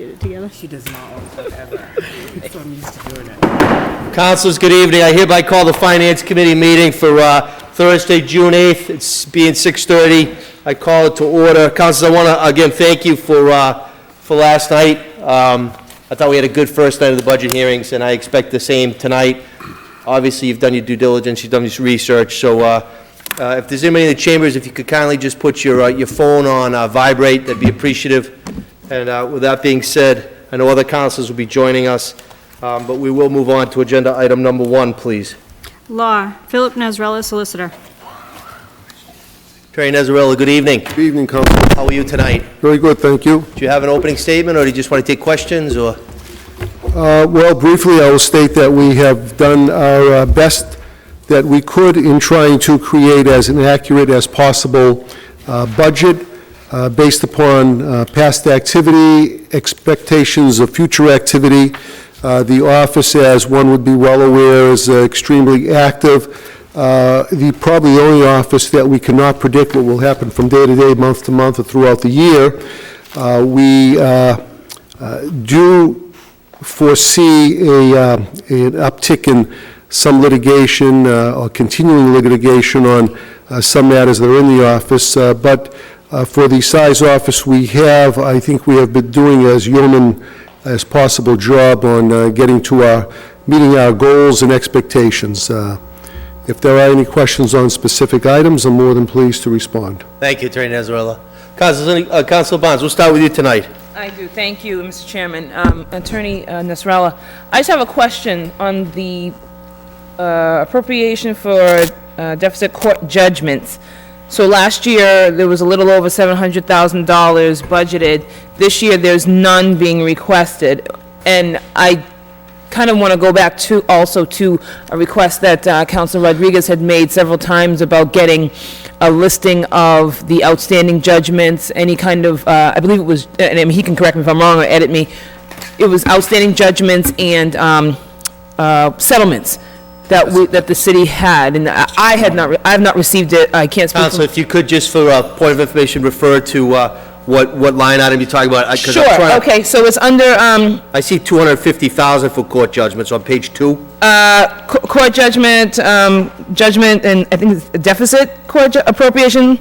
Get it together. She does not want to ever. So I'm used to doing it. Councilors, good evening. I hereby call the Finance Committee meeting for Thursday, June 8th. It's being 6:30. I call it to order. Councilors, I want to again thank you for last night. I thought we had a good first night of the budget hearings, and I expect the same tonight. Obviously, you've done your due diligence, you've done your research, so if there's anybody in the chambers, if you could kindly just put your phone on vibrate, that'd be appreciative. And with that being said, I know other councilors will be joining us, but we will move on to agenda item number 1, please. Law, Philip Nazarella, Solicitor. Attorney Nazarella, good evening. Good evening, Council. How are you tonight? Very good, thank you. Do you have an opening statement, or do you just want to take questions, or? Well, briefly, I will state that we have done our best that we could in trying to create as an accurate as possible budget based upon past activity, expectations of future activity. The office, as one would be well aware, is extremely active. Probably the only office that we cannot predict what will happen from day to day, month to month, or throughout the year. We do foresee an uptick in some litigation or continuing litigation on some matters that are in the office, but for the size office we have, I think we have been doing as yeoman as possible job on getting to meeting our goals and expectations. If there are any questions on specific items, I'm more than pleased to respond. Thank you, Attorney Nazarella. Councilor Barnes, we'll start with you tonight. I do. Thank you, Mr. Chairman. Attorney Nasrallah, I just have a question on the appropriation for deficit court judgments. So last year, there was a little over $700,000 budgeted. This year, there's none being requested. And I kind of want to go back to also to a request that Councilor Rodriguez had made several times about getting a listing of the outstanding judgments, any kind of, I believe it was, and I mean, he can correct me if I'm wrong or edit me, it was outstanding judgments and settlements that the city had, and I have not received it. I can't speak. Councilor, if you could just for a point of information refer to what line item you're talking about. Sure, okay, so it's under, I see $250,000 for court judgments on page 2. court judgment, judgment, and I think it's a deficit court appropriation.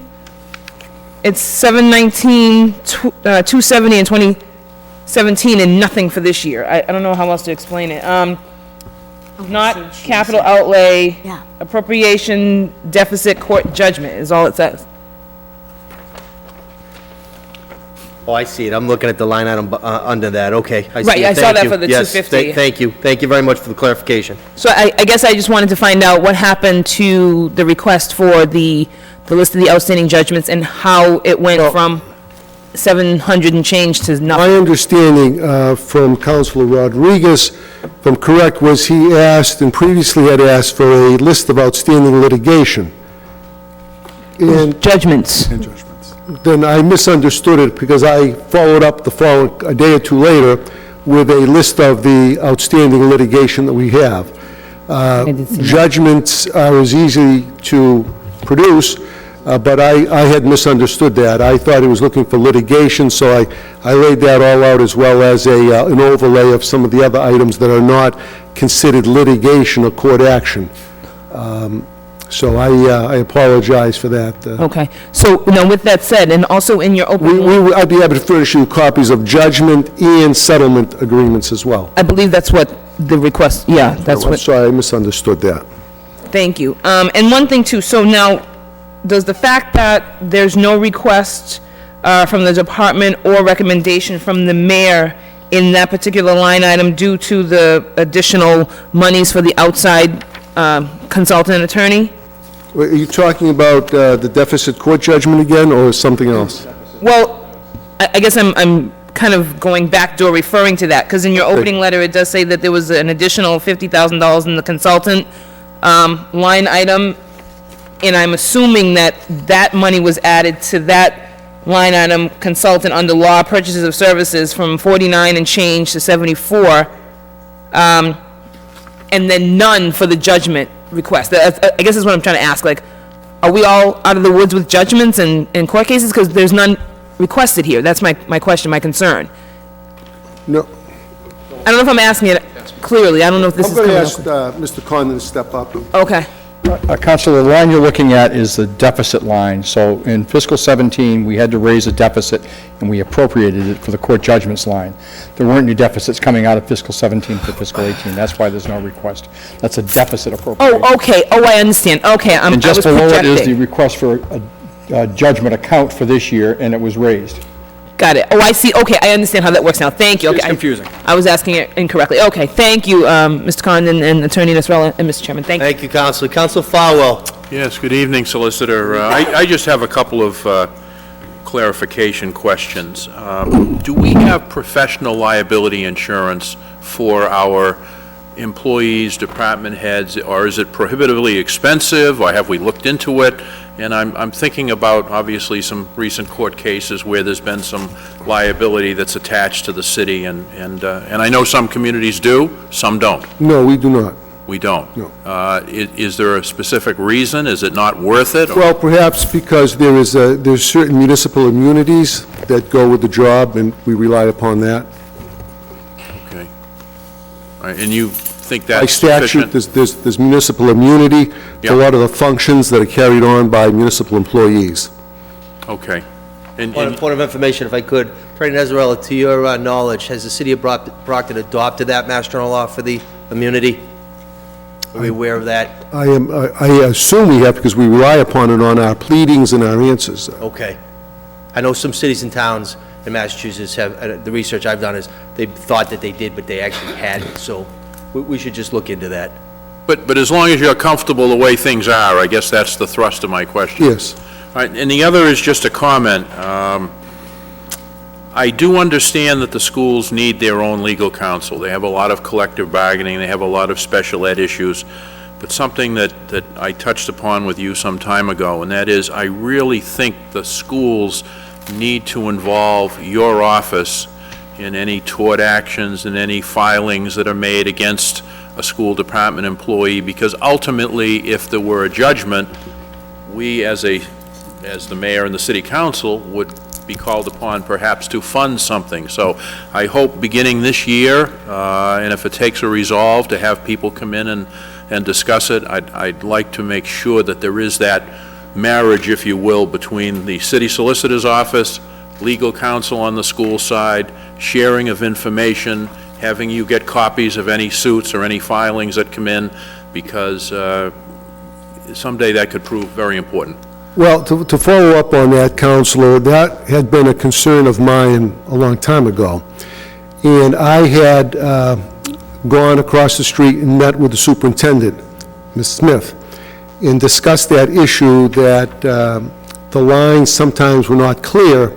It's 719, 270 in 2017, and nothing for this year. I don't know how else to explain it. Not capital outlay, Yeah. appropriation, deficit court judgment is all it says. Oh, I see it. I'm looking at the line item under that. Okay, I see Right, it. I saw Thank that you. for the Yes, 250. Thank you. Thank you very much for the clarification. So I guess I just wanted to find out what happened to the request for the list of the outstanding judgments and how it went from 700 and change to nothing. My understanding from Councilor Rodriguez, if I'm correct, was he asked and previously had asked for a list of outstanding litigation. And Judgments. then I misunderstood it because I followed up a day or two later with a list of the outstanding litigation that we have. did see that. Judgments are as easy to produce, but I had misunderstood that. I thought he was looking for litigation, so I laid that all out as well as an overlay of some of the other items that are not considered litigation or court action. So I apologize for that. Okay, so now with that said, and also in your opening, I'd be happy to furnish you copies of judgment and settlement agreements as well. I believe that's what the request, yeah, that's I'm what, sorry, I misunderstood that. thank you. And one thing too, so now, does the fact that there's no request from the department or recommendation from the mayor in that particular line item due to the additional monies for the outside consultant attorney? Are you talking about the deficit court judgment again, or something else? Well, I guess I'm kind of going backdoor referring to that, because in your opening letter, it does say that there was an additional $50,000 in the consultant line item, and I'm assuming that that money was added to that line item consultant under law purchases of services from 49 and change to 74, and then none for the judgment request. I guess that's what I'm trying to ask, like, are we all out of the woods with judgments and court cases? Because there's none requested here. That's my question, my concern. No, I don't know if I'm asking it clearly. I don't know if this I'm is going to coming ask up. Mr. Condon to step up. Okay. Counselor, the line you're looking at is the deficit line. So in fiscal 17, we had to raise a deficit, and we appropriated it for the court judgments line. There weren't any deficits coming out of fiscal 17 for fiscal 18. That's why there's no request. That's a deficit appropriation. Oh, okay. Oh, I understand. Okay, I And was just below it is the projecting. request for a judgment account for this year, and it was raised. Got it. Oh, I see. Okay, I understand how that works now. Thank you. Okay. It's confusing. I was asking it incorrectly. Okay, thank you, Mr. Condon and Attorney Nasrallah and Mr. Chairman. Thank you. Thank you, Counselor. Counselor Farwell. Yes, good evening, Solicitor. I just have a couple of clarification questions. Do we have professional liability insurance for our employees, department heads, or is it prohibitively expensive, or have we looked into it? And I'm thinking about, obviously, some recent court cases where there's been some liability that's attached to the city, and I know some communities do, some don't. No, we do not. We don't. No. Is there a specific reason? Is it not worth it? Well, perhaps because there's certain municipal immunities that go with the job, and we rely upon that. Okay. All right, and you think By that's statute, sufficient? there's municipal immunity Yeah. for a lot of the functions that are carried on by municipal employees. Okay. And Point of information, if I could. Attorney Nesrela, to your knowledge, has the city of Brockton adopted that Mass General law for the immunity? Are we aware of that? I assume we have, because we rely upon it on our pleadings and our answers. Okay. I know some cities and towns in Massachusetts have, the research I've done is, they thought that they did, but they actually hadn't, so we should just look into that. but as long as you're comfortable the way things are, I guess that's the thrust of my question. Yes. All right, and the other is just a comment. I do understand that the schools need their own legal counsel. They have a lot of collective bargaining, they have a lot of special ed issues, but something that I touched upon with you some time ago, and that is, I really think the schools need to involve your office in any tort actions and any filings that are made against a school department employee, because ultimately, if there were a judgment, we as the mayor and the city council would be called upon perhaps to fund something. So I hope beginning this year, and if it takes a resolve to have people come in and discuss it, I'd like to make sure that there is that marriage, if you will, between the city solicitor's office, legal counsel on the school side, sharing of information, having you get copies of any suits or any filings that come in, because someday that could prove very important. Well, to follow up on that, Counselor, that had been a concern of mine a long time ago. And I had gone across the street and met with the superintendent, Ms. Smith, and discussed that issue, that the lines sometimes were not clear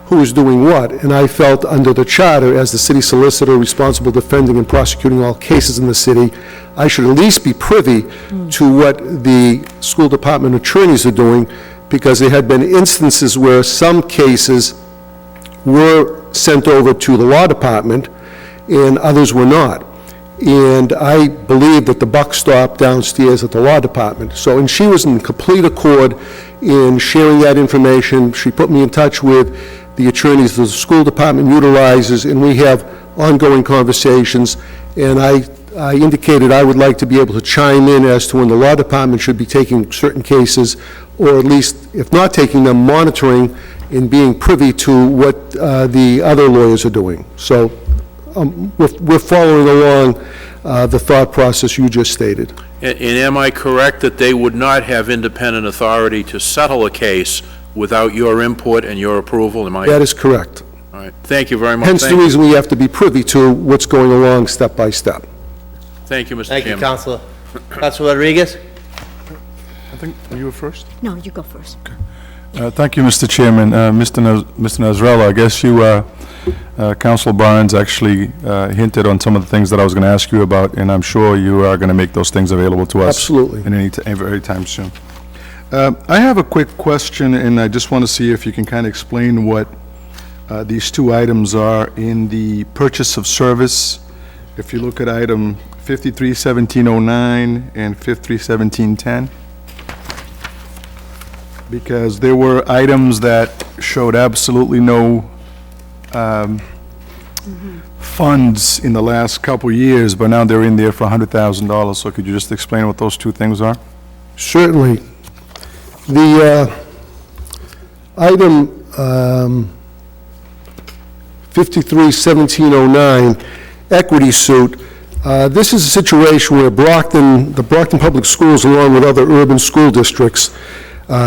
who was doing what. And I felt under the charter, as the city solicitor responsible defending and prosecuting all cases in the city, I should at least be privy to what the school department attorneys are doing, because there had been instances where some cases were sent over to the law department and others were not. And I believe that the buck stopped downstairs at the law department. So, and she was in complete accord in sharing that information. She put me in touch with the attorneys the school department utilizes, and we have ongoing conversations. And I indicated I would like to be able to chime in as to when the law department should be taking certain cases, or at least, if not taking them, monitoring and being privy to what the other lawyers are doing. So we're following along the thought process you just stated. And am I correct that they would not have independent authority to settle a case without your input and your approval? Am I? That is correct. All right. Thank you very much. Hence the reason we have to be privy to what's going along step by step. Thank you, Mr. Thank you, Chairman. Counselor. Counselor Rodriguez? I think, you were first? No, you go first. Thank you, Mr. Chairman. Mr. Nasrallah, I guess you, Councilor Barnes actually hinted on some of the things that I was going to ask you about, and I'm sure you are going to make those things available to us. Absolutely. In any time soon. I have a quick question, and I just want to see if you can kind of explain what these two items are in the purchase of service. If you look at item 531709 and 531710, because there were items that showed absolutely no funds in the last couple of years, but now they're in there for $100,000. So could you just explain what those two things are? Certainly. The item 531709, equity suit, this is a situation where the Brockton Public Schools, along with other urban school districts,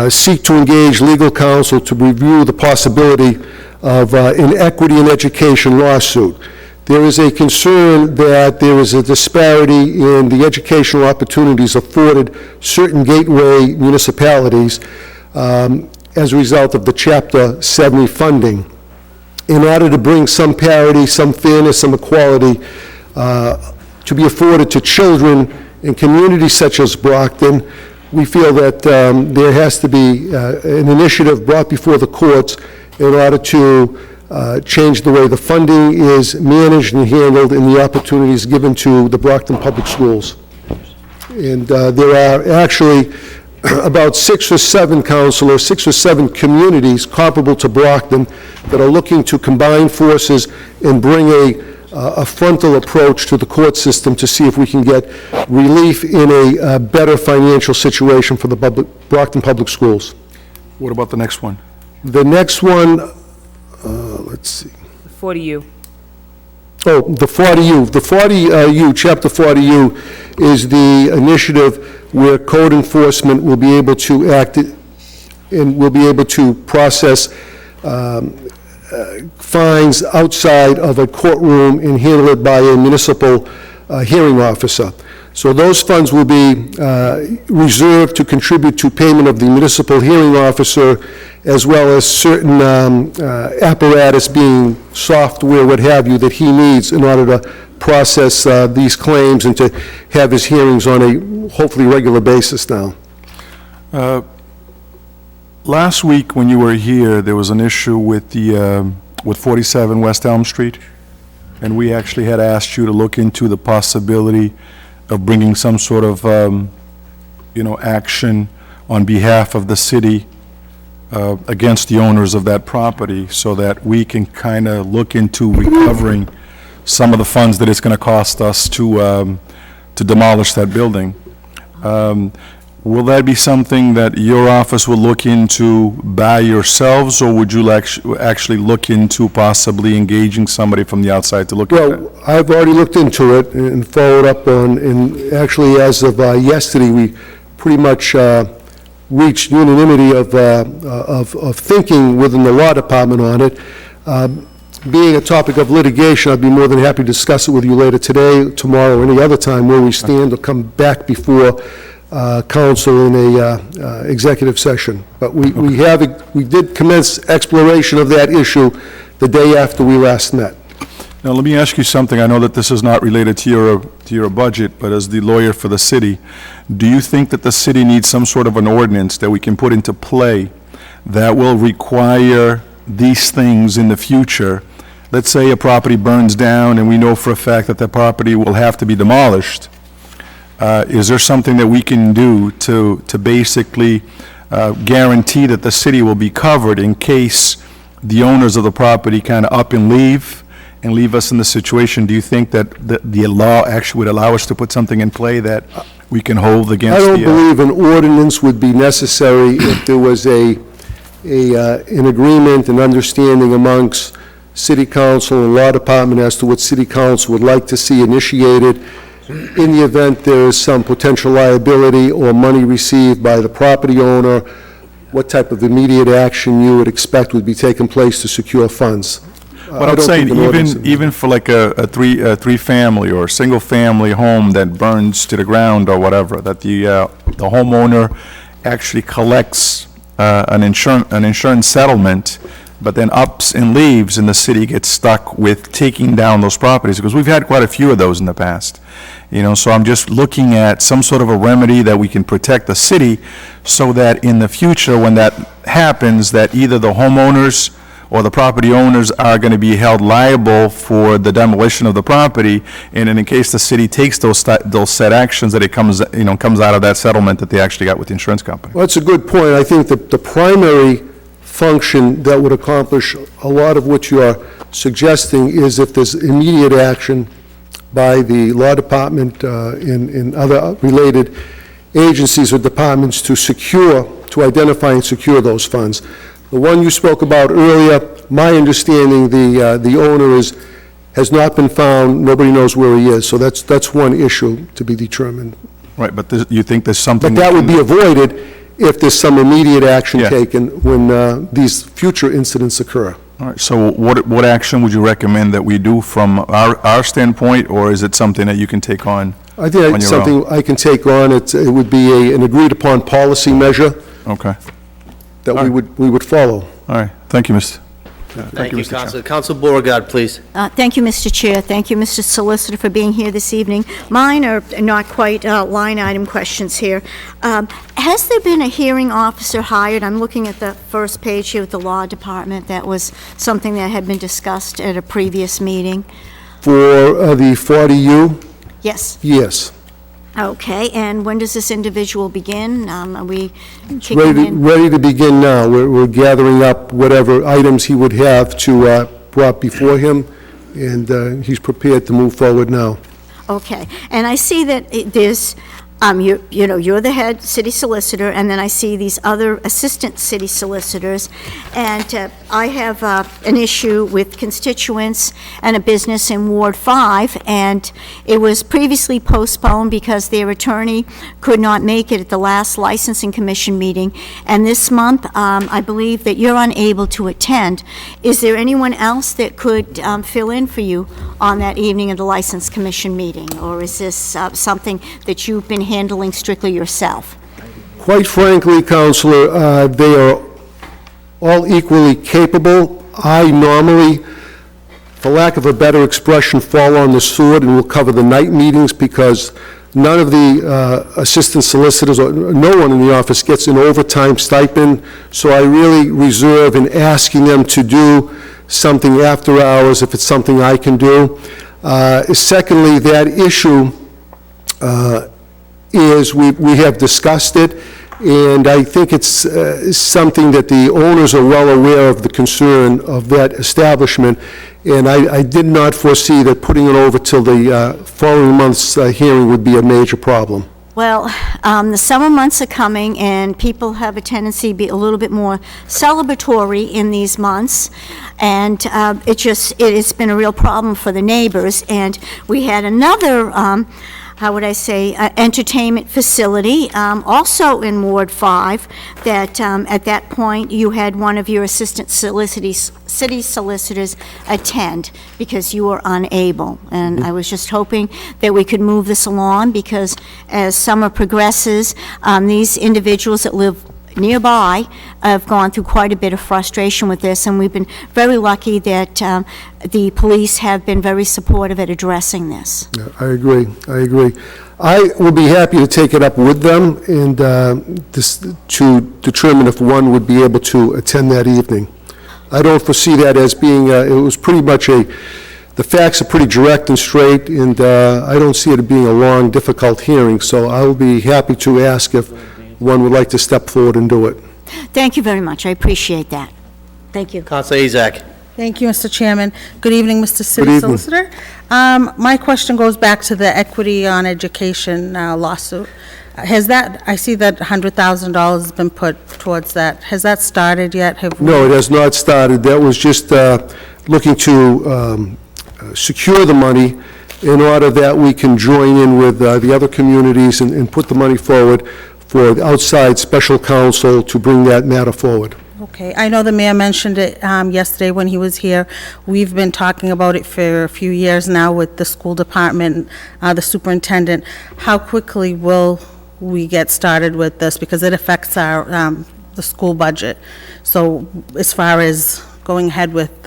seek to engage legal counsel to review the possibility of an equity in education lawsuit. There is a concern that there is a disparity in the educational opportunities afforded certain gateway municipalities as a result of the Chapter 70 funding. In order to bring some parity, some fairness, some equality to be afforded to children in communities such as Brockton, we feel that there has to be an initiative brought before the courts in order to change the way the funding is managed and handled and the opportunities given to the Brockton Public Schools. And there are actually about 6 or 7 counselors, 6 or 7 communities comparable to Brockton that are looking to combine forces and bring a frontal approach to the court system to see if we can get relief in a better financial situation for the Brockton Public Schools. What about the next one? The next one, let's see. 40U. Oh, the 40U. The 40U, Chapter 40U, is the initiative where code enforcement will be able to act and will be able to process fines outside of a courtroom and handle it by a municipal hearing officer. So those funds will be reserved to contribute to payment of the municipal hearing officer, as well as certain apparatus, being software, what have you, that he needs in order to process these claims and to have his hearings on a hopefully regular basis now. Last week, when you were here, there was an issue with with 47 West Elm Street, and we actually had asked you to look into the possibility of bringing some sort of, action on behalf of the city against the owners of that property, so that we can kind of look into recovering some of the funds that it's going to cost us to demolish that building. Will that be something that your office will look into by yourselves, or would you actually look into possibly engaging somebody from the outside to look at it? Well, I've already looked into it and followed up on, and actually as of yesterday, we pretty much reached unanimity of thinking within the law department on it. Being a topic of litigation, I'd be more than happy to discuss it with you later today, tomorrow, or any other time where we stand, or come back before council in a executive session. But we did commence exploration of that issue the day after we last met. Now, let me ask you something. I know that this is not related to your budget, but as the lawyer for the city, do you think that the city needs some sort of an ordinance that we can put into play that will require these things in the future? Let's say a property burns down and we know for a fact that that property will have to be demolished. Is there something that we can do to basically guarantee that the city will be covered in case the owners of the property kind of up and leave us in the situation? Do you think that the law actually would allow us to put something in play that we can hold against the... I don't believe an ordinance would be necessary if there was an agreement and understanding amongst city council and law department as to what city council would like to see initiated in the event there is some potential liability or money received by the property owner, what type of immediate action you would expect would be taking place to secure funds. But I'm saying, even for like a three-family or a single-family home that burns to the ground or whatever, that the homeowner actually collects an insurance settlement, but then ups and leaves, and the city gets stuck with taking down those properties, because we've had quite a few of those in the past. So I'm just looking at some sort of a remedy that we can protect the city, so that in the future, when that happens, that either the homeowners or the property owners are going to be held liable for the demolition of the property, and in case the city takes those set actions, that it comes out of that settlement that they actually got with the insurance company. Well, that's a good point. I think that the primary function that would accomplish a lot of what you're suggesting is if there's immediate action by the law department and other related agencies or departments to identify and secure those funds. The one you spoke about earlier, my understanding, the owner has not been found, nobody knows where he is, so that's one issue to be determined. Right, but you think there's something... But that would be avoided if there's some immediate action Yeah. taken when these future incidents occur. All right, so what action would you recommend that we do from our standpoint, or is it something that you can take on? I think it's your own? something I can take on. It would be an agreed-upon policy measure Okay, that All right. we would follow. all right, thank you, Mr. Thank you, Mr. Chair. Counsel. Counsel Beauregard, please. Thank you, Mr. Chair. Thank you, Mr. Solicitor, for being here this evening. Mine are not quite line item questions here. Has there been a hearing officer hired? I'm looking at the first page here with the Law Department. That was something that had been discussed at a previous meeting. For the 40U, Yes. yes. Okay, and when does this individual begin? Are we kicking in? Ready to begin now. We're gathering up whatever items he would have to brought before him, and he's prepared to move forward now. Okay, and I see that there's, you're the head city solicitor, and then I see these other assistant city solicitors, and I have an issue with constituents and a business in Ward 5, and it was previously postponed because their attorney could not make it at the last licensing commission meeting, and this month, I believe that you're unable to attend. Is there anyone else that could fill in for you on that evening of the license commission meeting, or is this something that you've been handling strictly yourself? Quite frankly, Counselor, they are all equally capable. I normally, for lack of a better expression, fall on the sword and will cover the night meetings because none of the assistant solicitors, or no one in the office gets an overtime stipend, so I really reserve in asking them to do something after hours if it's something I can do. Secondly, that issue is we have discussed it, and I think it's something that the owners are well aware of the concern of that establishment, and I did not foresee that putting it over till the following month's hearing would be a major problem. Well, the summer months are coming, and people have a tendency to be a little bit more celebratory in these months, and it's been a real problem for the neighbors. And we had another, how would I say, entertainment facility, also in Ward 5, that at that point, you had one of your assistant city solicitors attend because you were unable. And I was just hoping that we could move this along because as summer progresses, these individuals that live nearby have gone through quite a bit of frustration with this, and we've been very lucky that the police have been very supportive at addressing this. Yeah, I agree. I will be happy to take it up with them and to determine if one would be able to attend that evening. I don't foresee that as being, it was pretty much the facts are pretty direct and straight, and I don't see it being a long, difficult hearing, so I will be happy to ask if one would like to step forward and do it. Thank you very much. I appreciate that. Thank you. Counsel Azak. Thank you, Mr. Chairman. Good evening, Mr. City Good evening. Solicitor. My question goes back to the Equity on Education lawsuit. Has that, I see that $100,000 has been put towards that. Has that started yet? No, it has not started. That was just looking to secure the money in order that we can join in with the other communities and put the money forward for the outside special counsel to bring that matter forward. Okay, I know the mayor mentioned it yesterday when he was here. We've been talking about it for a few years now with the school department, the superintendent. How quickly will we get started with this? Because it affects our, the school budget. So as far as going ahead with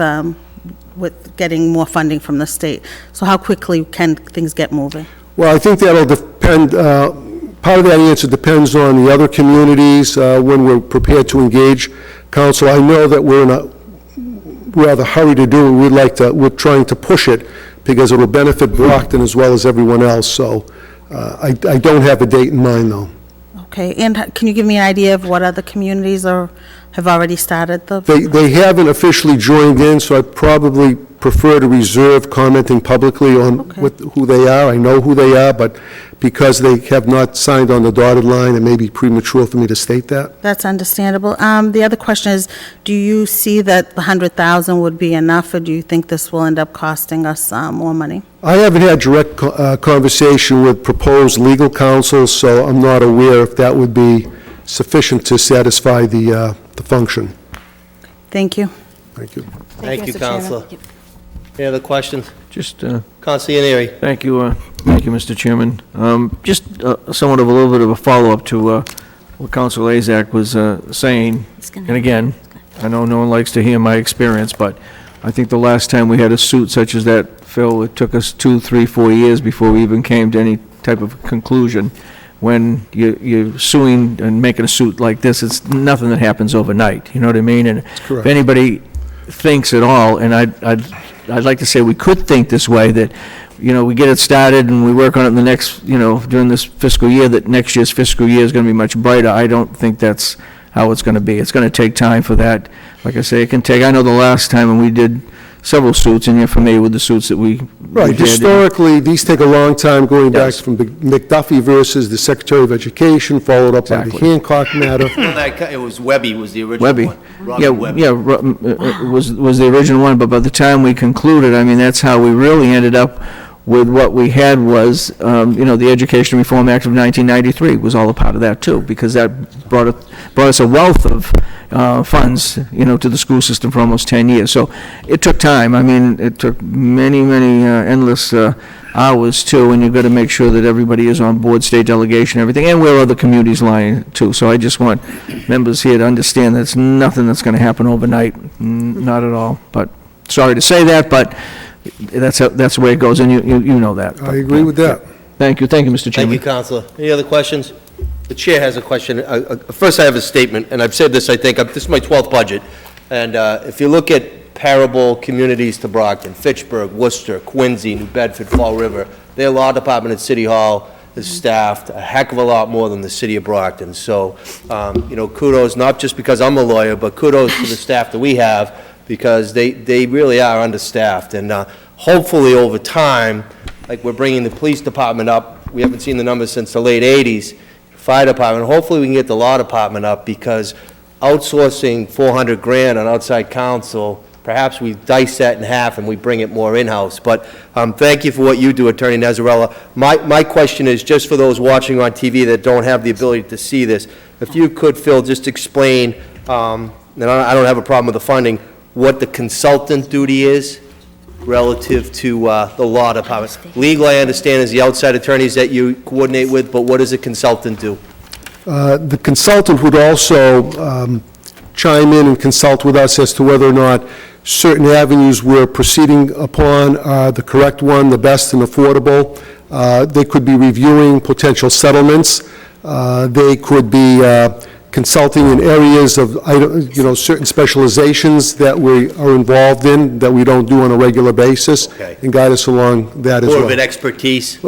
getting more funding from the state. So how quickly can things get moving? Well, I think that'll depend, part of that answer depends on the other communities when we're prepared to engage council. I know that we're in a rather hurry to do it. We're trying to push it because it will benefit Brockton as well as everyone else. So I don't have a date in mind, though. Okay, and can you give me an idea of what other communities are have already started the? They haven't officially joined in, so I probably prefer to reserve commenting publicly on who they are. I know who they are, but because they have not signed on the dotted line, it may be premature for me to state that. That's understandable. The other question is, do you see that the 100,000 would be enough, or do you think this will end up costing us more money? I haven't had direct conversation with proposed legal counsel, so I'm not aware if that would be sufficient to satisfy the function. Thank you. Thank you. Thank you, Mr. Chairman. Counselor. Any other questions? Just, Counselor Yaneri? thank you, Mr. Chairman. Just somewhat of a little bit of a follow-up to what Council Azak was saying. And again, I know no one likes to hear my experience, but I think the last time we had a suit such as that, Phil, it took us 2, 3, 4 years before we even came to any type of conclusion. When you're suing and making a suit like this, it's nothing that happens overnight, you know what I mean? And if anybody thinks at all, and I'd like to say we could think this way, that, you know, we get it started and we work on it in the next, you know, during this fiscal year, that next year's fiscal year is going to be much brighter. I don't think that's how it's going to be. It's going to take time for that. Like I say, it can take, I know the last time when we did several suits, and you're familiar with the suits that we Right, did. historically, these take a long time, going back Yes. from McDuffie versus the Secretary of Education, followed up by the Exactly. Hancock matter. It was Webby was the original Webby. one. Robert Webby. Was the original one, but by the time we concluded, I mean, that's how we really ended up with what we had was, you know, the Education Reform Act of 1993 was all a part of that too, because that brought us a wealth of funds, you know, to the school system for almost 10 years. So it took time. I mean, it took many endless hours too, and you've got to make sure that everybody is on board, state delegation, everything, and where other communities lie too. So I just want members here to understand that it's nothing that's going to happen overnight, not at all. But sorry to say that, but that's the way it goes, and you know that. I agree with that. Thank you, Mr. Thank Chairman. you, Counselor. Any other questions? The Chair has a question. First, I have a statement, and I've said this, I think, this is my 12th budget, and if you look at parable communities to Brockton, Fitchburg, Worcester, Quincy, New Bedford, Fall River, their law department at City Hall is staffed a heck of a lot more than the City of Brockton. So, you know, kudos, not just because I'm a lawyer, but kudos to the staff that we have, because they really are understaffed. And hopefully over time, like we're bringing the police department up, we haven't seen the numbers since the late 80s, fire department, hopefully we can get the law department up, because outsourcing 400 grand on outside counsel, perhaps we dice that in half and we bring it more in-house. But thank you for what you do, Attorney Nezzarella. My question is, just for those watching on TV that don't have the ability to see this, if you could, Phil, just explain, and I don't have a problem with the funding, what the consultant duty is relative to the law department. Legal, I understand, is the outside attorneys that you coordinate with, but what does a consultant do? The consultant would also chime in and consult with us as to whether or not certain avenues we're proceeding upon are the correct one, the best and affordable. They could be reviewing potential settlements. They could be consulting in areas of, you know, certain specializations that we are involved in that we don't do on a regular basis, Okay. and guide us along that as well. More of an expertise?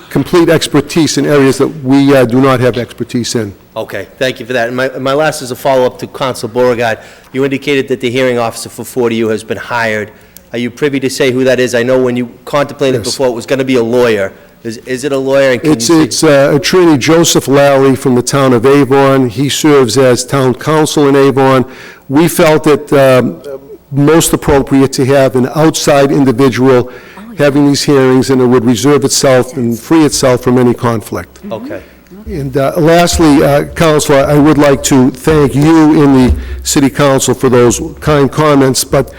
Complete expertise in areas that we do not have expertise in. Okay, thank you for that. And my last is a follow-up to Counsel Beauregard. You indicated that the hearing officer for 40U has been hired. Are you privy to say who that is? I know when you contemplated Yes. before, it was going to be a lawyer. Is it a lawyer? And can you say- It's Attorney Joseph Lally from the town of Avon. He serves as town council in Avon. We felt it most appropriate to have an outside individual having these hearings, and it would reserve itself and free itself from any conflict. Okay. And lastly, Counselor, I would like to thank you in the City Council for those kind comments, but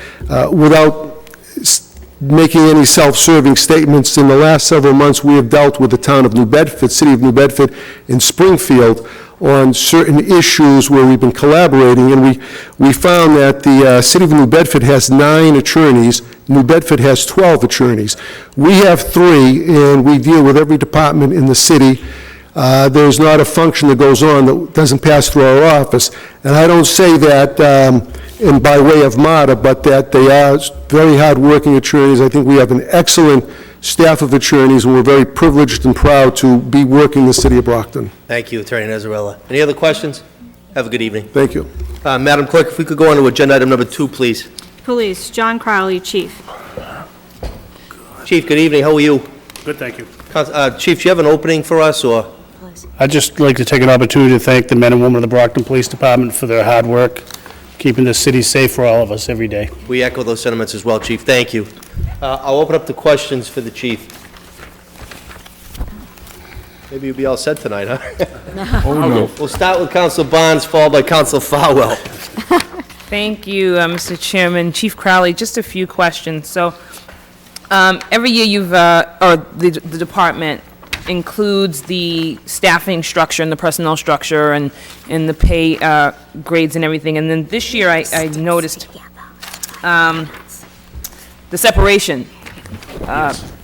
without making any self-serving statements, in the last several months, we have dealt with the town of New Bedford, City of New Bedford, and Springfield on certain issues where we've been collaborating, and we found that the City of New Bedford has 9 attorneys, New Bedford has 12 attorneys. We have 3, and we deal with every department in the city. There's not a function that goes on that doesn't pass through our office. And I don't say that in by way of martyr, but that they are very hard-working attorneys. I think we have an excellent staff of attorneys, and we're very privileged and proud to be working in the city of Brockton. Thank you, Attorney Nezzarella. Any other questions? Have a good evening. Thank you. Madam Clerk, if we could go on to agenda item number 2, please. Police, John Crowley, Chief. Chief, good evening, how are you? Good, thank you. Chief, do you have an opening for us, or? I'd just like to take an opportunity to thank the men and women of the Brockton Police Department for their hard work, keeping the city safe for all of us every day. We echo those sentiments as well, Chief, thank you. I'll open up the questions for the chief. Maybe you'll be all set tonight, huh? Oh, no. We'll start with Council Barnes, followed by Council Farwell. Thank you, Mr. Chairman. Chief Crowley, just a few questions. So, every year the department includes the staffing structure and the personnel structure and the pay grades and everything. And then this year, I noticed the separation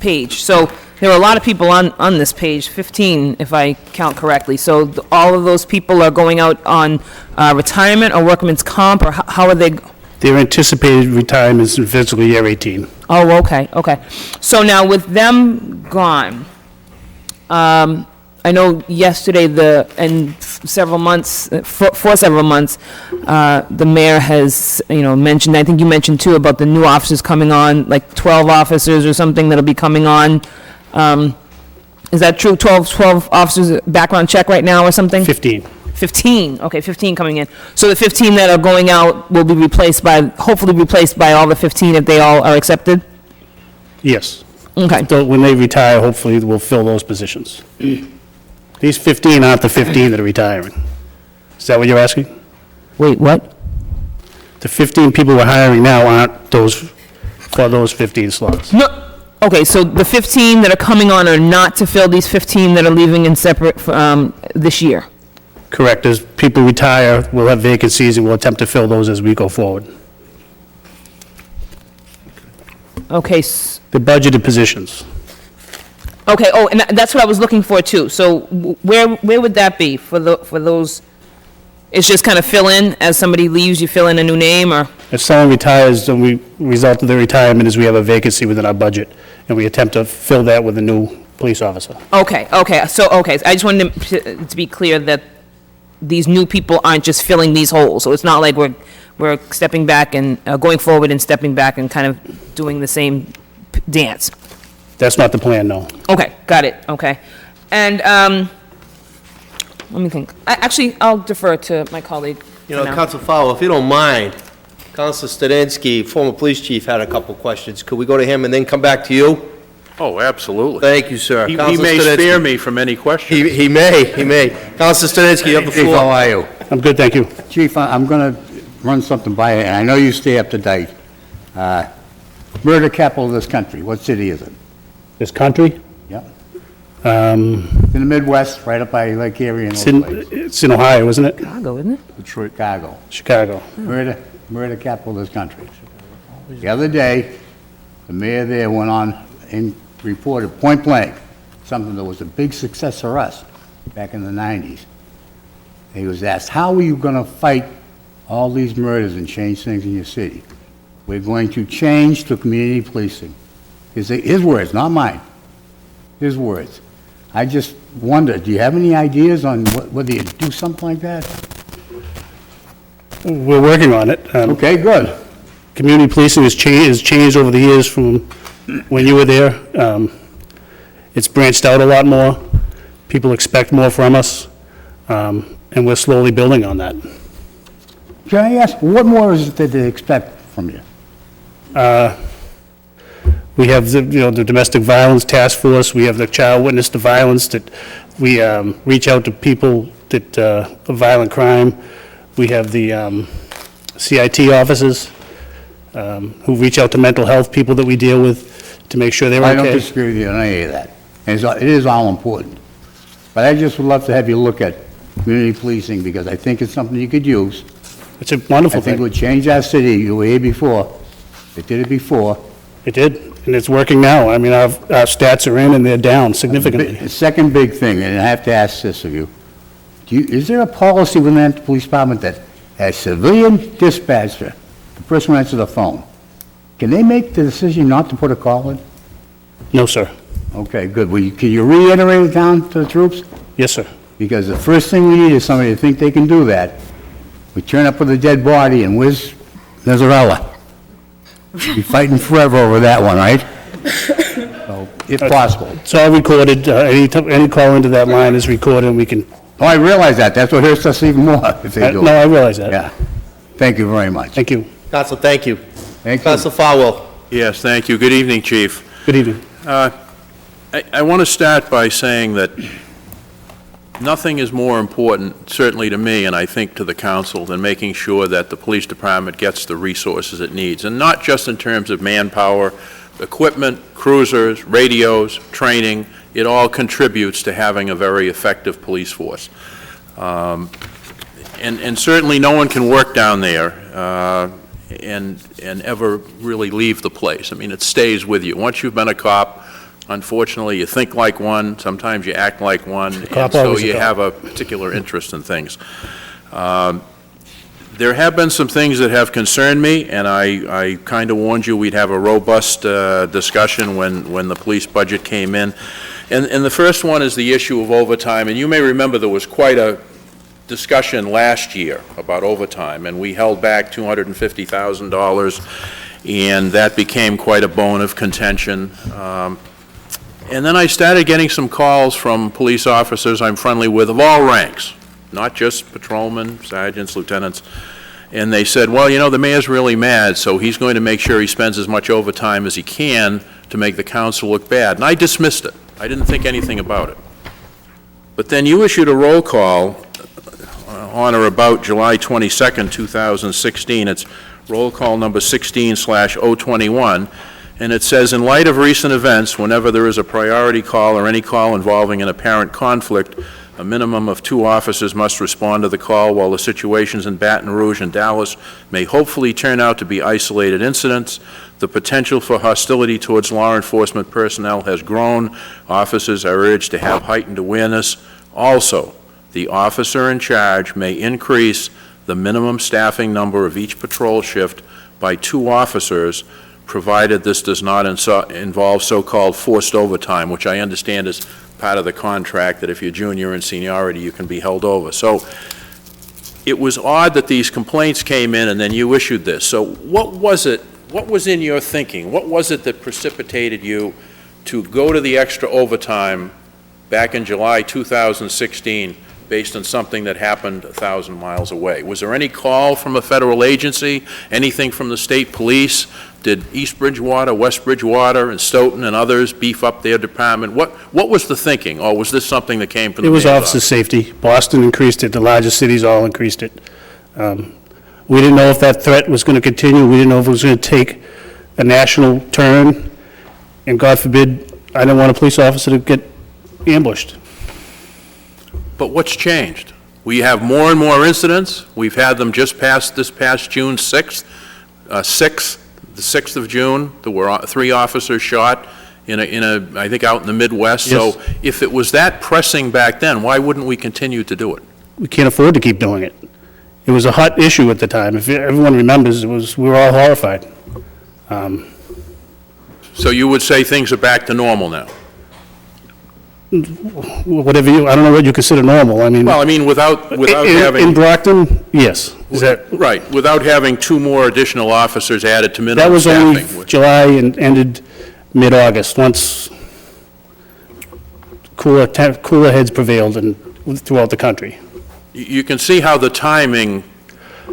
page. So there are a lot of people on this page, 15 if I count correctly. So all of those people are going out on retirement or workman's comp, or how are they? Their anticipated retirements in fiscal year 18. Oh, okay. So now with them gone, I know yesterday and several months, for several months, the mayor has, mentioned, I think you mentioned too, about the new officers coming on, like 12 officers or something that'll be coming on. Is that true? 12 officers background check right now or something? 15. 15, okay, 15 coming in. So the 15 that are going out will be hopefully replaced by all the 15 if they all are accepted? Yes. Okay. So when they retire, hopefully we'll fill those positions. These 15 aren't the 15 that are retiring. Is that what you're asking? Wait, what? The 15 people we're hiring now aren't for those 15 slots. No, okay, so the 15 that are coming on are not to fill these 15 that are leaving in separate this year? Correct. As people retire, we'll have vacancies, and we'll attempt to fill those as we go forward. Okay, The budgeted positions. okay, and that's what I was looking for too. So where would that be for those? It's just kind of fill in, as somebody leaves, you fill in a new name, or? If someone retires, then result of their retirement is we have a vacancy within our budget, and we attempt to fill that with a new police officer. Okay, so I just wanted to be clear that these new people aren't just filling these holes. So it's not like we're stepping back and going forward and stepping back and kind of doing the same dance. That's not the plan, no. Okay, got it, okay. And, let me think. Actually, I'll defer to my colleague for now. Council Farwell, if you don't mind, Council Stadinsky, former police chief, had a couple questions. Could we go to him and then come back to you? Oh, absolutely. Thank you, sir. He Council may Stadinsky. spare me from any questions. He may. Council Stadinsky, you have the Chief, how floor. are you? I'm good, thank you. Chief, I'm going to run something by you, and I know you stay up to date. Murder capital of this country, what city is it? This country, Yeah. It's in the Midwest, right up by Lake Erie and those places. it's in Ohio, isn't it? Chicago, isn't it? Chicago. Chicago. Murder capital of this country. The other day, the mayor there went on and reported point blank, something that was a big success for us back in the 90s. He was asked, how are you going to fight all these murders and change things in your city? We're going to change to community policing. His words, not mine. His words. I just wonder, do you have any ideas on whether you do something like that? We're working on it. Okay, good. Community policing has changed over the years from when you were there. It's branched out a lot more. People expect more from us, and we're slowly building on that. Can I ask, what more is it that they expect from you? We have the domestic violence task force. We have the child witness to violence that we reach out to people that of violent crime. We have the CIT officers who reach out to mental health people that we deal with to make sure they're okay. I don't disagree with you on any of that. And it is all important. But I just would love to have you look at community policing, because I think it's something you could use. It's a wonderful I think it thing. would change our city. You were here before. It did it before. It did, and it's working now. I mean, our stats are in and they're down significantly. The second big thing, and I have to ask this of you, is there a policy within the police department that as civilian dispatcher, the person who answers the phone, can they make the decision not to put a call in? No, sir. Okay, good. Can you reiterate it down to the troops? Yes, sir. Because the first thing we need is somebody to think they can do that, we turn up with a dead body, and where's Nazarella? Be fighting forever over that one, right? So, if possible. It's all recorded, any call into that line is recorded, and we can, Oh, I realize that. That's what hurts us even more if they do no, I it. realize that. Yeah. Thank you very much. Thank you. Counsel, thank you. Thank you. Counsel Farwell. Yes, thank you. Good evening, Chief. Good evening. I want to start by saying that nothing is more important, certainly to me, and I think to the council, than making sure that the police department gets the resources it needs, and not just in terms of manpower, equipment, cruisers, radios, training. It all contributes to having a very effective police force. And certainly no one can work down there and ever really leave the place. I mean, it stays with you. Once you've been a cop, unfortunately, you think like one, sometimes you act like one, and so you have a particular interest in things. There have been some things that have concerned me, and I kind of warned you we'd have a robust discussion when the police budget came in. And the first one is the issue of overtime, and you may remember there was quite a discussion last year about overtime, and we held back $250,000, and that became quite a bone of contention. And then I started getting some calls from police officers I'm friendly with of all ranks, not just patrolmen, sergeants, lieutenants, and they said, well, you know, the mayor's really mad, so he's going to make sure he spends as much overtime as he can to make the council look bad. And I dismissed it. I didn't think anything about it. But then you issued a roll call on or about July 22nd, 2016. It's roll call number 16/021, and it says, in light of recent events, whenever there is a priority call or any call involving an apparent conflict, a minimum of 2 officers must respond to the call, while the situations in Baton Rouge and Dallas may hopefully turn out to be isolated incidents. The potential for hostility towards law enforcement personnel has grown. Officers are urged to have heightened awareness. Also, the officer in charge may increase the minimum staffing number of each patrol shift by 2 officers, provided this does not involve so-called forced overtime, which I understand is part of the contract, that if you're junior in seniority, you can be held over. So it was odd that these complaints came in and then you issued this. So what was it, what was in your thinking? What was it that precipitated you to go to the extra overtime back in July 2016 based on something that happened 1,000 miles away? Was there any call from a federal agency, anything from the state police? Did East Bridgewater, West Bridgewater, and Stoughton and others beef up their department? What was the thinking, or was this something that came from the mayor's office? It was officer safety. Boston increased it, the largest cities all increased it. We didn't know if that threat was going to continue. We didn't know if it was going to take a national turn, and God forbid, I didn't want a police officer to get ambushed. But what's changed? We have more and more incidents. We've had them just past this past June 6th. The 6th of June, there were 3 officers shot in a I think out in the Midwest. Yes. So if it was that pressing back then, why wouldn't we continue to do it? We can't afford to keep doing it. It was a hot issue at the time. If everyone remembers, we were all horrified. So you would say things are back to normal now? Whatever I don't know what you consider normal. I mean. Well, I mean, without having. In Brockton, yes. Is that? Right, without having 2 more additional officers added to That minimum was only staffing. July and ended mid-August, once cooler heads prevailed throughout the country. You can see how the timing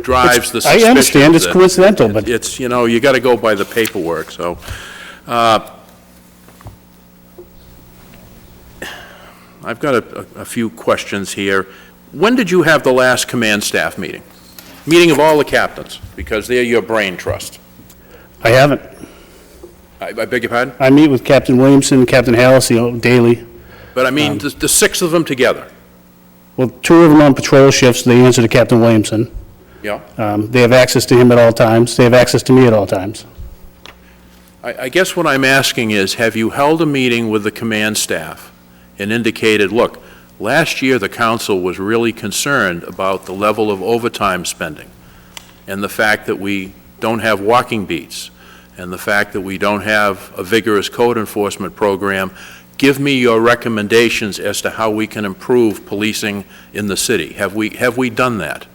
drives the suspicion. I understand, it's that coincidental, but. It's, you know, you got to go by the paperwork, so. I've got a few questions here. When did you have the last command staff meeting? Meeting of all the captains, because they're your brain trust. I haven't. I beg your pardon? I meet with Captain Williamson, Captain Hallis, daily. But I mean, the 6 of them together. Well, 2 of them on patrol shifts, they answer to Captain Williamson. Yeah. They have access to him at all times. They have access to me at all times. I guess what I'm asking is, have you held a meeting with the command staff and indicated, look, last year the council was really concerned about the level of overtime spending and the fact that we don't have walking beats and the fact that we don't have a vigorous code enforcement program. Give me your recommendations as to how we can improve policing in the city. Have we done that?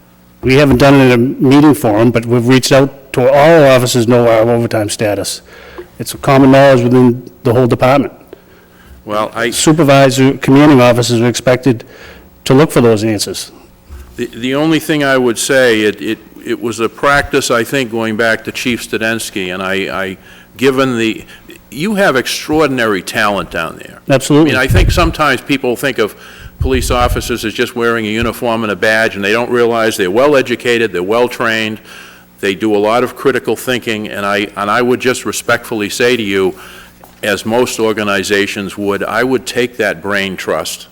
We haven't done it in a meeting forum, but we've reached out to all our officers know our overtime status. It's common knowledge within the whole department. Well, Supervisor, commanding officers are expected to look for those answers. the only thing I would say, it was a practice, I think, going back to Chief Studensky, and you have extraordinary talent down there. Absolutely. I mean, I think sometimes people think of police officers as just wearing a uniform and a badge, and they don't realize they're well-educated, they're well-trained, they do a lot of critical thinking, and I would just respectfully say to you, as most organizations would, I would take that brain trust,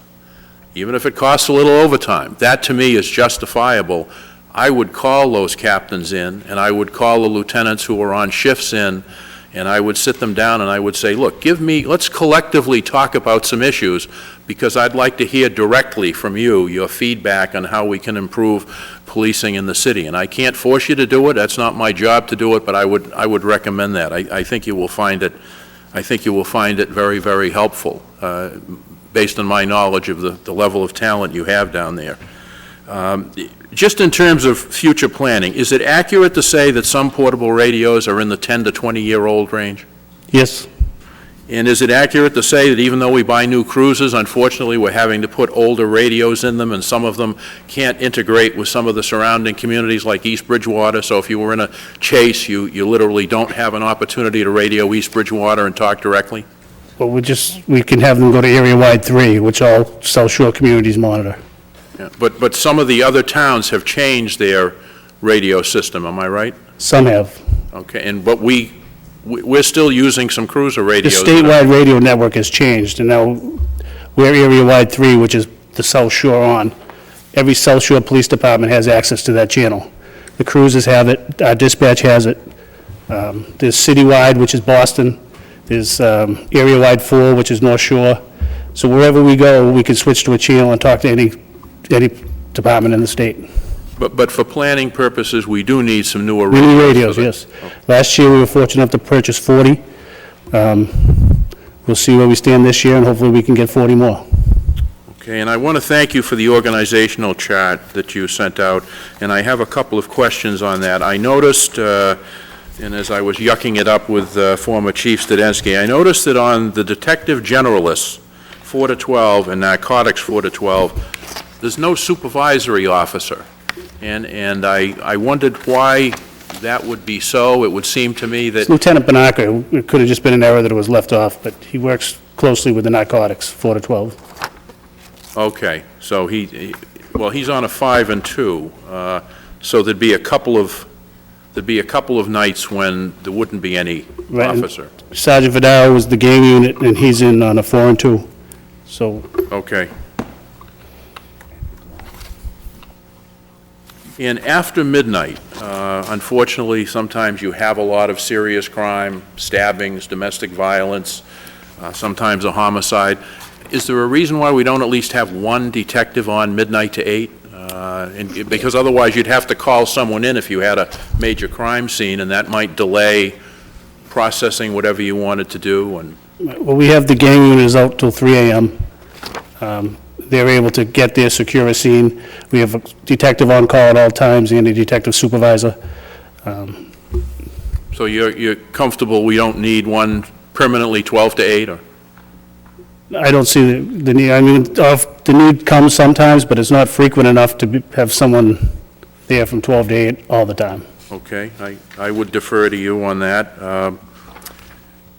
even if it costs a little overtime. That, to me, is justifiable. I would call those captains in, and I would call the lieutenants who are on shifts in, and I would sit them down and I would say, look, let's collectively talk about some issues, because I'd like to hear directly from you, your feedback on how we can improve policing in the city. And I can't force you to do it, that's not my job to do it, but I would recommend that. I think you will find it, very, very helpful, based on my knowledge of the level of talent you have down there. Just in terms of future planning, is it accurate to say that some portable radios are in the 10 to 20-year-old range? Yes. And is it accurate to say that even though we buy new cruisers, unfortunately, we're having to put older radios in them, and some of them can't integrate with some of the surrounding communities like East Bridgewater? So if you were in a chase, you literally don't have an opportunity to radio East Bridgewater and talk directly? Well, we can have them go to area-wide 3, which all South Shore communities monitor. Yeah, but some of the other towns have changed their radio system, am I right? Some have. Okay, but we're still using some cruiser The radios. statewide radio network has changed, and now we're area-wide 3, which is the South Shore on. Every South Shore Police Department has access to that channel. The cruisers have it, our dispatch has it. There's citywide, which is Boston. There's area-wide 4, which is North Shore. So wherever we go, we can switch to a channel and talk to any department in the state. But for planning purposes, we do need some newer We radios. need radios, yes. Last year, we were fortunate enough to purchase 40. We'll see where we stand this year, and hopefully we can get 40 more. Okay, and I want to thank you for the organizational chart that you sent out, and I have a couple of questions on that. I noticed, and as I was yucking it up with former Chief Studensky, I noticed that on the detective generalists, 4 to 12, and narcotics 4 to 12, there's no supervisory officer. And I wondered why that would be so. It would seem to me that... Lieutenant Banaka, it could have just been an error that it was left off, but he works closely with the narcotics, 4 to 12. Okay, so he's on a 5 and 2, so there'd be a couple of nights when there wouldn't be any Right, and officer. Sergeant Vidal was the gang unit, and he's in on a 4 and 2, so... Okay. And after midnight, unfortunately, sometimes you have a lot of serious crime, stabbings, domestic violence, sometimes a homicide. Is there a reason why we don't at least have one detective on midnight to 8? Because otherwise you'd have to call someone in if you had a major crime scene, and that might delay processing whatever you wanted to do. And Well, we have the gang units out till 3 a.m. They're able to get there, secure a scene. We have a detective on call at all times and a detective supervisor. so you're comfortable we don't need one permanently 12 to 8? Or? I don't see the need, I mean, the need comes sometimes, but it's not frequent enough to have someone there from 12 to 8 all the time. Okay, I would defer to you on that.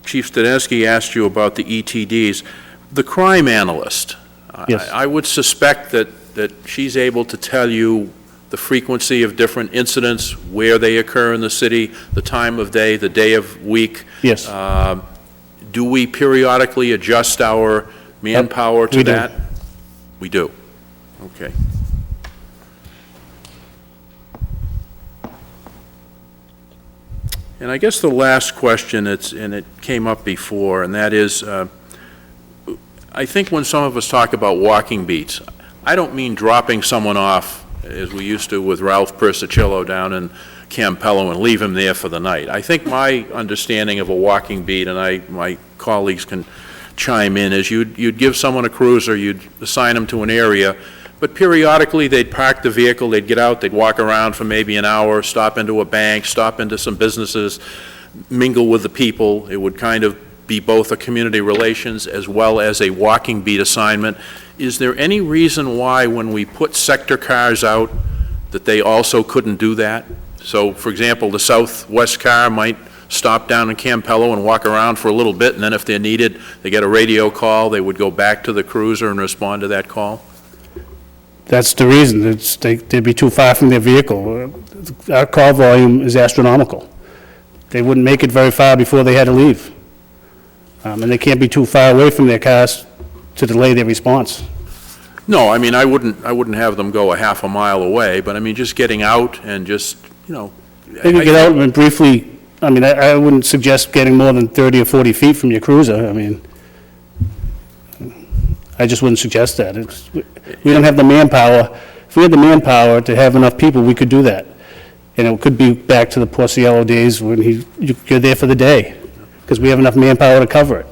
Chief Studensky asked you about the ETDs. The crime analyst, Yes. I would suspect that she's able to tell you the frequency of different incidents, where they occur in the city, the time of day, the day of week. Yes. Do we periodically adjust our manpower to we do. that? We do. Okay. And I guess the last question, and it came up before, and that is, I think when some of us talk about walking beats, I don't mean dropping someone off, as we used to with Ralph Persicillo down in Campello, and leave him there for the night. I think my understanding of a walking beat, and my colleagues can chime in, is you'd give someone a cruiser, you'd assign them to an area, But periodically, they'd park the vehicle, they'd get out, they'd walk around for maybe an hour, stop into a bank, stop into some businesses, mingle with the people. It would kind of be both a community relations as well as a walking beat assignment. Is there any reason why, when we put sector cars out, that they also couldn't do that? So, for example, the southwest car might stop down in Campello and walk around for a little bit, and then if they're needed, they get a radio call, they would go back to the cruiser and respond to that call? That's the reason. They'd be too far from their vehicle. Our call volume is astronomical. They wouldn't make it very far before they had to leave. And they can't be too far away from their cars to delay their response. No, I mean, I wouldn't have them go a half a mile away, but I mean, just getting out and just, you know. They could get out and briefly, I mean, I wouldn't suggest getting more than 30 or 40 feet from your cruiser. I mean, I just wouldn't suggest that. We don't have the manpower. If we had the manpower to have enough people, we could do that. And it could be back to the Porciello days when you're there for the day, because we have enough manpower to cover it.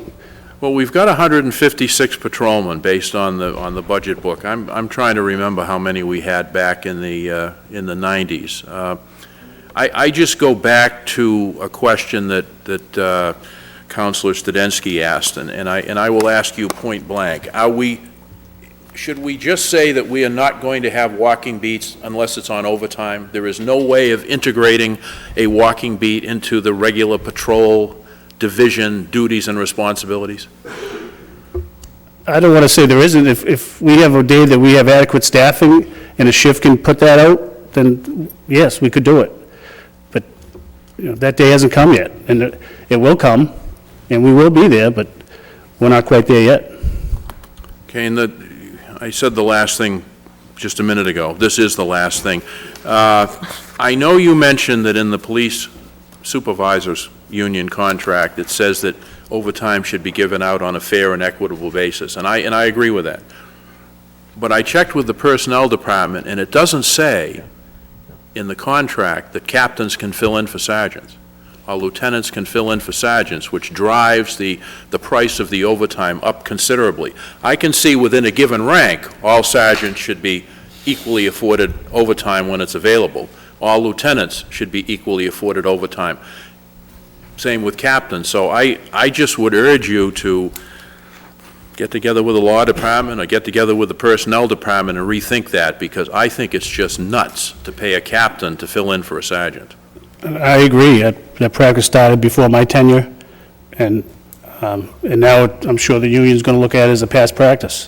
Well, we've got 156 patrolmen based on the budget book. I'm trying to remember how many we had back in the 90s. I just go back to a question that Councilor Studensky asked, and I will ask you point blank. Should we just say that we are not going to have walking beats unless it's on overtime? There is no way of integrating a walking beat into the regular patrol division duties and responsibilities? I don't want to say there isn't. If we have a day that we have adequate staffing and a shift can put that out, then yes, we could do it. But that day hasn't come yet, and it will come, and we will be there, but we're not quite there yet. Okay, and I said the last thing just a minute ago. This is the last thing. I know you mentioned that in the police supervisors union contract, it says that overtime should be given out on a fair and equitable basis, and I agree with that. But I checked with the personnel department, and it doesn't say in the contract that captains can fill in for sergeants, or lieutenants can fill in for sergeants, which drives the price of the overtime up considerably. I can see within a given rank, all sergeants should be equally afforded overtime when it's available. All lieutenants should be equally afforded overtime. Same with captains. So I just would urge you to get together with the law department or get together with the personnel department and rethink that, because I think it's just nuts to pay a captain to fill in for a sergeant. I agree. That practice started before my tenure, and now I'm sure the union's going to look at it as a past practice.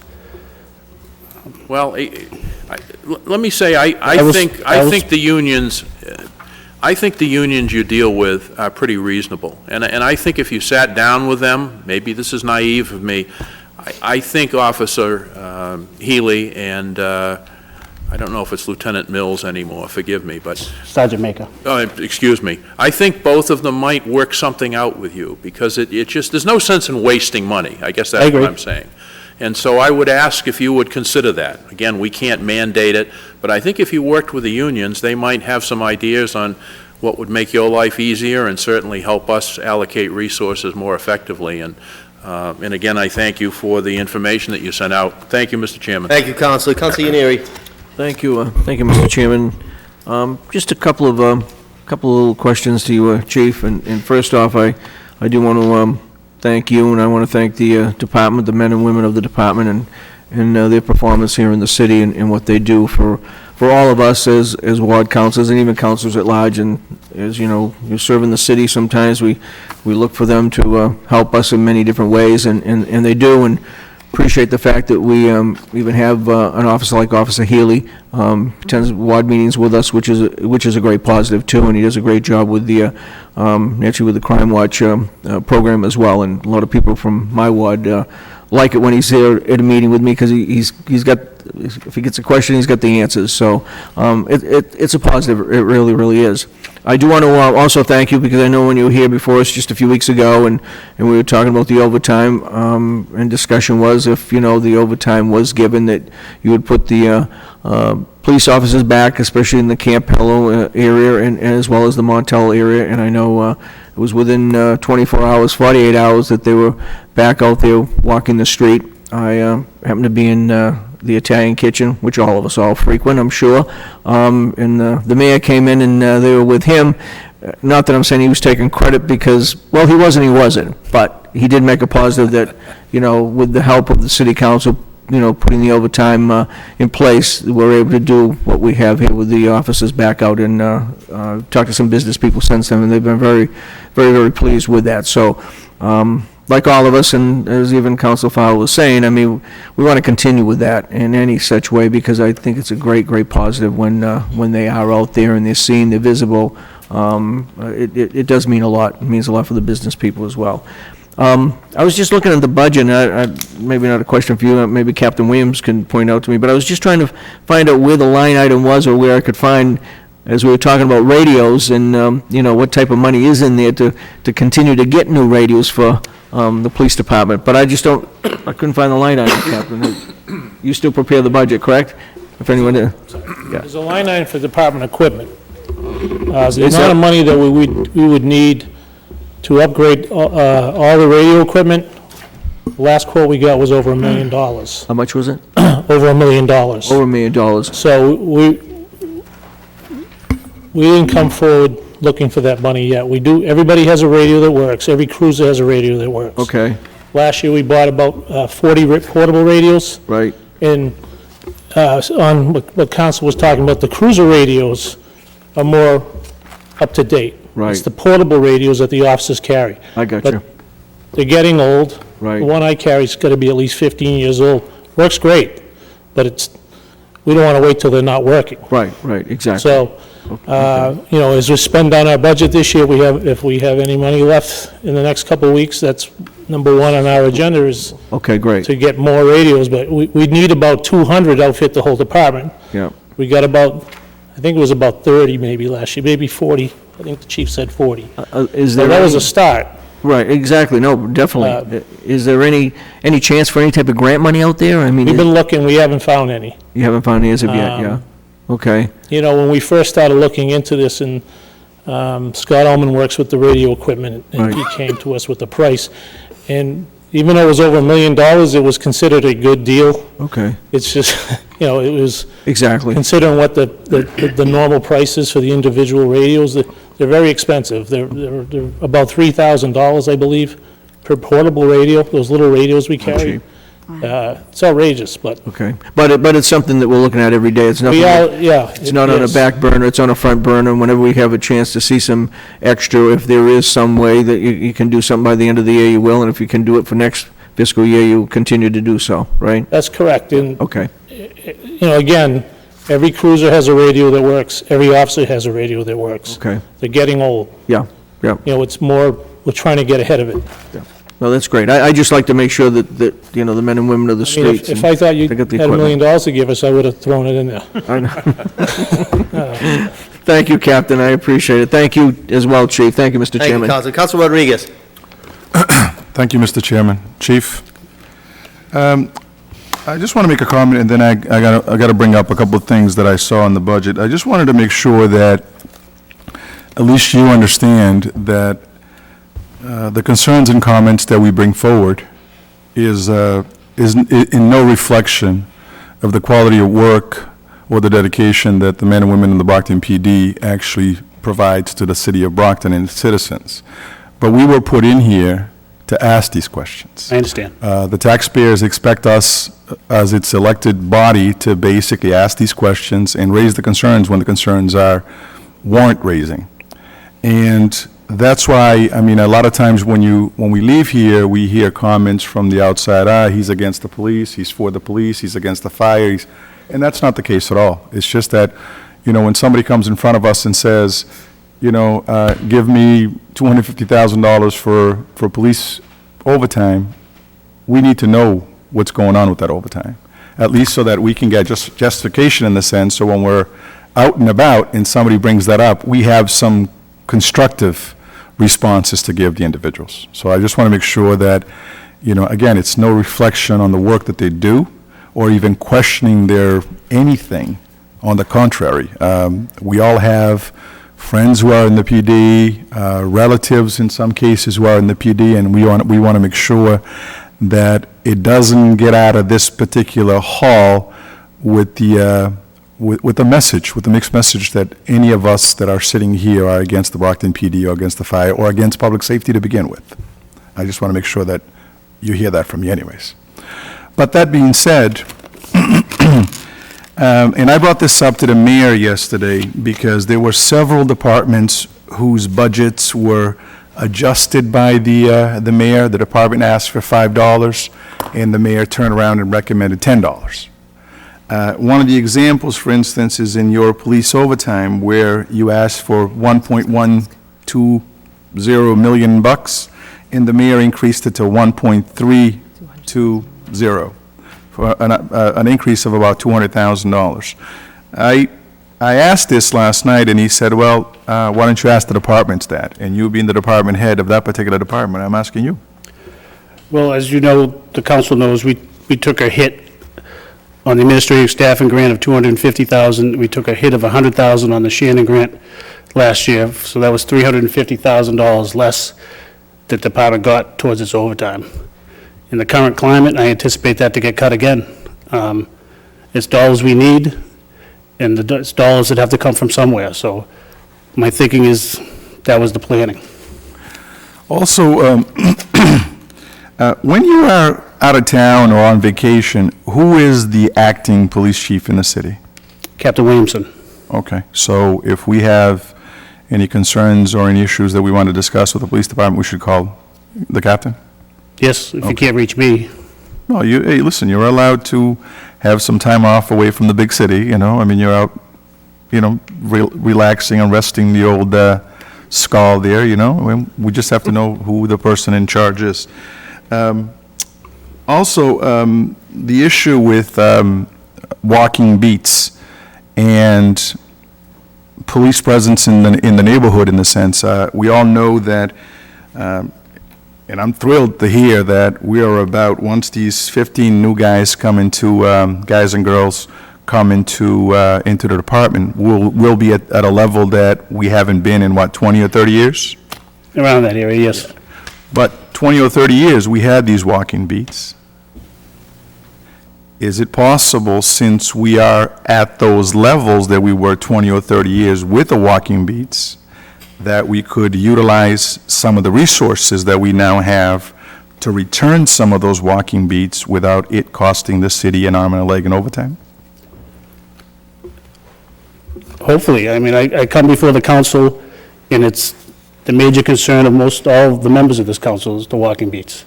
Well, let me say, I think the unions you deal with are pretty reasonable, and I think if you sat down with them, maybe this is naive of me, I think Officer Healy and I don't know if it's Lieutenant Mills anymore, forgive me, but Sergeant Maker. Excuse me. I think both of them might work something out with you, because it just, there's no sense in wasting money. I guess that's what I'm saying. And so I would ask if you would consider that. Again, we can't mandate it, but I think if you worked with the unions, they might have some ideas on what would make your life easier and certainly help us allocate resources more effectively. And again, I thank you for the information that you sent out. Thank you, Mr. Chairman. Thank you, Councilor. Councilor Yaneri. Thank you, Mr. Chairman. Just a couple of little questions to you, Chief. And first off, I do want to thank you, and I want to thank the department, the men and women of the department, and their performance here in the city and what they do for all of us as ward councilors and even councilors at large. And as you know, you serve in the city. Sometimes we look for them to help us in many different ways, and they do. And appreciate the fact that we even have an officer like Officer Healy attends ward meetings with us, which is a great positive too, and he does a great job with the actually with the Crime Watch program as well. And a lot of people from my ward like it when he's there at a meeting with me, because he's got, if he gets a question, he's got the answers. So it's a positive. It really is. I do want to also thank you, because I know when you were here before us just a few weeks ago, and we were talking about the overtime, and discussion was, if the overtime was given, that you would put the police officers back, especially in the Camp Hello area, and as well as the Montel area. And I know it was within 24 hours, 48 hours that they were back out there walking the street. I happened to be in the Italian kitchen, which all of us all frequent, I'm sure. And the mayor came in and they were with him. Not that I'm saying he was taking credit because, well, he wasn't. But he did make a positive that, with the help of the city council, putting the overtime in place, we're able to do what we have here with the officers back out and talk to some business people since then, and they've been very, very, very pleased with that. So, like all of us, and as even Council Fowler was saying, I mean, we want to continue with that in any such way because I think it's a great, great positive when they are out there and they're seen, they're visible. It does mean a lot. It means a lot for the business people as well. I was just looking at the budget, and maybe not a question for you, maybe Captain Williams can point out to me, but I was just trying to find out where the line item was or where I could find, as we were talking about radios, and, what type of money is in there to continue to get new radios for the police department. But I couldn't find the line item, Captain. You still prepare the budget, correct? If anyone, There's a line item for department equipment. The amount of money that we would need to upgrade all the radio equipment, the last quote we got was over $1 million. How much was it? Over $1 million. Over $1 million. So we didn't come forward looking for that money yet. We do, everybody has a radio that works. Every cruiser has a radio that works. Okay, Last year, we bought about 40 portable radios. right. And on what council was talking about, the cruiser radios are more up to date. Right. It's the portable radios that the officers carry. I got But you. they're getting old. Right. The one I carry's got to be at least 15 years old. Works great, but we don't want to wait till they're not working. Right, exactly. So, as we spend on our budget this year, if we have any money left in the next couple of weeks, that's number one on our agenda is Okay, great. to get more radios, but we need about 200 outfit the whole department. Yeah, We got about, I think it was about 30 maybe last year, maybe 40. I think the chief said 40. is So there? that was any- a start. Right, exactly, no, definitely. Is there any chance for any type of grant money out there? I mean, We've been looking, we haven't found any. you haven't found any as of yet, yeah? Okay, When we first started looking into this, and Scott Ullman works with the radio equipment, and he Right. came to us with the price. And even though it was over $1 million, it was considered a good deal. okay, It's just, it was, exactly. considering what the normal price is for the individual radios, they're very expensive. They're about $3,000, I believe, per portable radio, those little radios we carry. cheap. It's outrageous, but Okay, but it's something that we're looking at every day. It's nothing. we are, yeah. It's not on a back burner, it's on a front burner, and whenever we have a chance to see some extra, if there is some way that you can do something by the end of the year, you will, and if you can do it for next fiscal year, you'll continue to do so, right? That's correct, and, Okay, again, every cruiser has a radio that works, every officer has a radio that works. okay, They're getting old, yeah. it's more, we're trying to get ahead of it. Well, that's great. I just like to make sure that, the men and women of the I mean, streets. if I thought you they had got the $1 million equipment. to give us, I would have thrown it in there. I know. Thank you, Captain, I appreciate it. Thank you as well, Chief. Thank you, Mr. Thank you, Chairman. Council. Council Rodriguez. Thank you, Mr. Chairman. Chief, I just want to make a comment, and then I got to bring up a couple of things that I saw in the budget. I just wanted to make sure that at least you understand that the concerns and comments that we bring forward is in no reflection of the quality of work or the dedication that the men and women in the Brockton PD actually provides to the city of Brockton and its citizens. But we were put in here to ask these questions. I understand. The taxpayers expect us, as its elected body, to basically ask these questions and raise the concerns when the concerns warrant raising. And that's why, I mean, a lot of times when we leave here, we hear comments from the outside, he's against the police, he's for the police, he's against the fire, and that's not the case at all. It's just that, when somebody comes in front of us and says, give me $250,000 for police overtime, we need to know what's going on with that overtime, at least so that we can get justification in the sense, so when we're out and about and somebody brings that up, we have some constructive responses to give the individuals. So I just want to make sure that, again, it's no reflection on the work that they do or even questioning their anything. On the contrary, we all have friends who are in the PD, relatives in some cases who are in the PD, and we want to make sure that it doesn't get out of this particular hall with the, with the message, with the mixed message that any of us that are sitting here are against the Brockton PD or against the fire or against public safety to begin with. I just want to make sure that you hear that from me anyways. But that being said, and I brought this up to the mayor yesterday because there were several departments whose budgets were adjusted by the mayor. The department asked for $5, and the mayor turned around and recommended $10. One of the examples, for instance, is in your police overtime, where you asked for $1.120 million, and the mayor increased it to 1.320, for an increase of about $200,000. I asked this last night, and he said, well, why don't you ask the departments that? And you being the department head of that particular department, I'm asking you. Well, as you know, the council knows, we took a hit on the administrative staffing grant of $250,000. We took a hit of $100,000 on the Shannon grant last year, so that was $350,000 less that the department got towards its overtime. In the current climate, I anticipate that to get cut again. It's dollars we need, and it's dollars that have to come from somewhere. So my thinking is that was the planning. Also, when you are out of town or on vacation, who is the acting police chief in the city? Captain Williamson. Okay, so if we have any concerns or any issues that we want to discuss with the police department, we should call the captain? Yes, if you can't reach me. No, hey, listen, you're allowed to have some time off away from the big city, you know? I mean, you're out, you know, relaxing and resting the old skull there, you know? We just have to know who the person in charge is. Also, the issue with walking beats and police presence in the neighborhood, in the sense, we all know that, and I'm thrilled to hear that we are about, once these 15 new guys come into, guys and girls come into the department, we'll be at a level that we haven't been in, what, 20 or 30 years? Around that area, yes. But 20 or 30 years, we had these walking beats. Is it possible, since we are at those levels that we were 20 or 30 years with the walking beats, that we could utilize some of the resources that we now have to return some of those walking beats without it costing the city an arm and a leg in overtime? Hopefully. I mean, I come before the council, and it's the major concern of most all of the members of this council is the walking beats.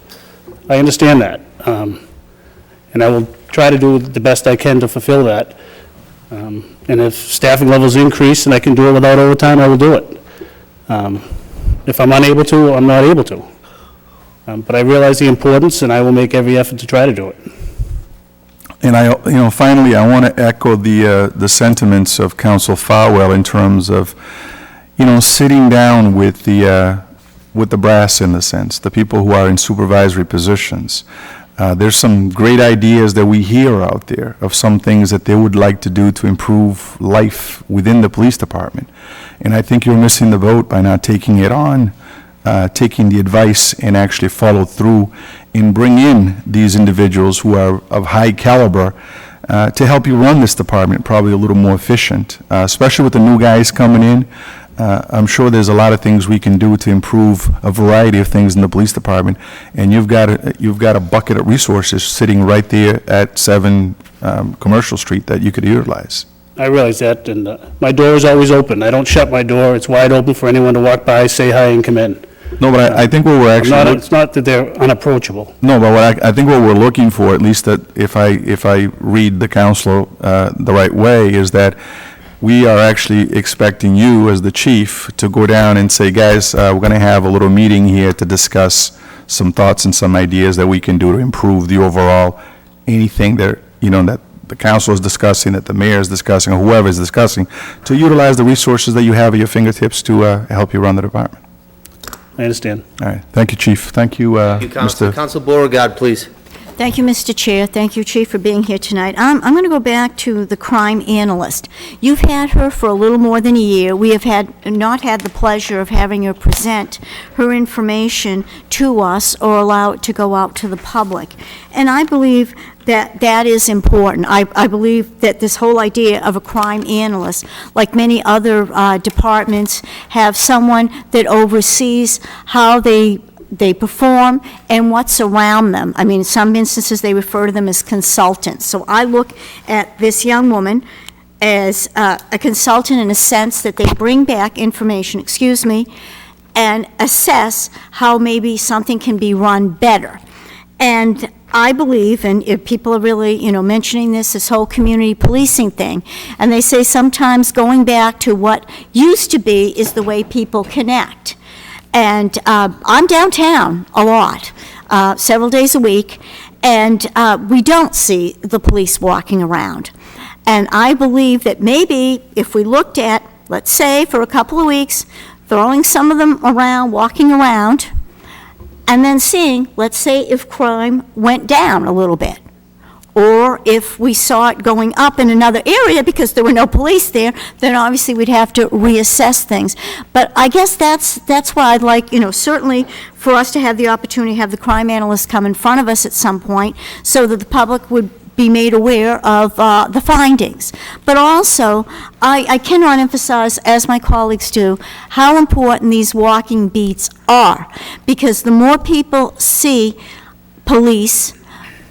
I understand that, and I will try to do the best I can to fulfill that. And if staffing levels increase and I can do it without overtime, I will do it. If I'm unable to, I'm not able to. But I realize the importance, and I will make every effort to try to do it. And finally, I want to echo the sentiments of Council Farwell in terms of, sitting down with the brass, in a sense, the people who are in supervisory positions. There's some great ideas that we hear out there of some things that they would like to do to improve life within the police department. And I think you're missing the boat by not taking it on, taking the advice and actually follow through and bring in these individuals who are of high caliber to help you run this department probably a little more efficient, especially with the new guys coming in. I'm sure there's a lot of things we can do to improve a variety of things in the police department, and you've got a bucket of resources sitting right there at 7 Commercial Street that you could utilize. I realize that, and my door is always open. I don't shut my door. It's wide open for anyone to walk by, say hi, and come in. No, but I think what we're actually... It's not that they're unapproachable. No, but I think what we're looking for, at least that if I read the council the right way, is that we are actually expecting you as the chief to go down and say, guys, we're going to have a little meeting here to discuss some thoughts and some ideas that we can do to improve the overall, anything that, that the council is discussing, that the mayor is discussing, or whoever is discussing, to utilize the resources that you have at your fingertips to help you run the department. I understand. All right. Thank you, Chief. Thank you, Thank you, Council. Mr. Council Beauregard, please. Thank you, Mr. Chair. Thank you, Chief, for being here tonight. I'm going to go back to the crime analyst. You've had her for a little more than a year. We have not had the pleasure of having her present her information to us or allow it to go out to the public. And I believe that is important. I believe that this whole idea of a crime analyst, like many other departments, have someone that oversees how they perform and what's around them. I mean, in some instances, they refer to them as consultants. So I look at this young woman as a consultant in a sense that they bring back information, and assess how maybe something can be run better. And I believe, and if people are really, mentioning this whole community policing thing, and they say sometimes going back to what used to be is the way people connect. And I'm downtown a lot, several days a week, and we don't see the police walking around. And I believe that maybe if we looked at, let's say, for a couple of weeks, throwing some of them around, walking around, and then seeing, let's say, if crime went down a little bit, or if we saw it going up in another area because there were no police there, then obviously we'd have to reassess things. But I guess that's why I'd like, certainly for us to have the opportunity to have the crime analyst come in front of us at some point so that the public would be made aware of the findings. But also, I cannot emphasize, as my colleagues do, how important these walking beats are, because the more people see police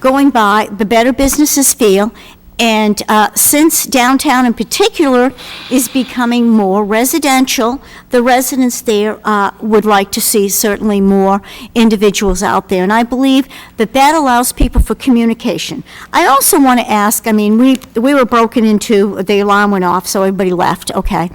going by, the better businesses feel. And since downtown in particular is becoming more residential, the residents there would like to see certainly more individuals out there. And I believe that allows people for communication. I also want to ask, we were broken into, the alarm went off, so everybody left, okay.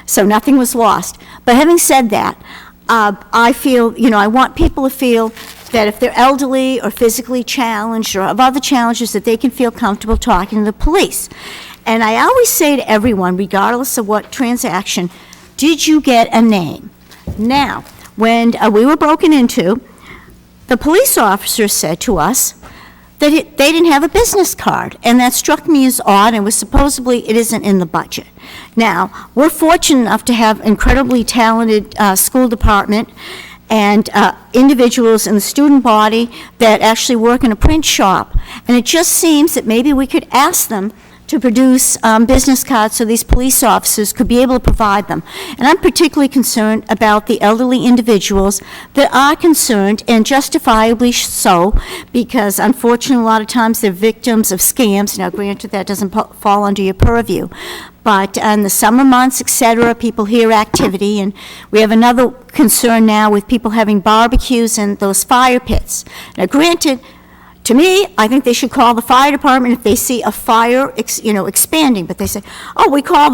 So nothing was lost. But having said that, I feel, I want people to feel that if they're elderly or physically challenged or have other challenges, that they can feel comfortable talking to the police. And I always say to everyone, regardless of what transaction, did you get a name? Now, when we were broken into, the police officer said to us that they didn't have a business card, and that struck me as odd, and it isn't in the budget. Now, we're fortunate enough to have incredibly talented school department and individuals in the student body that actually work in a print shop. And it just seems that maybe we could ask them to produce business cards so these police officers could be able to provide them. And I'm particularly concerned about the elderly individuals that are concerned, and justifiably so, because unfortunately a lot of times they're victims of scams. Now granted, that doesn't fall under your purview. But in the summer months, et cetera, people hear activity, and we have another concern now with people having barbecues and those fire pits. Now granted, to me, I think they should call the fire department if they see a fire, expanding, but they say, oh, we call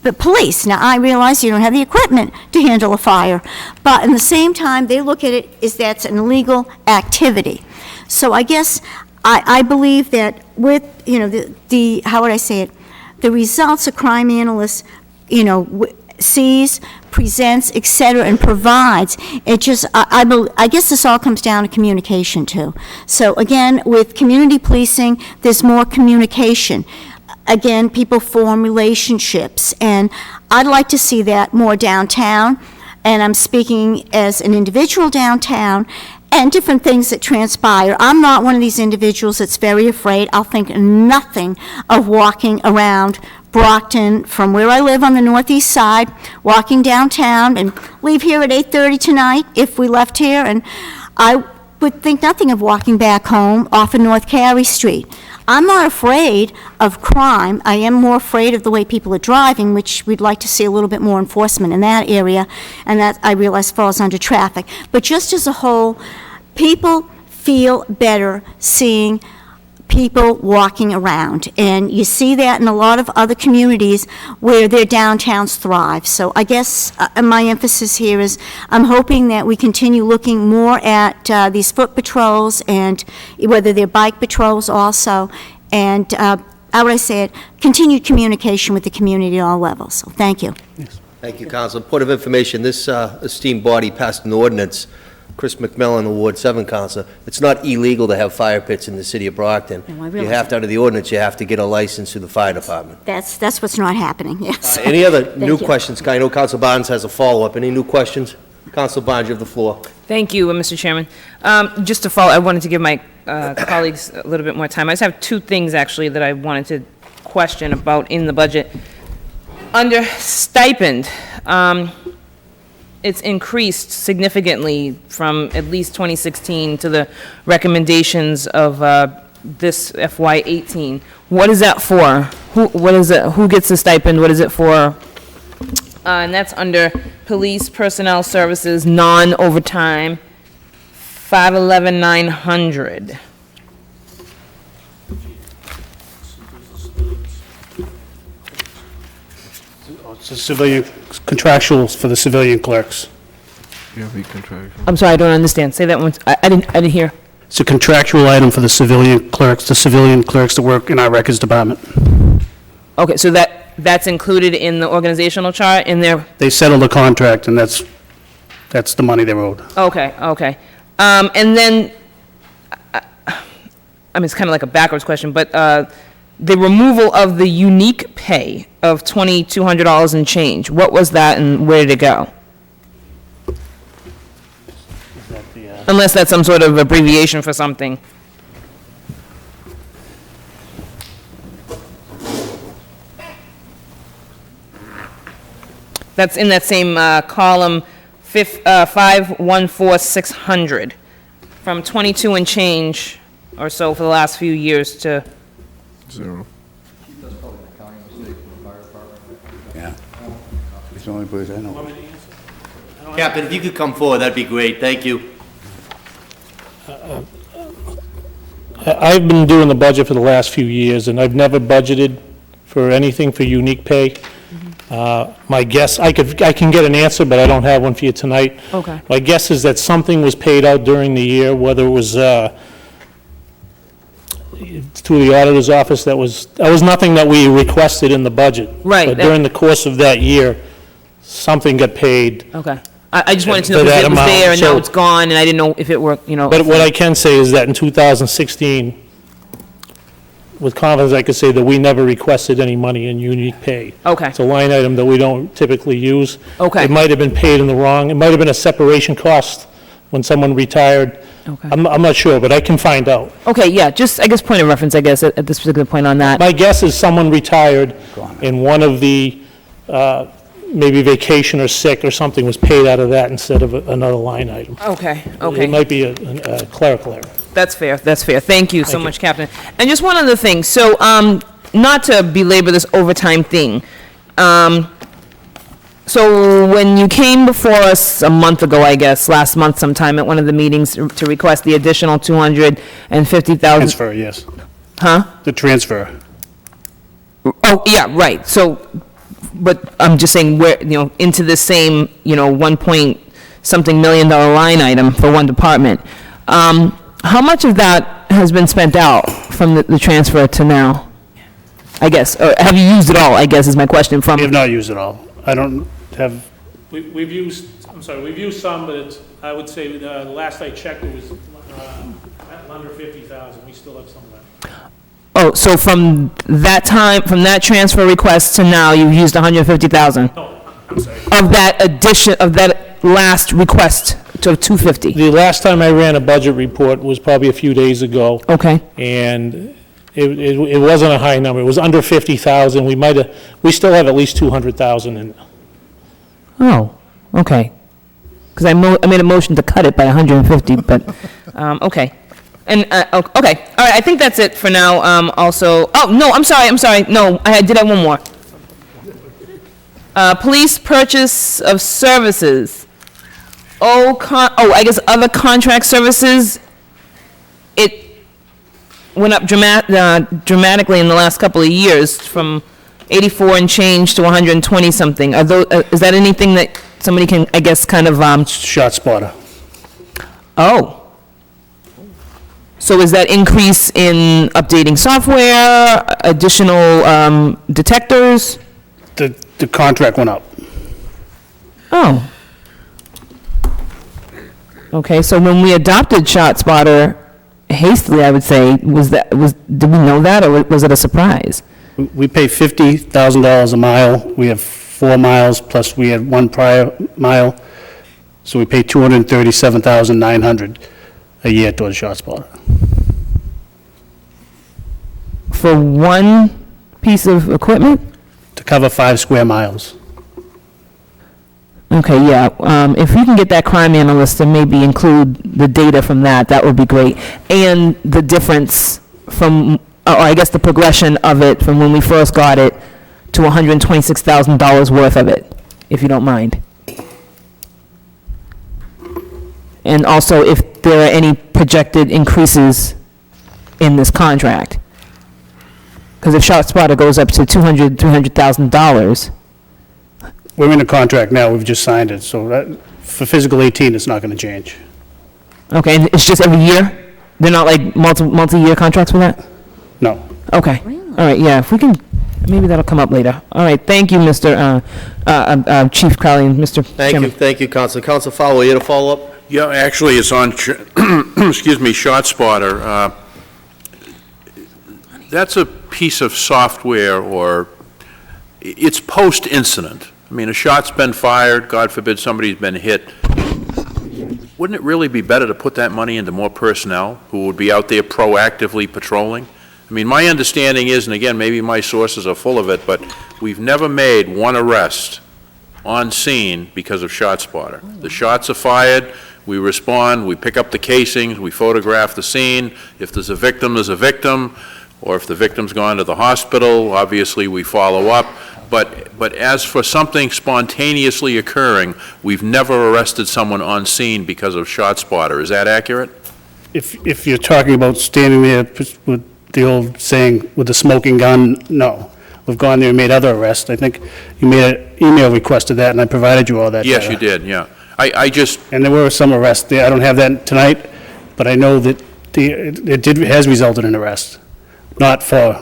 the police. Now, I realize you don't have the equipment to handle a fire, but in the same time, they look at it as that's an illegal activity. So I guess I believe that with, how would I say it, the results a crime analyst, sees, presents, et cetera, and provides, it just, I guess this all comes down to communication too. So again, with community policing, there's more communication. Again, people form relationships, and I'd like to see that more downtown, and I'm speaking as an individual downtown, and different things that transpire. I'm not one of these individuals that's very afraid. I'll think nothing of walking around Brockton from where I live on the northeast side, walking downtown, and leave here at 8:30 tonight if we left here, and I would think nothing of walking back home off of North Carey Street. I'm not afraid of crime. I am more afraid of the way people are driving, which we'd like to see a little bit more enforcement in that area, and that I realize falls under traffic. But just as a whole, people feel better seeing people walking around, and you see that in a lot of other communities where their downtowns thrive. So I guess my emphasis here is I'm hoping that we continue looking more at these foot patrols, and whether they're bike patrols also, and how would I say it, continued communication with the community at all levels. So thank you. Thank you, Council. Point of information, this esteemed body passed an ordinance Chris McMillan, the Ward 7 counselor, it's not illegal to have fire pits in the city of Brockton. No, I You realize have to, under the ordinance, you have to get a license through the fire department. That's what's not happening, yes. Any other new you. questions? I know Council Barnes has a follow-up. Any new questions? Council Barnes, you have the floor. Thank you, Mr. Chairman. Just to follow, I wanted to give my colleagues a little bit more time. I just have two things, actually, that I wanted to question about in the budget. Under stipend, it's increased significantly from at least 2016 to the recommendations of this FY18. What is that for? What is it? Who gets the stipend? What is it for? And that's under police personnel services, non-overtime, 511,900. It's a civilian, contractuals for the civilian clerks. I'm sorry, I don't understand. Say that once. I didn't hear. It's a contractual item for the civilian clerks that work in our records department. Okay, so that's included in the organizational chart in there? They settled the contract, and that's the money they're owed. Okay, okay. And then, I mean, it's kind of like a backwards question, but the removal of the unique pay of $2,200 and change, what was that and where did it go? Unless that's some sort of abbreviation for something. That's in that same column, 514,600, from 22 and change or so for the last few years to... Zero. Yeah. It's the only place I know. Captain, if you could come forward, that'd be great. Thank you. I've been doing the budget for the last few years, and I've never budgeted for anything for unique pay. My guess, I can get an answer, but I don't have one for you tonight. Okay. My guess is that something was paid out during the year, whether it was through the auditor's office, that was nothing that we requested in the budget. Right. But during the course of that year, something got paid. Okay. I just wanted to know For if that it was amount, there and now so- it's gone, and I didn't know if it were, you know... But what I can say is that in 2016, with confidence, I could say that we never requested any money in unique pay. Okay. It's a line item that we don't typically use. Okay. It might have been paid in the wrong, it might have been a separation cost when someone retired. Okay. I'm not sure, but I can find out. Okay, yeah, just, I guess, point of reference, I guess, at this particular point on that. My guess is someone retired, and one of the, maybe vacation or sick or something was paid out of that instead of another line item. Okay, It okay. might be a clerical error. That's fair, that's fair. Thank you so Thank you. much, Captain. And just one other thing, so, not to belabor this overtime thing, so when you came before us a month ago, I guess, last month sometime at one of the meetings to request the additional 250,000... Transfer, yes. Huh? The transfer. Oh, yeah, right, so, but I'm just saying, where, you know, into the same, you know, 1-point-something million dollar line item for one department. How much of that has been spent out from the transfer to now? I guess, or have you used it all, I guess is my question from... We have not used it all. I don't have, We've used, I'm sorry, we've used some, but it's, I would say, the last I checked, it was under 50,000. We still have some left. Oh, so from that time, from that transfer request to now, you've used 150,000? No, I'm sorry. Of that addition, of that last request to 250? The last time I ran a budget report was probably a few days ago. Okay. And it wasn't a high number. It was under 50,000. We still have at least 200,000 in. Oh, okay. Because I made a motion to cut it by 150, but, okay. And, okay, all right, I think that's it for now, also, oh, no, I'm sorry, no, I did have one more. Police purchase of services. I guess other contract services, it went up dramatically in the last couple of years, from 84 and change to 120 something. Is that anything that somebody can, I guess, kind of, shot spotter. oh. So is that increase in updating software, additional, detectors? The contract went up. Oh. Okay, so when we adopted ShotSpotter hastily, I would say, did we know that, or was it a surprise? We pay $50,000 a mile. We have 4 miles, plus we had one prior mile. So we pay $237,900 a year towards ShotSpotter. For one piece of equipment? To cover 5 square miles. Okay, yeah, if we can get that crime analyst to maybe include the data from that, that would be great. And the difference from, or I guess the progression of it from when we first got it to $126,000 worth of it, if you don't mind. And also if there are any projected increases in this contract. Because if ShotSpotter goes up to $300,000, We're in a contract now, we've just signed it, so that, for fiscal 18, it's not going to change. okay, and it's just every year? They're not like multi-year contracts for that? No. Okay. All right, yeah, if we can, maybe that'll come up later. All right, thank you, Mr. Chief Crowley and Mr. Chairman. Thank you, Counselor. Counselor Fowler, you had a follow-up? Yeah, actually, it's on, excuse me, ShotSpotter. That's a piece of software, or it's post-incident. I mean, a shot's been fired, God forbid somebody's been hit. Wouldn't it really be better to put that money into more personnel who would be out there proactively patrolling? I mean, my understanding is, and again, maybe my sources are full of it, but we've never made one arrest on scene because of ShotSpotter. The shots are fired, we respond, we pick up the casings, we photograph the scene. If there's a victim, there's a victim. Or if the victim's gone to the hospital, obviously we follow up. But as for something spontaneously occurring, we've never arrested someone on scene because of ShotSpotter. Is that accurate? If you're talking about standing there with the old saying, with the smoking gun, no. We've gone there and made other arrests. I think you made an email request of that, and I provided you all that Yes, data. you did, yeah. I just, And there were some arrests there. I don't have that tonight, but I know that it has resulted in arrests. Not for,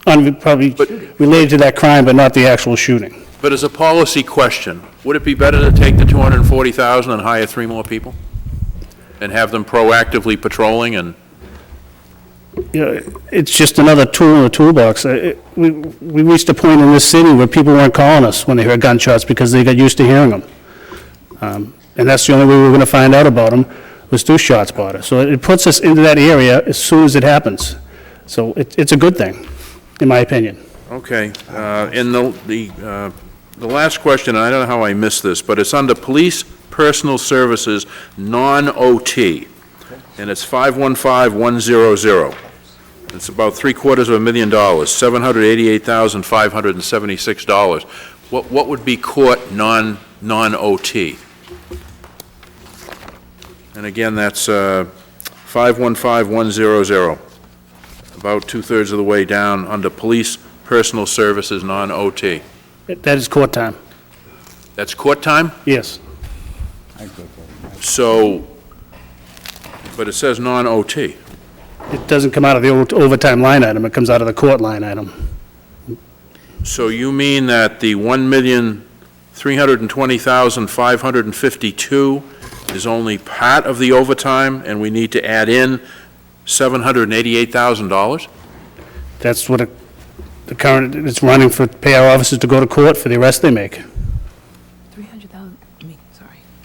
probably related to that crime, but not the actual shooting. but as a policy question, would it be better to take the $240,000 and hire 3 more people? And have them proactively patrolling and? You know, it's just another tool in the toolbox. We reached a point in this city where people weren't calling us when they heard gunshots because they got used to hearing them. And that's the only way we were going to find out about them, was through ShotSpotter. So it puts us into that area as soon as it happens. So it's a good thing, in my opinion. Okay, and the last question, and I don't know how I missed this, but it's under Police Personal Services Non-OT, and it's 515100. It's about $750,000, $788,576. What would be court non-OT? And again, that's 515100. About 2/3 of the way down under Police Personal Services Non-OT. That is court time. That's court time? Yes. So, but it says non-OT. It doesn't come out of the overtime line item. It comes out of the court line item. So you mean that the $1,320,552 is only part of the overtime, and we need to add in $788,000? That's what the current, it's running for, pay our officers to go to court for the arrest they make.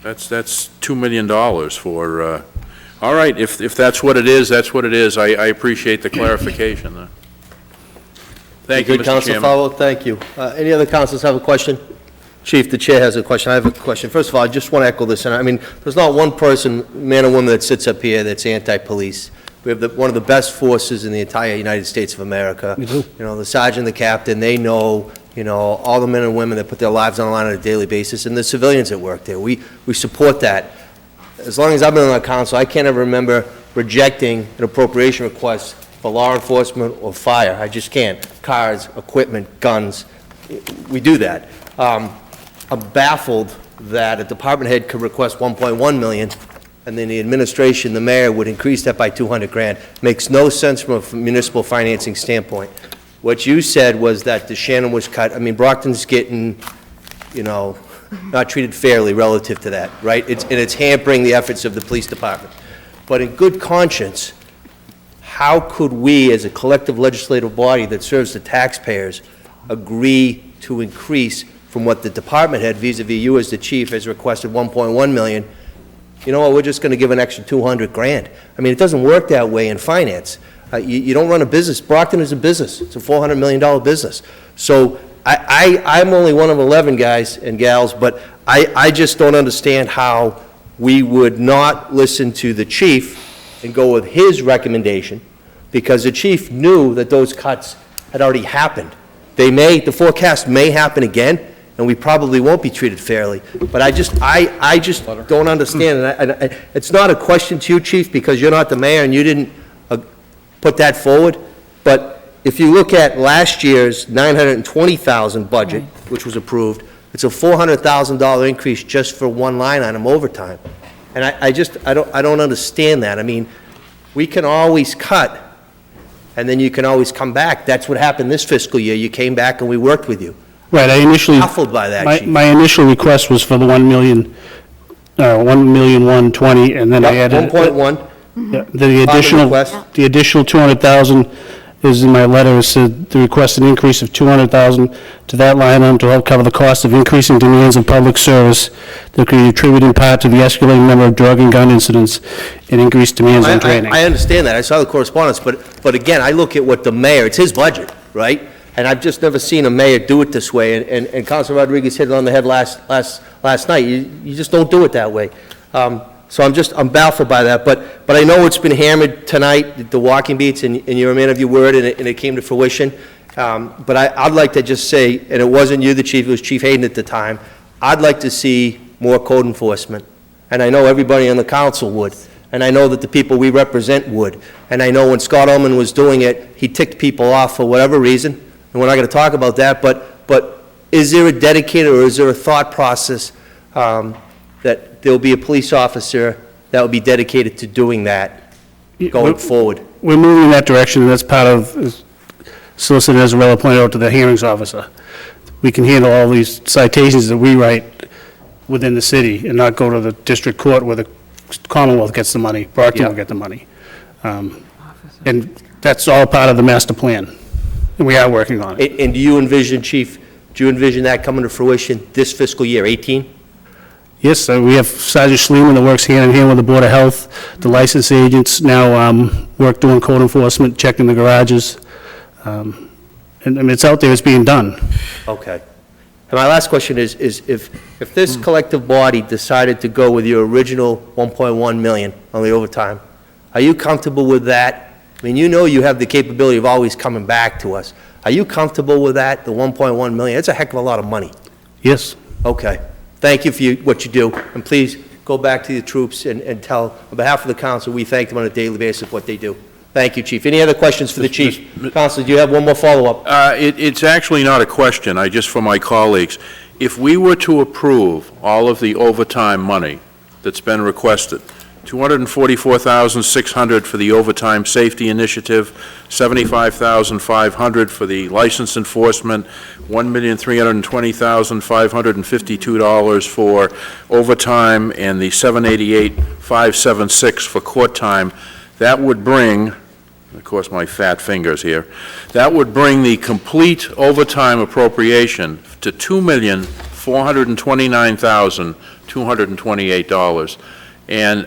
That's $2 million for, all right, if that's what it is, that's what it is. I appreciate the clarification there. Thank you, Good, Mr. Counselor Chairman. Fowler, thank you. Any other councilors have a question? Chief, the chair has a question. I have a question. First of all, I just want to echo this, and I mean, there's not one person, man or woman, that sits up here that's anti-police. We have one of the best forces in the entire United States of America. We do. You know, the sergeant, the captain, they know, you know, all the men and women that put their lives on the line on a daily basis, and the civilians that work there. We support that. As long as I've been on the council, I can't ever remember rejecting an appropriation request for law enforcement or fire. I just can't. Cars, equipment, guns, we do that. I'm baffled that a department head could request 1.1 million, and then the administration, the mayor, would increase that by 200 grand. Makes no sense from a municipal financing standpoint. What you said was that the Shannon was cut. I mean, Brockton's getting, you know, not treated fairly relative to that, right? And it's hampering the efforts of the police department. But in good conscience, how could we, as a collective legislative body that serves the taxpayers, agree to increase from what the department head, vis-a-vis you as the chief, has requested 1.1 million? You know what, we're just going to give an extra 200 grand. I mean, it doesn't work that way in finance. You don't run a business. Brockton is a business. It's a $400 million business. So I'm only one of 11 guys and gals, but I just don't understand how we would not listen to the chief and go with his recommendation, because the chief knew that those cuts had already happened. The forecast may happen again, and we probably won't be treated fairly. But I just don't understand, and it's not a question to you, chief, because you're not the mayor and you didn't put that forward. But if you look at last year's $920,000 budget, which was approved, it's a $400,000 increase just for one line item, overtime. And I don't understand that. I mean, we can always cut, and then you can always come back. That's what happened this fiscal year. You came back and we worked with you. Right, I initially, Baffled by that, Chief. my initial request was for the 1,120,000, and then I added. 1.1. Yeah, the additional, request. the additional 200,000 is in my letter, it said to request an increase of 200,000 to that line item to help cover the cost of increasing demands of public service that could be attributed in part to the escalating number of drug and gun incidents and increased demands on training. I understand that. I saw the correspondence, but again, I look at what the mayor, it's his budget, right? And I've just never seen a mayor do it this way, and Councilor Rodriguez hit it on the head last night. You just don't do it that way. So I'm baffled by that, but I know it's been hammered tonight, the walking beats, and you're a man of your word, and it came to fruition. But I'd like to just say, and it wasn't you, the chief, it was Chief Hayden at the time, I'd like to see more code enforcement. And I know everybody on the council would, and I know that the people we represent would. And I know when Scott Ullman was doing it, he ticked people off for whatever reason, and we're not going to talk about that, but is there a dedicated, or is there a thought process that there'll be a police officer that will be dedicated to doing that going forward? We're moving in that direction, and that's part of, as Solicitor Nezarella pointed out, to the hearings officer. We can handle all these citations that we write within the city and not go to the district court where the Commonwealth gets the money, Brockton will get the money. And that's all part of the master plan, and we are working on it. And do you envision, Chief, that coming to fruition this fiscal year, 18? Yes, we have Sergeant Schliemann that works hand in hand with the Board of Health. The licensed agents now work doing code enforcement, checking the garages. And I mean, it's out there, it's being done. Okay. And my last question is if this collective body decided to go with your original 1.1 million on the overtime, are you comfortable with that? I mean, you know you have the capability of always coming back to us. Are you comfortable with that, the 1.1 million? It's a heck of a lot of money. Yes. Okay. Thank you for what you do, and please go back to the troops and tell, on behalf of the council, we thank them on a daily basis what they do. Thank you, Chief. Any other questions for the Chief? Councilor, do you have one more follow-up? It's actually not a question, just for my colleagues. If we were to approve all of the overtime money that's been requested, $244,600 for the overtime safety initiative, $75,500 for the license enforcement, $1,320,552 for overtime, and the $788,576 for court time. That would bring, of course, my fat fingers here, that would bring the complete overtime appropriation to $2,429,228. And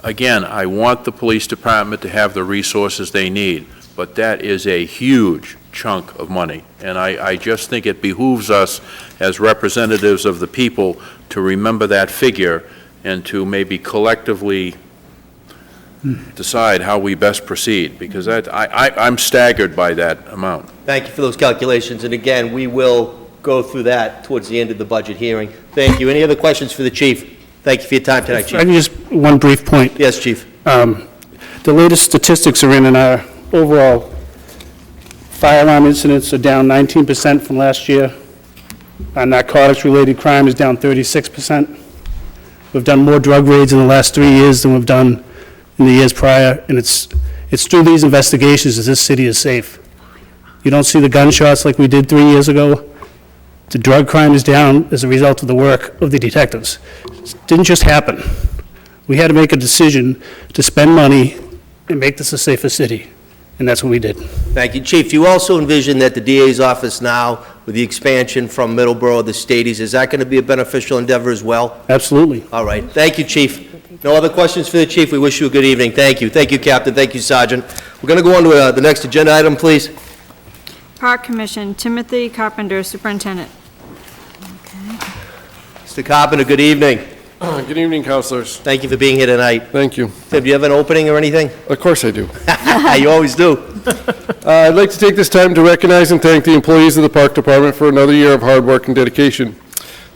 again, I want the police department to have the resources they need, but that is a huge chunk of money. And I just think it behooves us as representatives of the people to remember that figure and to maybe collectively decide how we best proceed, because I'm staggered by that amount. Thank you for those calculations, and again, we will go through that towards the end of the budget hearing. Thank you. Any other questions for the Chief? Thank you for your time tonight, Chief. I can just, one brief point. Yes, Chief. The latest statistics are in our overall fire alarm incidents are down 19% from last year. Our narcotics-related crime is down 36%. We've done more drug raids in the last 3 years than we've done in the years prior, and it's through these investigations that this city is safe. You don't see the gunshots like we did 3 years ago. The drug crime is down as a result of the work of the detectives. It didn't just happen. We had to make a decision to spend money and make this a safer city, and that's what we did. Thank you. Chief, you also envision that the DA's office now, with the expansion from Middleborough to Stades, is that going to be a beneficial endeavor as well? Absolutely. All right. Thank you, Chief. No other questions for the Chief? We wish you a good evening. Thank you. Thank you, Captain. Thank you, Sergeant. We're going to go on to the next agenda item, please. Park Commission, Timothy Carpenter, Superintendent. Mr. Carpenter, good evening. Good evening, councilors. Thank you for being here tonight. Thank you. Tim, do you have an opening or anything? Of course I do. You always do. I'd like to take this time to recognize and thank the employees of the Park Department for another year of hard work and dedication.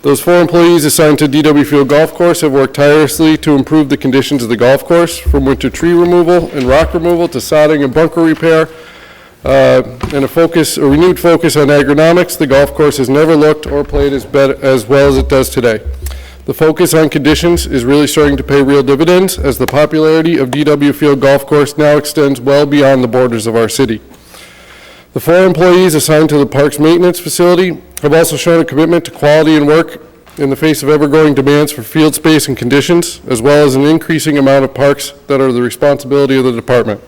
Those 4 employees assigned to DW Field Golf Course have worked tirelessly to improve the conditions of the golf course, from winter tree removal and rock removal to sodding and bunker repair. And a renewed focus on agronomics. The golf course has never looked or played as well as it does today. The focus on conditions is really starting to pay real dividends, as the popularity of DW Field Golf Course now extends well beyond the borders of our city. The 4 employees assigned to the park's maintenance facility have also shown a commitment to quality and work in the face of ever-growing demands for field space and conditions, as well as an increasing amount of parks that are the responsibility of the department.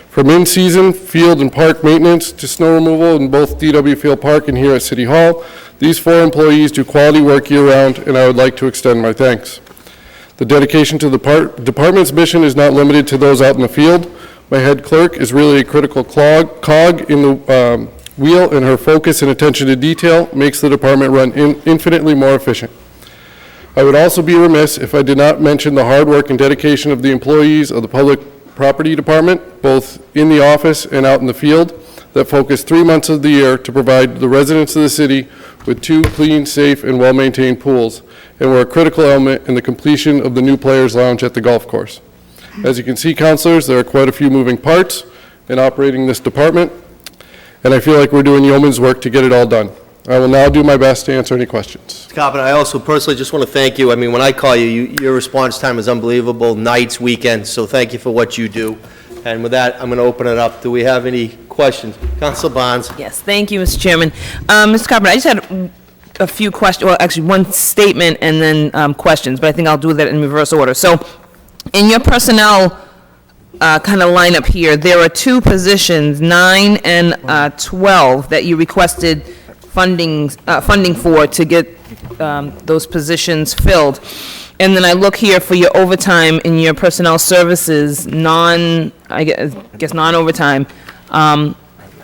From in-season field and park maintenance to snow removal in both DW Field Park and here at City Hall, these 4 employees do quality work year-round, and I would like to extend my thanks. The dedication to the department's mission is not limited to those out in the field. My head clerk is really a critical cog in the wheel, and her focus and attention to detail makes the department run infinitely more efficient. I would also be remiss if I did not mention the hard work and dedication of the employees of the Public Property Department, both in the office and out in the field, that focus 3 months of the year to provide the residents of the city with 2 clean, safe, and well-maintained pools, and were a critical element in the completion of the new Players Lounge at the golf course. As you can see, councilors, there are quite a few moving parts in operating this department, and I feel like we're doing yeoman's work to get it all done. I will now do my best to answer any questions. Carpenter, I also personally just want to thank you. I mean, when I call you, your response time is unbelievable, nights, weekends, so thank you for what you do. And with that, I'm going to open it up. Do we have any questions? Council Barnes? Yes, thank you, Mr. Chairman. Mr. Carpenter, I just had a few questions, well, actually, one statement and then questions, but I think I'll do that in reverse order. So, in your personnel kind of lineup here, there are 2 positions, 9 and 12, that you requested funding for to get those positions filled. And then I look here for your overtime in your personnel services, I guess non-overtime.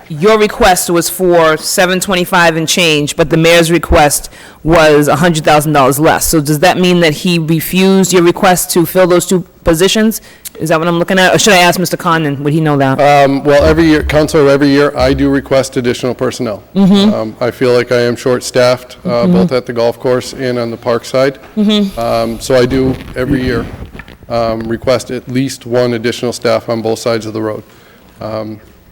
Your request was for $725 and change, but the mayor's request was $100,000 less. So does that mean that he refused your request to fill those 2 positions? Is that what I'm looking at? Or should I ask Mr. Condon? Would he know that? Well, every year, I do request additional personnel. I feel like I am short-staffed, both at the golf course and on the park side. So I do, every year, request at least 1 additional staff on both sides of the road.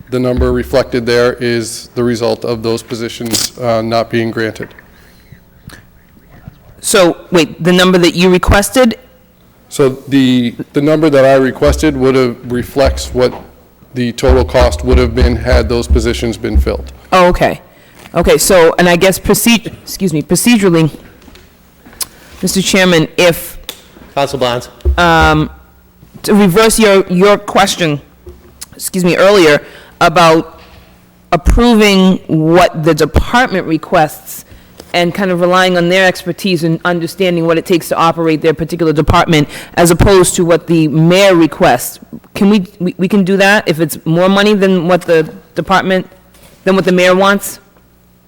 The number reflected there is the result of those positions not being granted. So, wait, the number that you requested? So the number that I requested reflects what the total cost would have been had those positions been filled. Oh, okay. Okay, so, and I guess procedurally, Mr. Chairman, if... Council Barnes? To reverse your question, earlier, about approving what the department requests and kind of relying on their expertise and understanding what it takes to operate their particular department, as opposed to what the mayor requests. Can we can do that if it's more money than what the mayor wants?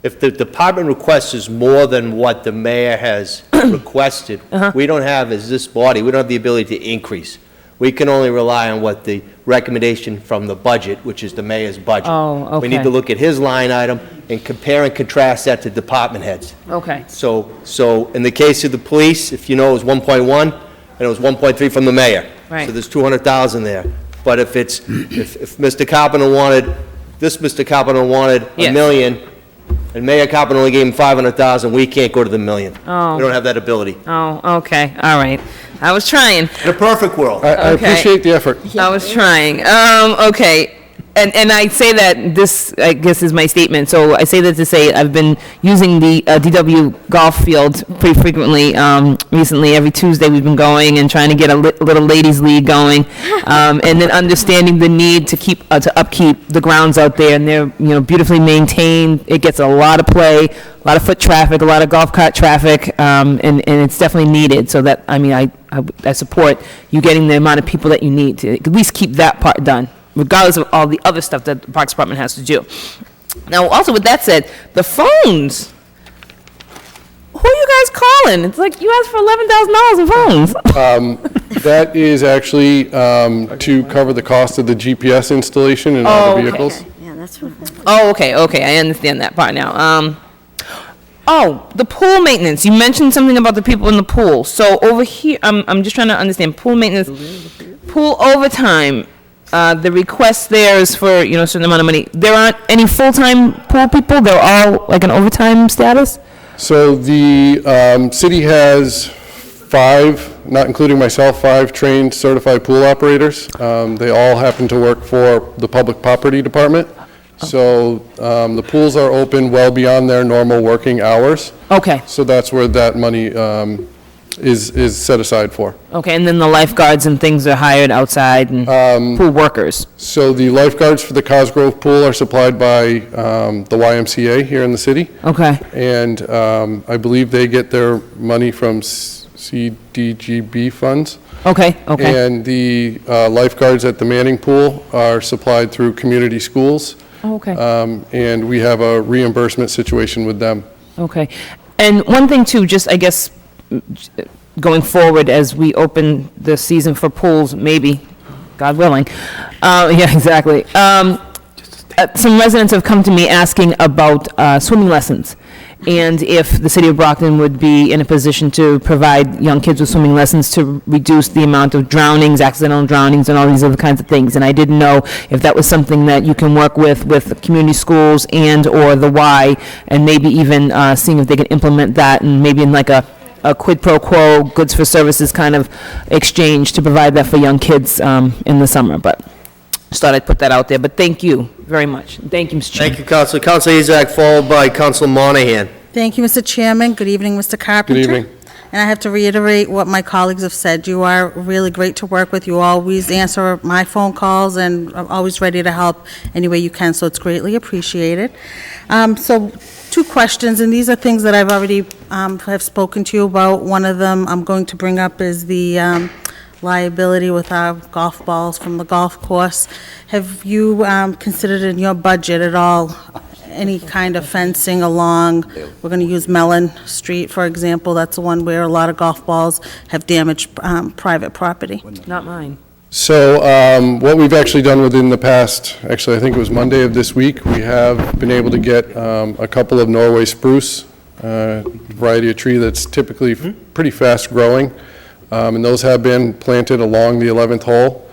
If the department request is more than what the mayor has requested, we don't have, as this body, we don't have the ability to increase. We can only rely on what the recommendation from the budget, which is the mayor's budget. Oh, okay. We need to look at his line item and compare and contrast that to department heads. Okay. So in the case of the police, if you know it was 1.1, and it was 1.3 from the mayor. Right. So there's 200,000 there. But if Mr. Carpenter wanted, Mr. Carpenter wanted Yes. $1 million, and Mayor Carpenter only gave him 500,000, we can't go to the $1 million. Oh. We don't have that ability. Oh, okay, all right. I was trying. In a perfect world. I Okay. appreciate the effort. I was trying. Okay. And I say that, this, I guess, is my statement, so I say that to say I've been using the DW golf field pretty frequently recently. Every Tuesday, we've been going and trying to get a little ladies' league going, and then understanding the need to keep, to upkeep the grounds out there, and they're, beautifully maintained. It gets a lot of play, a lot of foot traffic, a lot of golf cart traffic, and it's definitely needed, so that, I support you getting the amount of people that you need to at least keep that part done, regardless of all the other stuff that the Parks Department has to do. Now, also with that said, the phones, who are you guys calling? It's like you asked for $11,000 in phones. That is actually to cover the cost of the GPS installation in all the vehicles. Yeah, that's what. Oh, okay, I understand that part now. The pool maintenance, you mentioned something about the people in the pool. So over here, I'm just trying to understand, pool maintenance, pool overtime, the request there is for, a certain amount of money. There aren't any full-time pool people? They're all like an overtime status? So the city has 5, not including myself, 5 trained certified pool operators. They all happen to work for the Public Property Department. So the pools are open well beyond their normal working hours. Okay. So that's where that money is set aside for. Okay, and then the lifeguards and things are hired outside and pool workers? So the lifeguards for the Cosgrove Pool are supplied by the YMCA here in the city. Okay. And I believe they get their money from CDGB funds. Okay. And the lifeguards at the Manning Pool are supplied through community schools. Okay. And we have a reimbursement situation with them. Okay. And one thing too, just I guess going forward as we open the season for pools, maybe, God willing. Yeah, exactly. Some residents have come to me asking about swimming lessons, and if the city of Brockton would be in a position to provide young kids with swimming lessons to reduce the amount of drownings, accidental drownings, and all these other kinds of things. And I didn't know if that was something that you can work with community schools and/or the Y, and maybe even seeing if they can implement that, and maybe in like a quid pro quo, goods for services kind of exchange to provide that for young kids in the summer. But just thought I'd put that out there, but thank you very much. Thank you, Mr. Chairman. Thank you, Councilor. Councilor Azak, followed by Councilor Monahan. Thank you, Mr. Chairman. Good evening, Mr. Carpenter. Good evening. And I have to reiterate what my colleagues have said. You are really great to work with. You always answer my phone calls and are always ready to help any way you can, so it's greatly appreciated. So 2 questions, and these are things that I've already have spoken to you about. One of them I'm going to bring up is the liability with our golf balls from the golf course. Have you considered in your budget at all any kind of fencing along? We're going to use Mellon Street, for example. That's the one where a lot of golf balls have damaged private property. Not mine. So what we've actually done within the past, actually I think it was Monday of this week, we have been able to get a couple of Norway spruce, variety of tree that's typically pretty fast growing. And those have been planted along the 11th hole.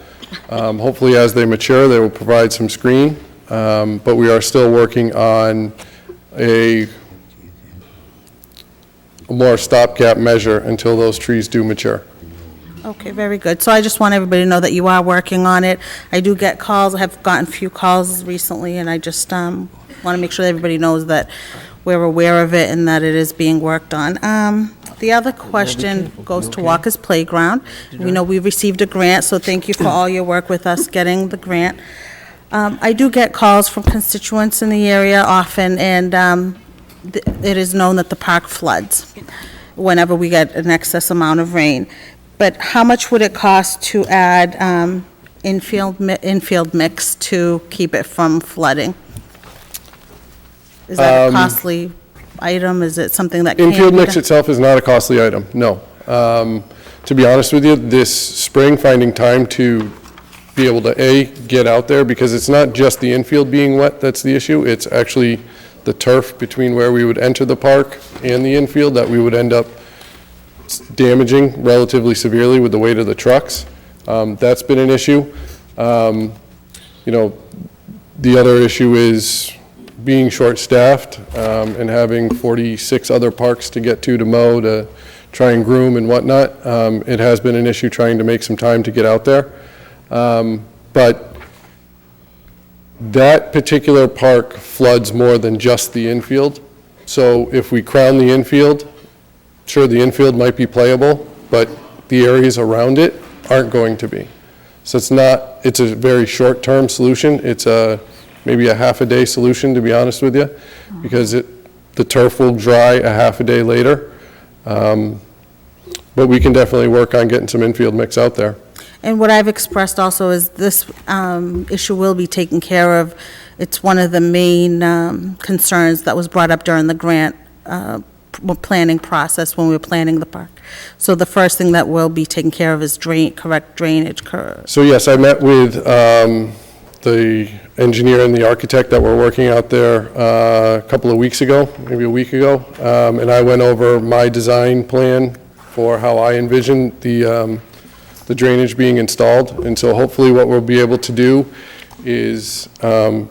Hopefully as they mature, they will provide some screen. But we are still working on a more stopgap measure until those trees do mature. Okay, very good. So I just want everybody to know that you are working on it. I do get calls, I have gotten a few calls recently, and I just want to make sure that everybody knows that we're aware of it and that it is being worked on. The other question goes to Walker's Playground. We know we received a grant, so thank you for all your work with us getting the grant. I do get calls from constituents in the area often, and it is known that the park floods whenever we get an excess amount of rain. But how much would it cost to add infield mix to keep it from flooding? Is that a costly item? Is it something that can be Infield mix done? itself is not a costly item, no. To be honest with you, this spring, finding time to be able to, A, get out there, because it's not just the infield being wet that's the issue, it's actually the turf between where we would enter the park and the infield that we would end up damaging relatively severely with the weight of the trucks. That's been an issue. You know, the other issue is being short-staffed and having 46 other parks to get to mow, to try and groom and whatnot. It has been an issue trying to make some time to get out there. But That particular park floods more than just the infield. So if we crown the infield, sure, the infield might be playable, but the areas around it aren't going to be. So it's a very short-term solution. It's maybe a half-a-day solution, to be honest with you, because the turf will dry a half a day later. But we can definitely work on getting some infield mix out there. And what I've expressed also is this issue will be taken care of. It's one of the main concerns that was brought up during the grant planning process when we were planning the park. So the first thing that will be taken care of is correct drainage curves. So yes, I met with the engineer and the architect that were working out there a couple of weeks ago, maybe a week ago, and I went over my design plan for how I envision the drainage being installed. And so hopefully what we'll be able to do is,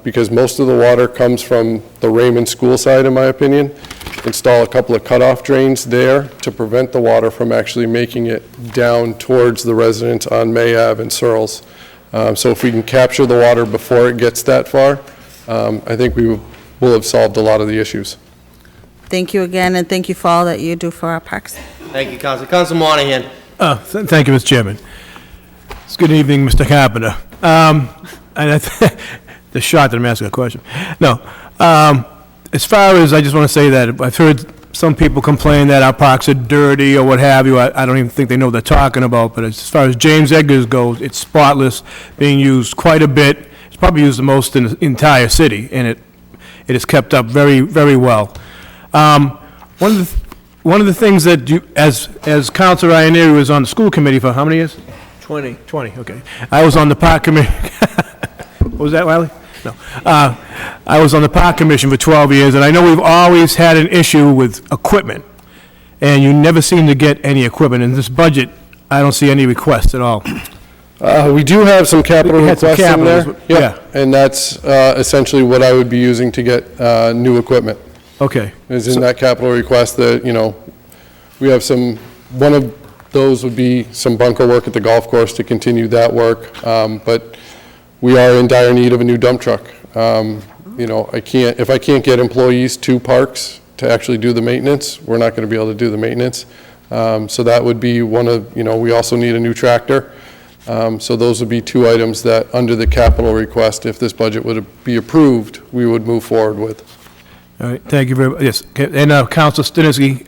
because most of the water comes from the Raymond School side, in my opinion, install a couple of cutoff drains there to prevent the water from actually making it down towards the residents on May Ave and Searles. So if we can capture the water before it gets that far, I think we will have solved a lot of the issues. Thank you again, and thank you for all that you do for our parks. Thank you, Council. Council Monahan. Thank you, Mr. Chairman. Good evening, Mr. Carpenter. The shot that I'm asking a question. No. As far as, I just want to say that I've heard some people complain that our parks are dirty or what have you. I don't even think they know what they're talking about, but as far as James Edgar's goes, it's spotless, being used quite a bit. It's probably used the most in the entire city, and it is kept up very, very well. One of the things that you, as Councilor Ianieri was on the school committee for how many years? 20. 20, okay. I was on the park committee. What was that, Wiley? No. I was on the park commission for 12 years, and I know we've always had an issue with equipment, and you never seem to get any equipment. In this budget, I don't see any requests at all. We do have some capital We had some requests in there. capital, Yeah, and that's essentially what I would be using to get new equipment. Okay. Is in that capital request that, we have one of those would be some bunker work at the golf course to continue that work, but we are in dire need of a new dump truck. If I can't get employees to parks to actually do the maintenance, we're not going to be able to do the maintenance. So that would be one of, we also need a new tractor. So those would be two items that, under the capital request, if this budget would be approved, we would move forward with. All right, thank you very much. Yes, and Council Stiniski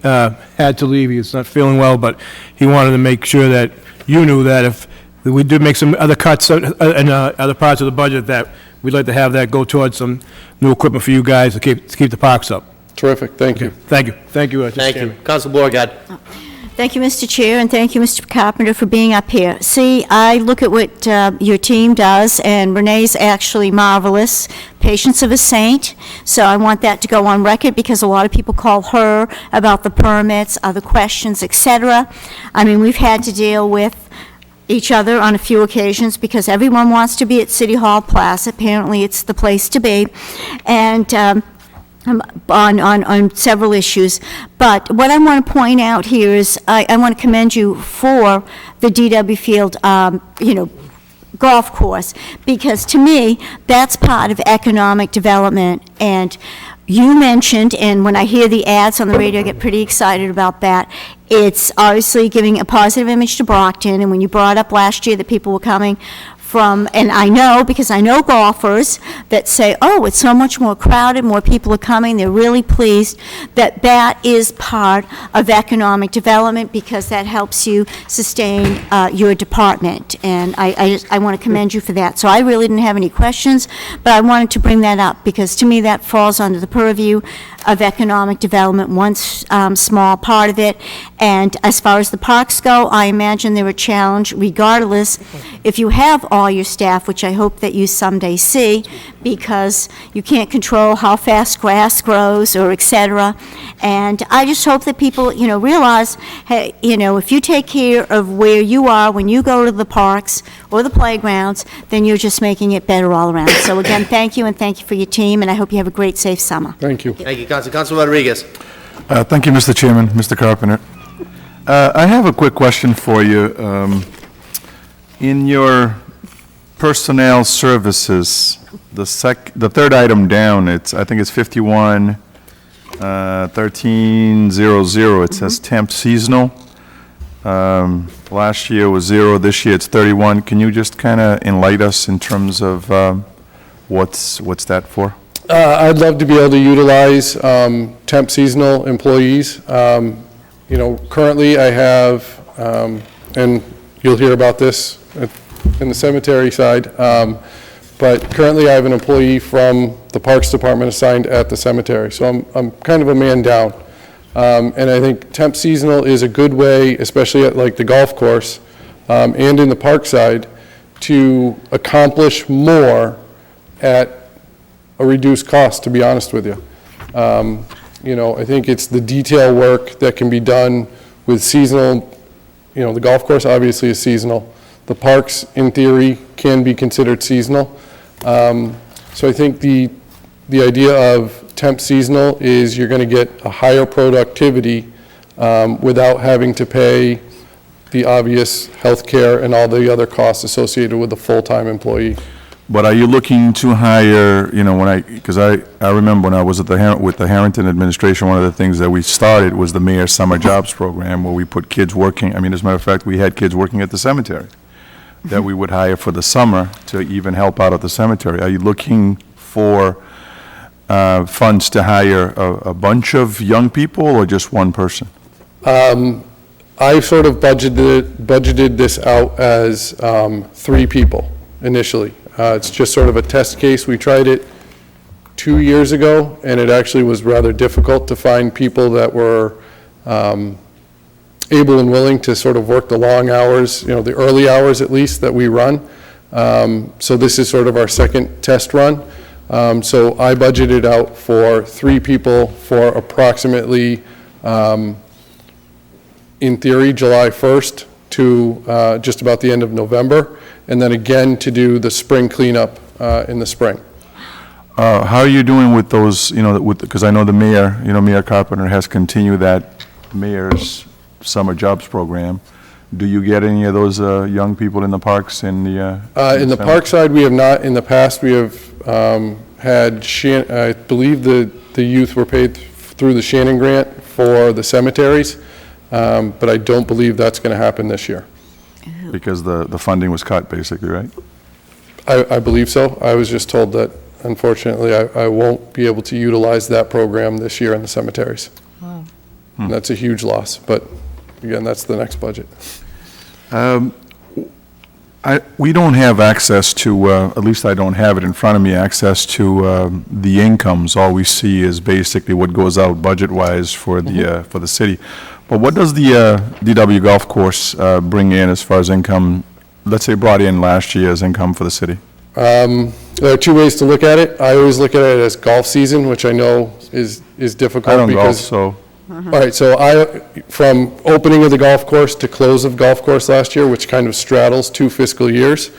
had to leave. He's not feeling well, but he wanted to make sure that you knew that if we did make some other cuts in other parts of the budget, that we'd like to have that go towards some new equipment for you guys to keep the parks up. Terrific, thank you. Thank you. Thank you, Mr. Thank you. Chairman. Council Borgard. Thank you, Mr. Chair, and thank you, Mr. Carpenter, for being up here. See, I look at what your team does, and Renee's actually marvelous, patience of a saint, so I want that to go on record because a lot of people call her about the permits, other questions, etc. I mean, we've had to deal with each other on a few occasions because everyone wants to be at City Hall Plaza. Apparently, it's the place to be, and on several issues. But what I want to point out here is I want to commend you for the DW Field, golf course, because to me, that's part of economic development. And you mentioned, and when I hear the ads on the radio, I get pretty excited about that. It's obviously giving a positive image to Brockton, and when you brought up last year that people were coming from, and I know, because I know golfers that say, oh, it's so much more crowded, more people are coming, they're really pleased, that is part of economic development because that helps you sustain your department, and I want to commend you for that. So I really didn't have any questions, but I wanted to bring that up because to me that falls under the purview of economic development, one small part of it. And as far as the parks go, I imagine they're a challenge regardless if you have all your staff, which I hope that you someday see, because you can't control how fast grass grows or et cetera. And I just hope that people, realize, hey, if you take care of where you are when you go to the parks or the playgrounds, then you're just making it better all around. So again, thank you, and thank you for your team, and I hope you have a great, safe summer. Thank you. Thank you, Council. Council Rodriguez. Thank you, Mr. Chairman, Mr. Carpenter. I have a quick question for you. In your Personnel services, the third item down, I think it's 511300. It says temp seasonal. Last year was 0, this year it's 31. Can you just kind of enlighten us in terms of what's that for? I'd love to be able to utilize temp seasonal employees. Currently I have, and you'll hear about this in the cemetery side, but currently I have an employee from the Parks Department assigned at the cemetery, so I'm kind of a man down. And I think temp seasonal is a good way, especially at like the golf course and in the park side, to accomplish more at a reduced cost, to be honest with you. I think it's the detail work that can be done with seasonal, the golf course obviously is seasonal. The parks, in theory, can be considered seasonal. So I think the idea of temp seasonal is you're going to get a higher productivity without having to pay the obvious health care and all the other costs associated with a full-time employee. But are you looking to hire, because I remember when I was at with the Harrington administration, one of the things that we started was the Mayor's Summer Jobs Program, where we put kids working, as a matter of fact, we had kids working at the cemetery that we would hire for the summer to even help out at the cemetery. Are you looking for funds to hire a bunch of young people or just one person? I sort of budgeted this out as 3 people initially. It's just sort of a test case. We tried it 2 years ago, and it actually was rather difficult to find people that were able and willing to sort of work the long hours, the early hours at least that we run. So this is sort of our second test run. So I budgeted out for 3 people for approximately, in theory, July 1st to just about the end of November, and then again to do the spring cleanup in the spring. How are you doing with those, because I know the mayor, Mayor Carpenter has continued that Mayor's Summer Jobs Program. Do you get any of those young people in the parks in the park side, we have not. In the past, we have had, I believe the youth were paid through the Shannon Grant for the cemeteries, but I don't believe that's going to happen this year. Because the funding was cut, basically, right? I believe so. I was just told that, unfortunately, I won't be able to utilize that program this year in the cemeteries. Wow. And that's a huge loss, but again, that's the next budget. We don't have access to, at least I don't have it in front of me, access to the incomes. All we see is basically what goes out budget-wise for the city. But what does the DW Golf Course bring in as far as income, let's say brought in last year as income for the city? There are 2 ways to look at it. I always look at it as golf season, which I know is difficult. I don't golf, so. All right, so from opening of the golf course to close of golf course last year, which kind of straddles 2 fiscal years,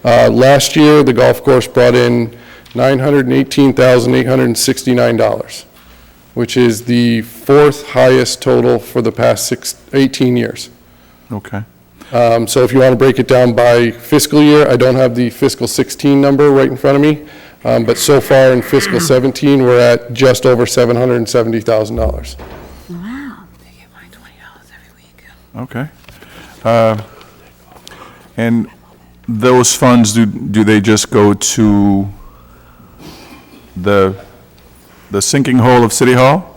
last year the golf course brought in $918,869, which is the 4th highest total for the past 18 years. Okay. So if you want to break it down by fiscal year, I don't have the fiscal 16 number right in front of me, but so far in fiscal 17, we're at just over $770,000. Okay. And those funds, do they just go to the sinking hole of City Hall?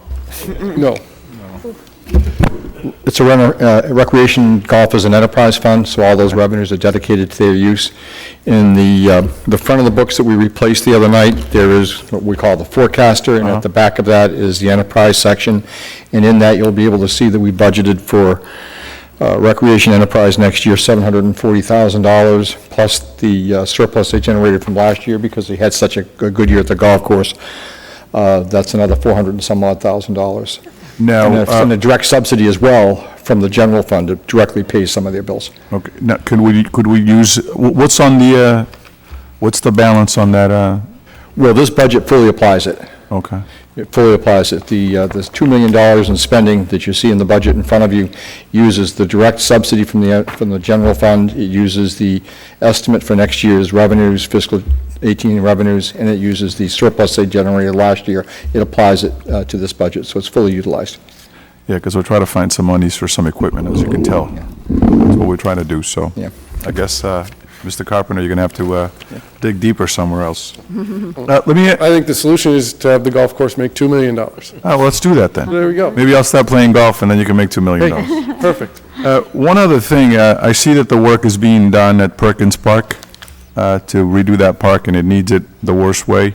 No. It's a recreation golf is an enterprise fund, so all those revenues are dedicated to their use. In the front of the books that we replaced the other night, there is what we call the forecaster, and at the back of that is the enterprise section. And in that, you'll be able to see that we budgeted for recreation enterprise next year, $740,000, plus the surplus they generated from last year because they had such a good year at the golf course. That's another $400 and some odd thousand. Now, and that's in a direct subsidy as well from the general fund to directly pay some of their bills. Okay. Now, could we use what's on the what's the balance on that? Well, this budget fully applies it. Okay. It fully applies. It. The $2 million in spending that you see in the budget in front of you uses the direct subsidy from the general fund. It uses the estimate for next year's revenues, fiscal 18 revenues, and it uses the surplus they generated last year. It applies it to this budget, so it's fully utilized. Yeah, because we're trying to find some monies for some equipment, as you can tell. That's what we're trying to do, so. Yeah. I guess, Mr. Carpenter, you're going to have to dig deeper somewhere else. Let me, I think the solution is to have the golf course make $2 million. well, let's do that then. There we go. Maybe I'll start playing golf, and then you can make $2 million. Perfect. One other thing, I see that the work is being done at Perkins Park to redo that park, and it needs it the worst way.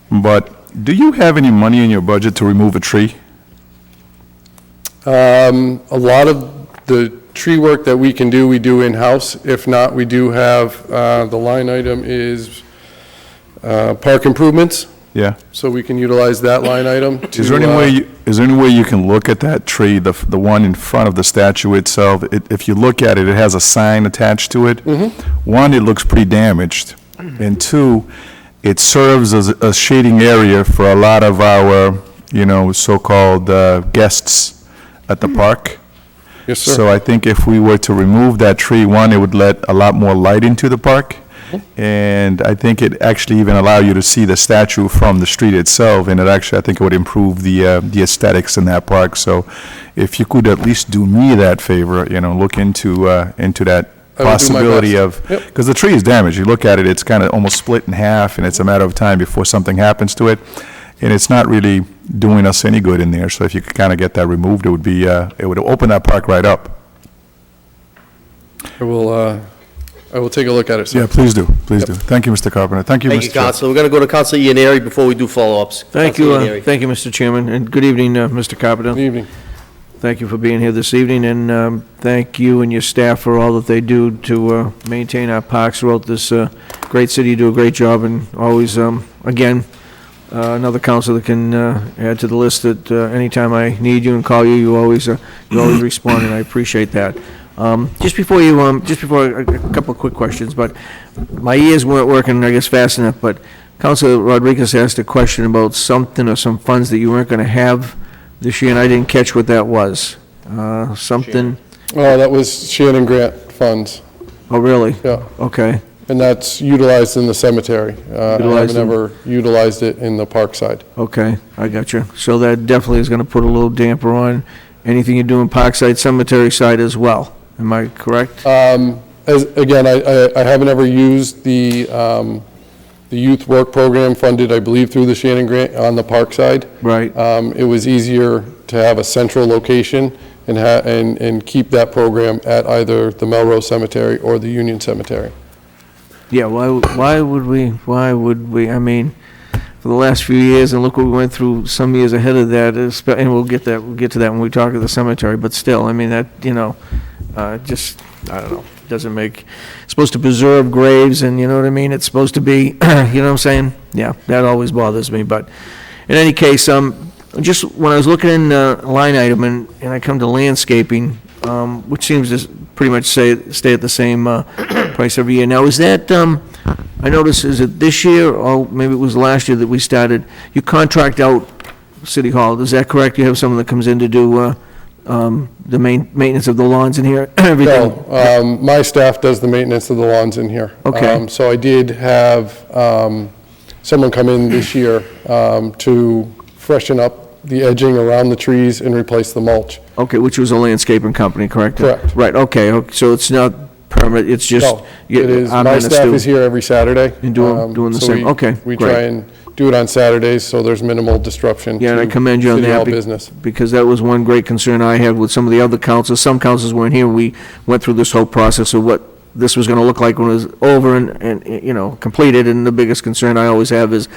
But do you have any money in your budget to remove a tree? A lot of the tree work that we can do, we do in-house. If not, we do have, the line item is park improvements, Yeah. so we can utilize that line item to... Is there any way you can look at that tree, the one in front of the statue itself? If you look at it, it has a sign attached to it. One, it looks pretty damaged, and two, it serves as a shading area for a lot of our, so-called guests at the park. Yes, sir. So I think if we were to remove that tree, one, it would let a lot more light into the park, and I think it actually even allow you to see the statue from the street itself, and I think it would improve the aesthetics in that park. So if you could at least do me that favor, look into that possibility of, because the tree is damaged. You look at it, it's kind of almost split in half, and it's a matter of time before something happens to it, and it's not really doing us any good in there. So if you could kind of get that removed, it would open that park right up. I will take a look at it, sir. Yeah, please do. Please do. Thank you, Mr. Carpenter. Thank you, Mr. Thank you, Chair. Council. We're going to go to Council Ianary before we do follow-ups. Thank Councilor you, Ianary. thank you, Mr. Chairman, and good evening, Mr. Carpenter. Good evening. Thank you for being here this evening, and thank you and your staff for all that they do to maintain our parks throughout this great city. You do a great job, and always, again, another council that can add to the list that anytime I need you and call you, you always respond, and I appreciate that. Just before a couple of quick questions, but my ears weren't working, I guess, fast enough, but Councilor Rodriguez asked a question about something or some funds that you weren't going to have this year, and I didn't catch what that was. Something... Oh, that was Shannon Grant funds. Oh, really? Yeah. Okay. And that's utilized in the cemetery. I haven't ever utilized it in the park side. Okay, I got you. So that definitely is going to put a little damper on anything you do in Parkside Cemetery side as well. Am I correct? Again, I haven't ever used the youth work program funded, I believe, through the Shannon Grant on the park side. Right. It was easier to have a central location and keep that program at either the Melrose Cemetery or the Union Cemetery. Yeah, why would we, I mean, for the last few years, and look what we went through some years ahead of that, and we'll get to that when we talk of the cemetery, but still, I mean, that, just, I don't know, doesn't make, it's supposed to preserve graves, and you know what I mean, it's supposed to be, you know what I'm saying? Yeah, that always bothers me, but in any case, just when I was looking in line item, and I come to landscaping, which seems to pretty much stay at the same price every year. Now, is that, I noticed, is it this year, or maybe it was last year that we started, you contract out City Hall, is that correct? You have someone that comes in to do the maintenance of the lawns in here, everything? No, my staff does the maintenance of the lawns in here. Okay. So I did have someone come in this year to freshen up the edging around the trees and replace the mulch. Okay, which was a landscaping company, correct? Correct. Right, okay, so it's not permanent, it's just... No, it is, my staff is here every Saturday. And doing the so same, okay, We great. try and do it on Saturdays, so there's minimal disruption Yeah, and I to commend you on City that. Hall business. Because that was one great concern I had with some of the other councils. Some councils weren't here. We went through this whole process of what this was going to look like when it was over and completed. And the biggest concern I always have is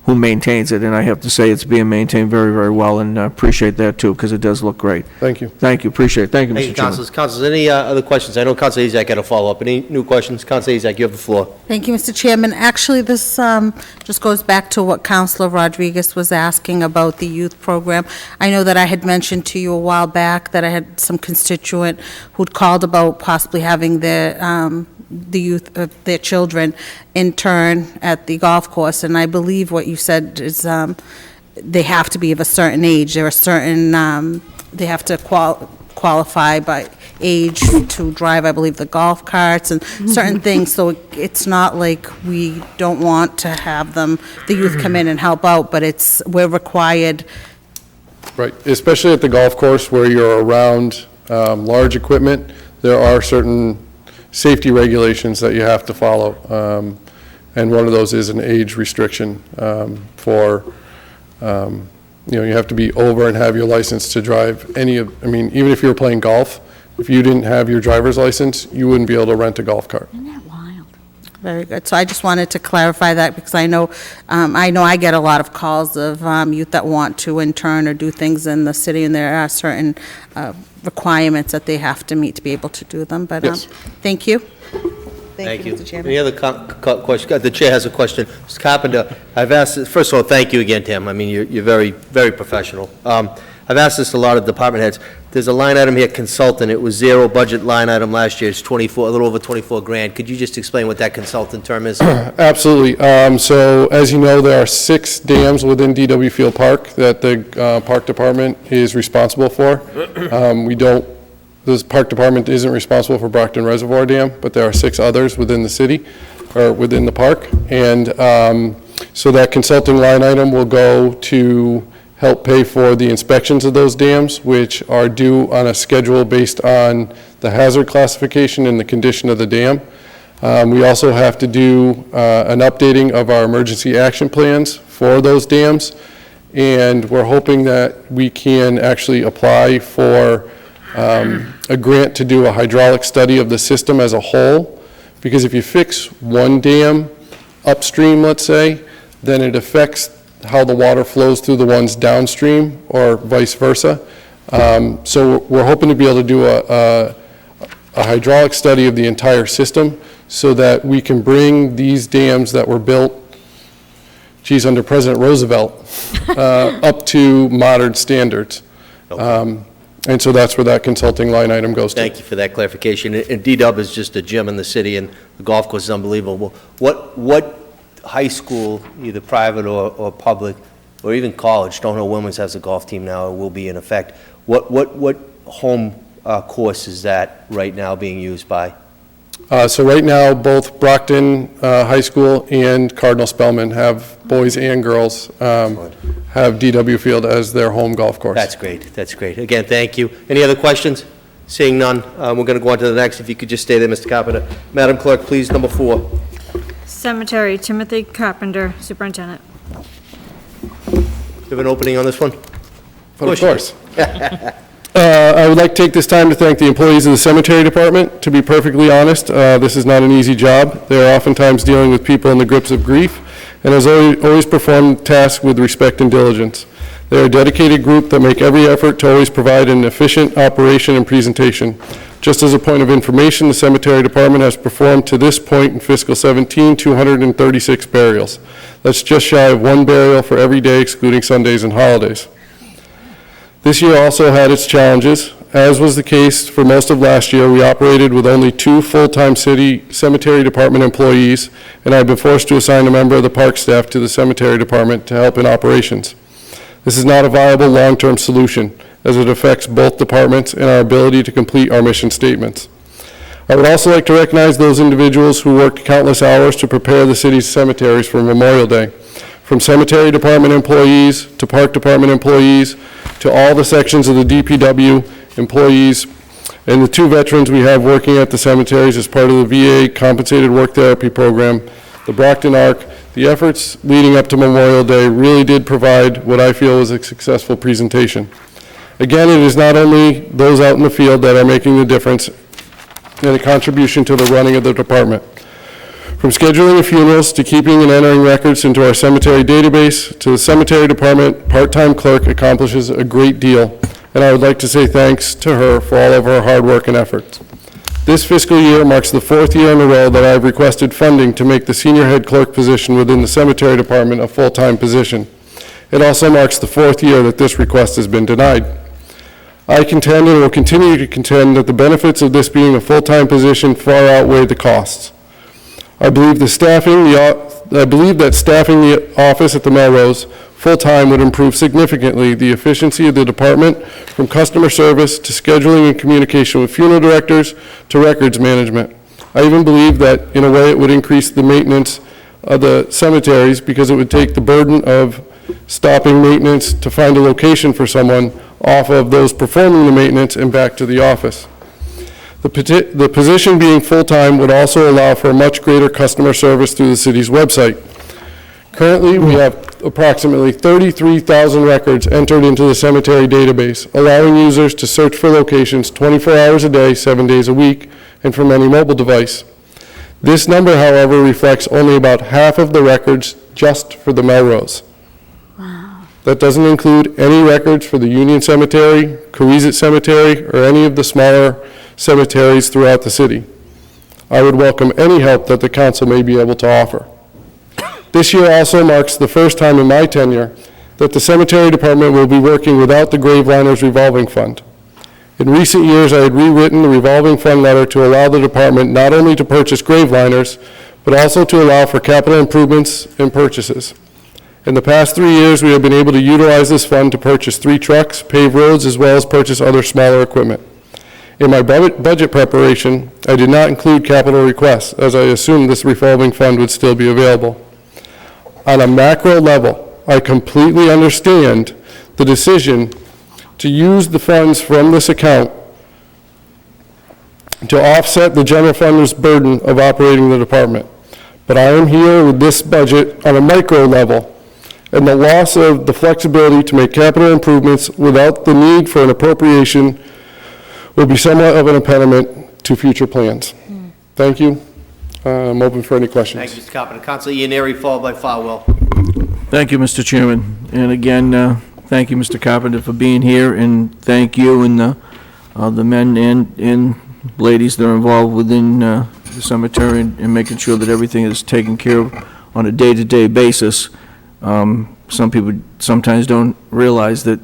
who maintains it. And I have to say it's being maintained very, very well, and appreciate that too, because it does look great. Thank you. Thank you, appreciate it. Thank you, Mr. Thank you, Chairman. Councilors. Councilors, any other questions? I know Councilor Azak had a follow-up. Any new questions? Councilor Azak, you have the floor. Thank you, Mr. Chairman. Actually, this just goes back to what Councilor Rodriguez was asking about the youth program. I know that I had mentioned to you a while back that I had some constituent who'd called about possibly having the youth, their children intern at the golf course, and I believe what you said is they have to be of a certain age. There are certain, they have to qualify by age to drive, I believe, the golf carts and certain things. So it's not like we don't want to have them, the youth come in and help out, but we're required. Right, especially at the golf course where you're around large equipment, there are certain safety regulations that you have to follow. And one of those is an age restriction for, you have to be over and have your license to drive even if you were playing golf, if you didn't have your driver's license, you wouldn't be able to rent a golf cart. Isn't that wild? Very good. So I just wanted to clarify that because I know I get a lot of calls of youth that want to intern or do things in the city, and there are certain requirements that they have to meet to be able to do them. But Yes. thank you. Thank you. Mr. Chairman. Any other question? The chair has a question. Mr. Carpenter, I've asked, first of all, thank you again, Tim. I mean, you're very, very professional. I've asked this to a lot of department heads. There's a line item here, consultant. It was zero budget line item last year. It's a little over 24 grand. Could you just explain what that consultant term is? Absolutely. So as you know, there are 6 dams within DW Field Park that the Park Department is responsible for. This Park Department isn't responsible for Brockton Reservoir Dam, but there are 6 others within the city, or within the park. And so that consulting line item will go to help pay for the inspections of those dams, which are due on a schedule based on the hazard classification and the condition of the dam. We also have to do an updating of our emergency action plans for those dams, and we're hoping that we can actually apply for a grant to do a hydraulic study of the system as a whole, because if you fix one dam upstream, let's say, then it affects how the water flows through the ones downstream or vice versa. So we're hoping to be able to do a hydraulic study of the entire system so that we can bring these dams that were built, under President Roosevelt, up to modern standards. And so that's where that consulting line item goes to. Thank you for that clarification. And D-Dub is just a gem in the city, and the golf course is unbelievable. What high school, either private or public, or even college, Stonehill Women's has a golf team now, or will be in effect. What home course is that right now being used by? So right now, both Brockton High School and Cardinal Spellman have boys and girls have DW Field as their home golf course. That's great. That's great. Again, thank you. Any other questions? Seeing none, we're going to go on to the next. If you could just stay there, Mr. Carpenter. Madam Clerk, please, number 4. Cemetery, Timothy Carpenter, Superintendent. You have an opening on this one? Of course. I would like to take this time to thank the employees of the cemetery department. To be perfectly honest, this is not an easy job. They are oftentimes dealing with people in the grips of grief, and has always performed tasks with respect and diligence. They are a dedicated group that make every effort to always provide an efficient operation and presentation. Just as a point of information, the cemetery department has performed to this point in fiscal 17, 236 burials. That's just shy of 1 burial for every day excluding Sundays and holidays. This year also had its challenges. As was the case for most of last year, we operated with only 2 full-time city cemetery department employees, and I've been forced to assign a member of the park staff to the cemetery department to help in operations. This is not a viable long-term solution, as it affects both departments and our ability to complete our mission statements. I would also like to recognize those individuals who worked countless hours to prepare the city's cemeteries for Memorial Day. From cemetery department employees to park department employees to all the sections of the DPW employees and the 2 veterans we have working at the cemeteries as part of the VA compensated work therapy program, the Brockton ARC. The efforts leading up to Memorial Day really did provide what I feel was a successful presentation. Again, it is not only those out in the field that are making the difference and a contribution to the running of the department. From scheduling of funerals to keeping and entering records into our cemetery database to the cemetery department part-time clerk accomplishes a great deal, and I would like to say thanks to her for all of her hard work and efforts. This fiscal year marks the 4th year in a row that I have requested funding to make the senior head clerk position within the cemetery department a full-time position. It also marks the 4th year that this request has been denied. I contend and will continue to contend that the benefits of this being a full-time position far outweigh the costs. I believe that staffing the office at the Melrose full-time would improve significantly the efficiency of the department, from customer service to scheduling and communication with funeral directors to records management. I even believe that, in a way, it would increase the maintenance of the cemeteries, because it would take the burden of stopping maintenance to find a location for someone off of those performing the maintenance and back to the office. The position being full-time would also allow for a much greater customer service through the city's website. Currently, we have approximately 33,000 records entered into the cemetery database, allowing users to search for locations 24 hours a day, 7 days a week, and from any mobile device. This number, however, reflects only about half of the records just for the Melrose. Wow. That doesn't include any records for the Union Cemetery, Cohasset Cemetery, or any of the smaller cemeteries throughout the city. I would welcome any help that the council may be able to offer. This year also marks the first time in my tenure that the cemetery department will be working without the Graveliners Revolving Fund. In recent years, I had rewritten the revolving fund letter to allow the department not only to purchase graveliners, but also to allow for capital improvements and purchases. In the past 3 years, we have been able to utilize this fund to purchase 3 trucks, pave roads, as well as purchase other smaller equipment. In my budget preparation, I did not include capital requests, as I assumed this revolving fund would still be available. On a macro level, I completely understand the decision to use the funds from this account to offset the general fund's burden of operating the department. But I am here with this budget on a micro level, and the loss of the flexibility to make capital improvements without the need for an appropriation will be somewhat of an impediment to future plans. Thank you. I'm open for any questions. Thank you, Mr. Carpenter. Councilor Ianieri, followed by Farwell. Thank you, Mr. Chairman. And again, thank you, Mr. Carpenter, for being here, and thank you and the men and ladies that are involved within the cemetery and making sure that everything is taken care of on a day-to-day basis. Some people sometimes don't realize that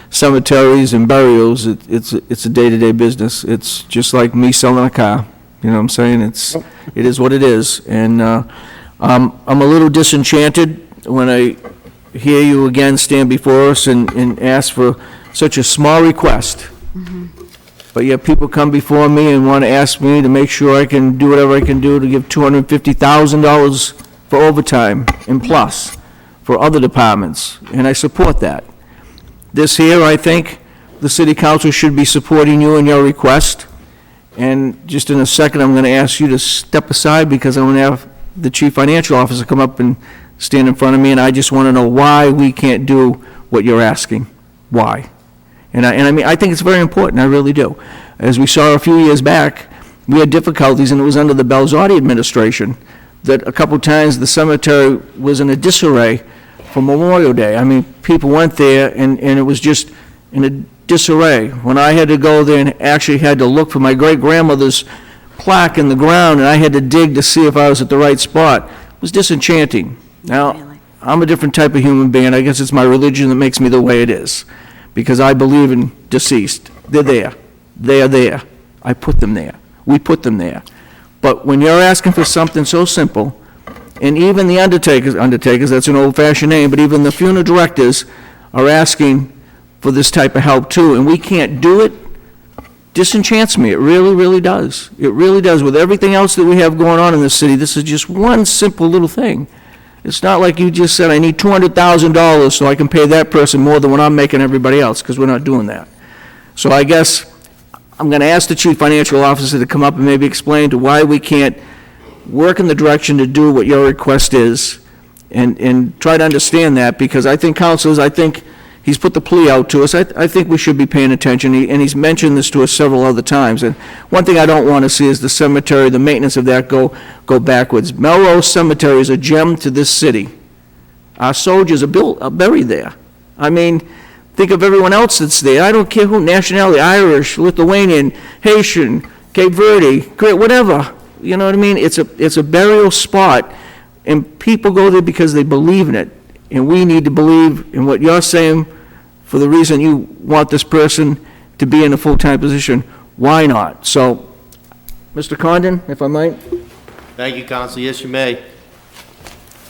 cemeteries and burials, it's a day-to-day business. It's just like me selling a car. You know what I'm saying? It is what it is. And I'm a little disenchanted when I hear you again stand before us and ask for such a small request. But yet people come before me and want to ask me to make sure I can do whatever I can do to give $250,000 for overtime and plus for other departments, and I support that. This here, I think the city council should be supporting you in your request. And just in a second, I'm going to ask you to step aside, because I'm going to have the chief financial officer come up and stand in front of me, and I just want to know why we can't do what you're asking. Why? And I mean, I think it's very important, I really do. As we saw a few years back, we had difficulties, and it was under the Belzotti administration, that a couple times the cemetery was in a disarray for Memorial Day. I mean, people went there, and it was just in a disarray. When I had to go there and actually had to look for my great-grandmother's plaque in the ground, and I had to dig to see if I was at the right spot, it was disenchanting. Now, I'm a different type of human being. I guess it's my religion that makes me the way it is, because I believe in deceased. They're there. They are there. I put them there. We put them there. But when you're asking for something so simple, and even the undertakers, that's an old-fashioned name, but even the funeral directors are asking for this type of help too, and we can't do it, disenchants me. It really, really does. It really does. With everything else that we have going on in this city, this is just one simple little thing. It's not like you just said, I need $200,000 so I can pay that person more than what I'm making everybody else, because we're not doing that. So I guess I'm going to ask the chief financial officer to come up and maybe explain to why we can't work in the direction to do what your request is, and try to understand that, because I think councilors, I think he's put the plea out to us. I think we should be paying attention, and he's mentioned this to us several other times. And one thing I don't want to see is the cemetery, the maintenance of that go backwards. Melrose Cemetery is a gem to this city. Our soldiers are buried there. I mean, think of everyone else that's there. I don't care who, nationality, Irish, Lithuanian, Haitian, Cape Verde, whatever. You know what I mean? It's a burial spot, and people go there because they believe in it. And we need to believe in what you're saying for the reason you want this person to be in a full-time position. Why not? So, Mr. Condon, if I might. Thank you, Councilor. Yes, you may.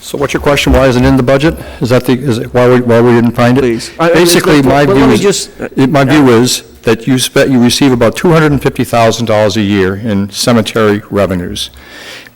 So what's your question? Why isn't it in the budget? Is that why we didn't find it? Please. Basically, my Well, view let me is, just- my view is that you receive about $250,000 a year in cemetery revenues.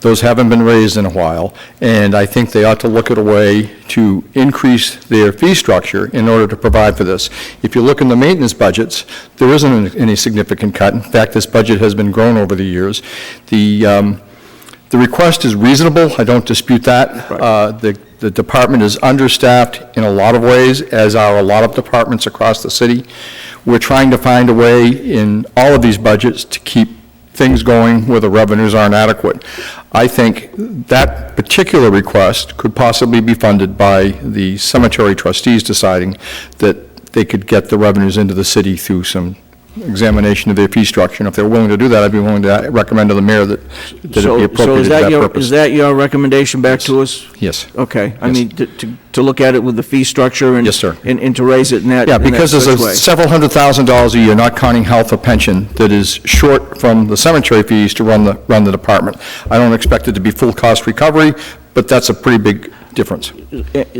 Those haven't been raised in a while, and I think they ought to look at a way to increase their fee structure in order to provide for this. If you look in the maintenance budgets, there isn't any significant cut. In fact, this budget has been grown over the years. The request is reasonable, I don't dispute that. The department is understaffed in a lot of ways, as are a lot of departments across the city. We're trying to find a way in all of these budgets to keep things going where the revenues aren't adequate. I think that particular request could possibly be funded by the cemetery trustees deciding that they could get the revenues into the city through some examination of their fee structure. And if they're willing to do that, I'd be willing to recommend to the mayor that it be appropriated for that purpose. Is that your recommendation back to us? Yes. Okay. I mean, to look at it with the fee structure and... Yes, sir. And to raise it in that... Yeah, because there's way. several $100,000 a year, not counting health or pension, that is short from the cemetery fees to run the department. I don't expect it to be full cost recovery, but that's a pretty big difference.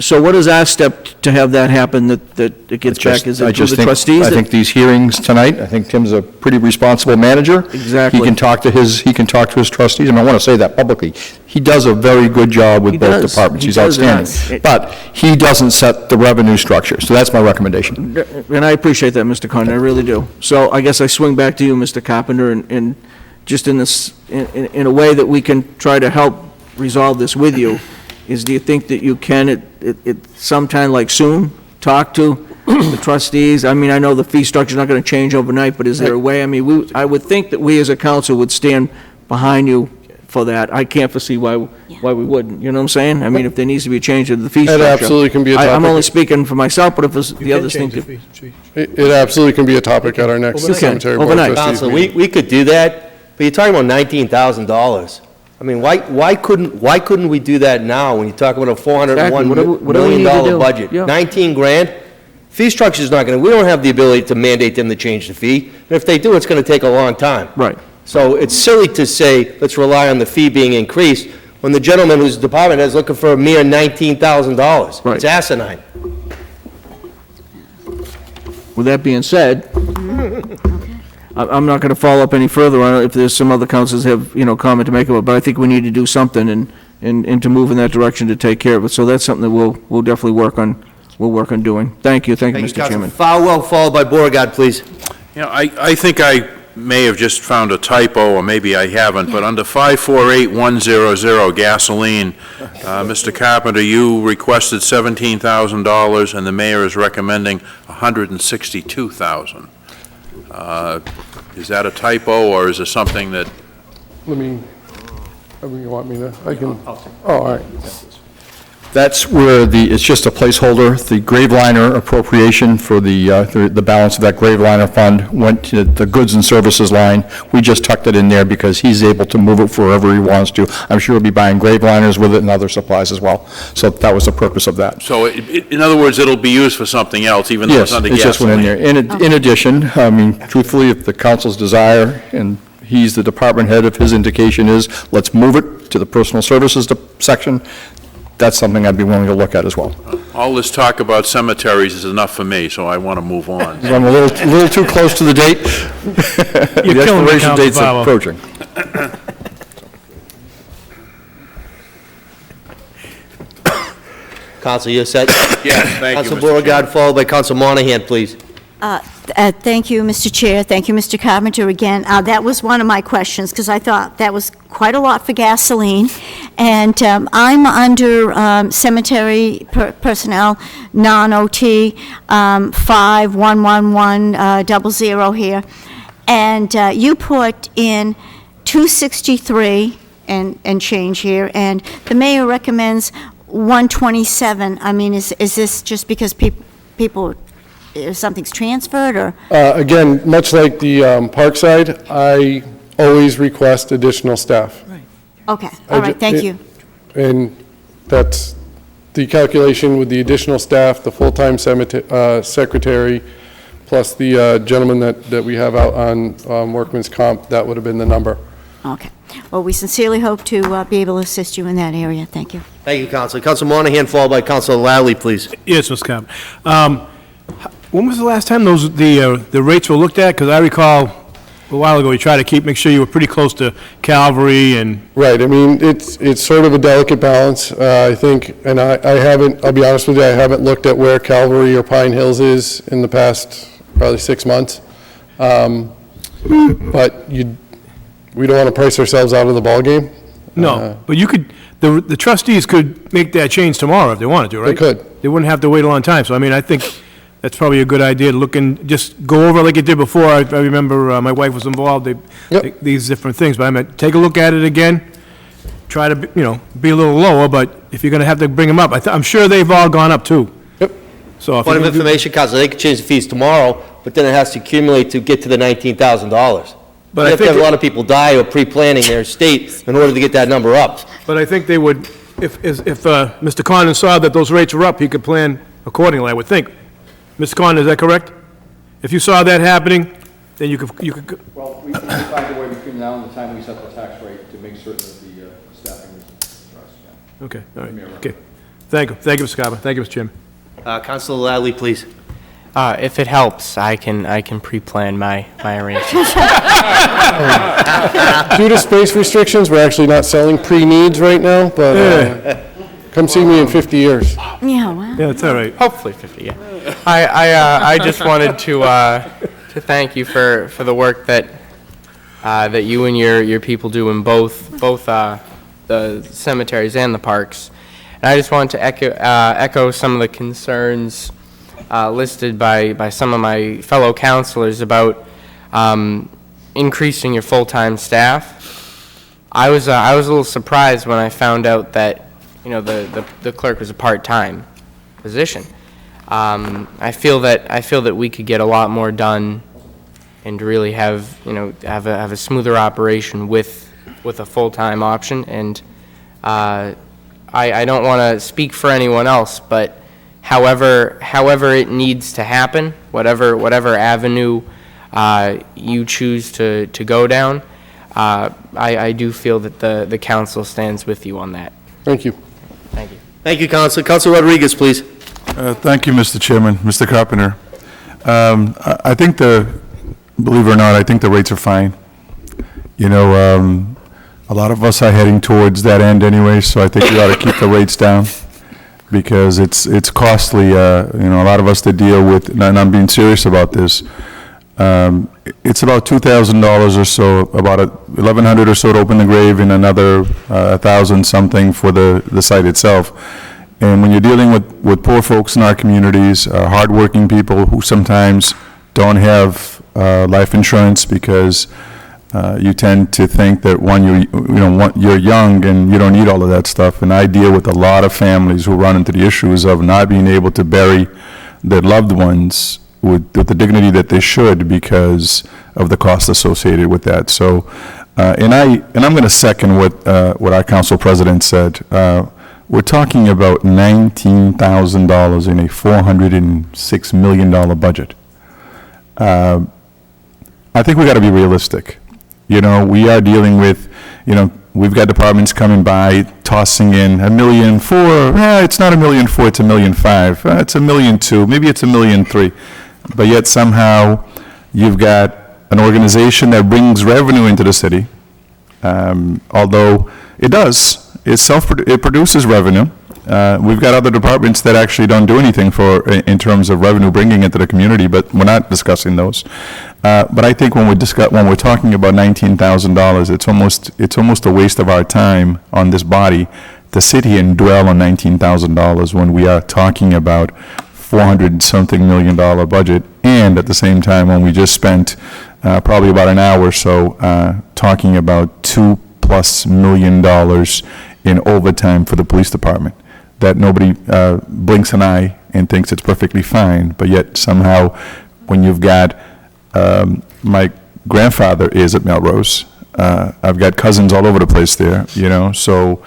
So what is our step to have that happen, that it gets back? Is it to the trustees? I think these hearings tonight, I think Tim's a pretty responsible manager. Exactly. He can talk to his trustees, and I want to say that publicly. He does a very good job with both departments. He's outstanding. But he doesn't set the revenue structure, so that's my recommendation. And I appreciate that, Mr. Condon, I really do. So I guess I swing back to you, Mr. Carpenter, and just in this, in a way that we can try to help resolve this with you, do you think that you can, at sometime like soon, talk to the trustees? I mean, I know the fee structure's not going to change overnight, but is there a way? I mean, I would think that we as a council would stand behind you for that. I can't foresee why we wouldn't, you know what I'm saying? I mean, if there needs to be a change in the fee structure. It absolutely can be a topic. I'm only speaking for myself, but if the others think that... It absolutely can be a topic at our next cemetery board Overnight. trustees Council, meeting. we could do that, but you're talking about $19,000. I mean, why couldn't we do that now when you're talking about a $401 Whatever we need to do. million budget? Yeah. 19 grand? Fee structure's not gonna, we don't have the ability to mandate them to change the fee. And if they do, it's gonna take a long time. Right. So it's silly to say, let's rely on the fee being increased, when the gentleman whose department is looking for a mere $19,000. Right. It's asinine. With that being said, I'm not going to follow up any further on it if there's some other councils have, comment to make about it, but I think we need to do something and to move in that direction to take care of it. So that's something that we'll definitely work on doing. Thank you, Mr. Chairman. Farwell, followed by Beauregard, please. I think I may have just found a typo, or maybe I haven't, but under 548100 gasoline, Mr. Carpenter, you requested $17,000, and the mayor is recommending $162,000. Is that a typo, or is it something that... Let me, however you want me to, I can, all right. That's where it's just a placeholder. The Graveliner appropriation for the balance of that Graveliner fund went to the goods and services line. We just tucked it in there because he's able to move it for wherever he wants to. I'm sure he'll be buying Graveliners with it and other supplies as well. So that was the purpose of that. So, in other words, it'll be used for something else, even though it's under gasoline? Yes, it just went in there. In addition, I mean, truthfully, if the council's desire, and he's the department head, if his indication is, let's move it to the personal services section, that's something I'd be willing to look at as well. All this talk about cemeteries is enough for me, so I want to move on. I'm a little too close to the date. You're The killing me, expiration date's Council approaching. Council, you're set? Yes, thank you, Council Mr. Beauregard, followed by Council Monahan, please. Thank you, Mr. Chair. Thank you, Mr. Carpenter, again. That was one of my questions, because I thought that was quite a lot for gasoline. And I'm under cemetery personnel, non-OT, 511100 here. And you put in 263 and change here, and the mayor recommends 127. I mean, is this just because people if something's transferred, or? Again, much like the Parkside, I always request additional staff. Right. Okay, all right, thank you. And that's the calculation with the additional staff, the full-time secretary, plus the gentleman that we have out on workman's comp, that would have been the number. Okay. Well, we sincerely hope to be able to assist you in that area. Thank you. Thank you, Counselor. Counselor Monahan, followed by Counselor Lally, please. Yes, Ms. Cobb. When was the last time the rates were looked at? Because I recall a while ago, you tried to make sure you were pretty close to Calvary and... Right, I mean, it's sort of a delicate balance, I think, and I haven't, I'll be honest with you, I haven't looked at where Calvary or Pine Hills is in the past probably 6 months. But we don't want to price ourselves out of the ballgame. No, but you could, the trustees could make that change tomorrow if they wanted to, right? They could. They wouldn't have to wait a long time. So, I mean, I think that's probably a good idea to look and just go over like it did before. I remember my wife was involved, these different things. But I mean, take a look at it again. Try to, be a little lower, but if you're going to have to bring them up, I'm sure they've all gone up too. Yep. So if Point of you information, Counselor, they could change the fees tomorrow, but then it has to accumulate to get to the $19,000. But You I have to have think- a lot of people die or pre-planning their estate in order to get that number up. But I think they would, if Mr. Condon saw that those rates were up, he could plan accordingly, I would think. Mr. Condon, is that correct? If you saw that happening, then you could. Well, we can find a way between now and the time we set the tax rate to make certain that the staffing is addressed, yeah. Okay, all right, okay. Thank you, Mr. Carver. Thank you, Mr. Chairman. Counselor Lally, please. If it helps, I can pre-plan my arrangements. Due to space restrictions, we're actually not selling pre-needs right now, but come see me in 50 years. Yeah, well. Yeah, it's all right. Hopefully 50, yeah. I just wanted to thank you for the work that you and your people do in both the cemeteries and the parks. And I just wanted to echo some of the concerns listed by some of my fellow counselors about increasing your full-time staff. I was a little surprised when I found out that the clerk was a part-time position. I feel that we could get a lot more done and really have a smoother operation with a full-time option. And I don't want to speak for anyone else, but however it needs to happen, whatever avenue you choose to go down, I do feel that the council stands with you on that. Thank you. Thank you. Thank you, Counselor. Counselor Rodriguez, please. Thank you, Mr. Chairman. Mr. Carpenter, I think believe it or not, I think the rates are fine. A lot of us are heading towards that end anyway, so I think we ought to keep the rates down because it's costly. A lot of us that deal with, and I'm being serious about this, it's about $2,000 or so, about $1,100 or so to open the grave and another $1,000 something for the site itself. And when you're dealing with poor folks in our communities, hardworking people who sometimes don't have life insurance because you tend to think that you're young and you don't need all of that stuff. And I deal with a lot of families who run into the issues of not being able to bury their loved ones with the dignity that they should because of the cost associated with that. So, and I'm going to second what our council president said. We're talking about $19,000 in a $406 million budget. I think we got to be realistic. We are dealing with, we've got departments coming by, tossing in $1.4 million. It's not $1.4 million, it's $1.5 million. It's $1.2 million, maybe it's $1.3 million. But yet somehow you've got an organization that brings revenue into the city, although it does. It produces revenue. We've got other departments that actually don't do anything in terms of revenue bringing into the community, but we're not discussing those. But I think when we're talking about $19,000, it's almost a waste of our time on this body to sit here and dwell on $19,000 when we are talking about $400-something million budget, and at the same time when we just spent probably about an hour or so talking about $2+ million in overtime for the police department. That nobody blinks an eye and thinks it's perfectly fine, but yet somehow when you've got, my grandfather is at Melrose, I've got cousins all over the place there, so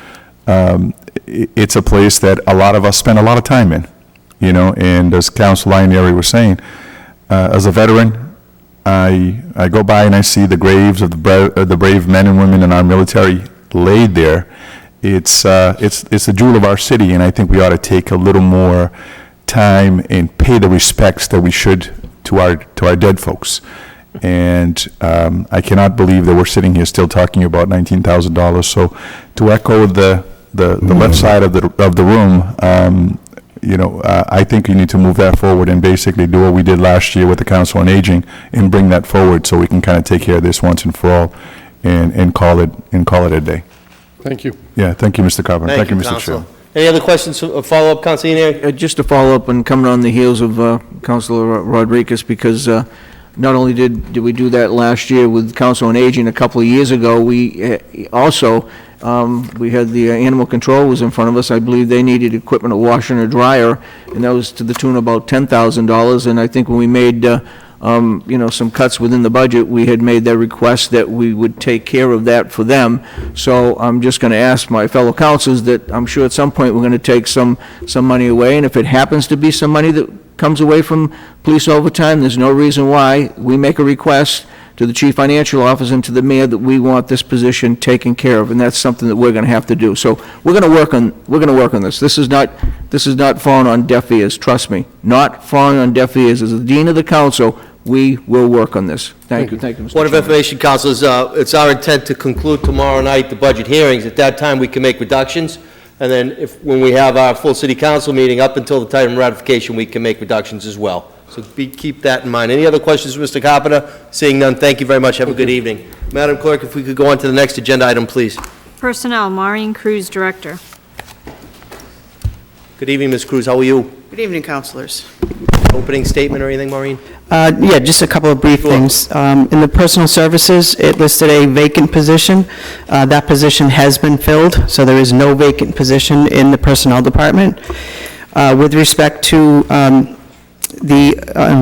it's a place that a lot of us spend a lot of time in, and as Councilor Ianieri was saying, as a veteran, I go by and I see the graves of the brave men and women in our military laid there. It's a jewel of our city, and I think we ought to take a little more time and pay the respects that we should to our dead folks. And I cannot believe that we're sitting here still talking about $19,000. So to echo the left side of the room, I think you need to move that forward and basically do what we did last year with the Council on Aging and bring that forward so we can kind of take care of this once and for all and call it a day. Thank you. Yeah, thank you, Mr. Carpenter. Thank you, Mr. Counselor. Chair. Any other questions or follow-up, Councilor Ianieri? Just to follow up and coming on the heels of Councilor Rodriguez, because not only did we do that last year with Council on Aging, a couple of years ago, we also, we had the animal control was in front of us. I believe they needed equipment, a washer and a dryer, and that was to the tune of about $10,000. And I think when we made, some cuts within the budget, we had made that request that we would take care of that for them. So I'm just going to ask my fellow councilors that I'm sure at some point we're going to take some money away, and if it happens to be some money that comes away from police overtime, there's no reason why we make a request to the chief financial officer and to the mayor that we want this position taken care of, and that's something that we're going to have to do. So we're going to work on this. This is not falling on deaf ears. Trust me, not falling on deaf ears. As the dean of the council, we will work on this. Thank you, Mr. Point of Chairman. information, councilors, it's our intent to conclude tomorrow night the budget hearings. At that time, we can make reductions, and then when we have our full city council meeting, up until the time of ratification, we can make reductions as well. So keep that in mind. Any other questions for Mr. Carpenter? Seeing none, thank you very much. Have a good evening. Madam Clerk, if we could go on to the next agenda item, please. Personnel, Maureen Cruz, Director. Good evening, Ms. Cruz. How are you? Good evening, councilors. Opening statement or anything, Maureen? Yeah, just a couple of brief things. In the personal services, it listed a vacant position. That position has been filled, so there is no vacant position in the personnel department. With respect to the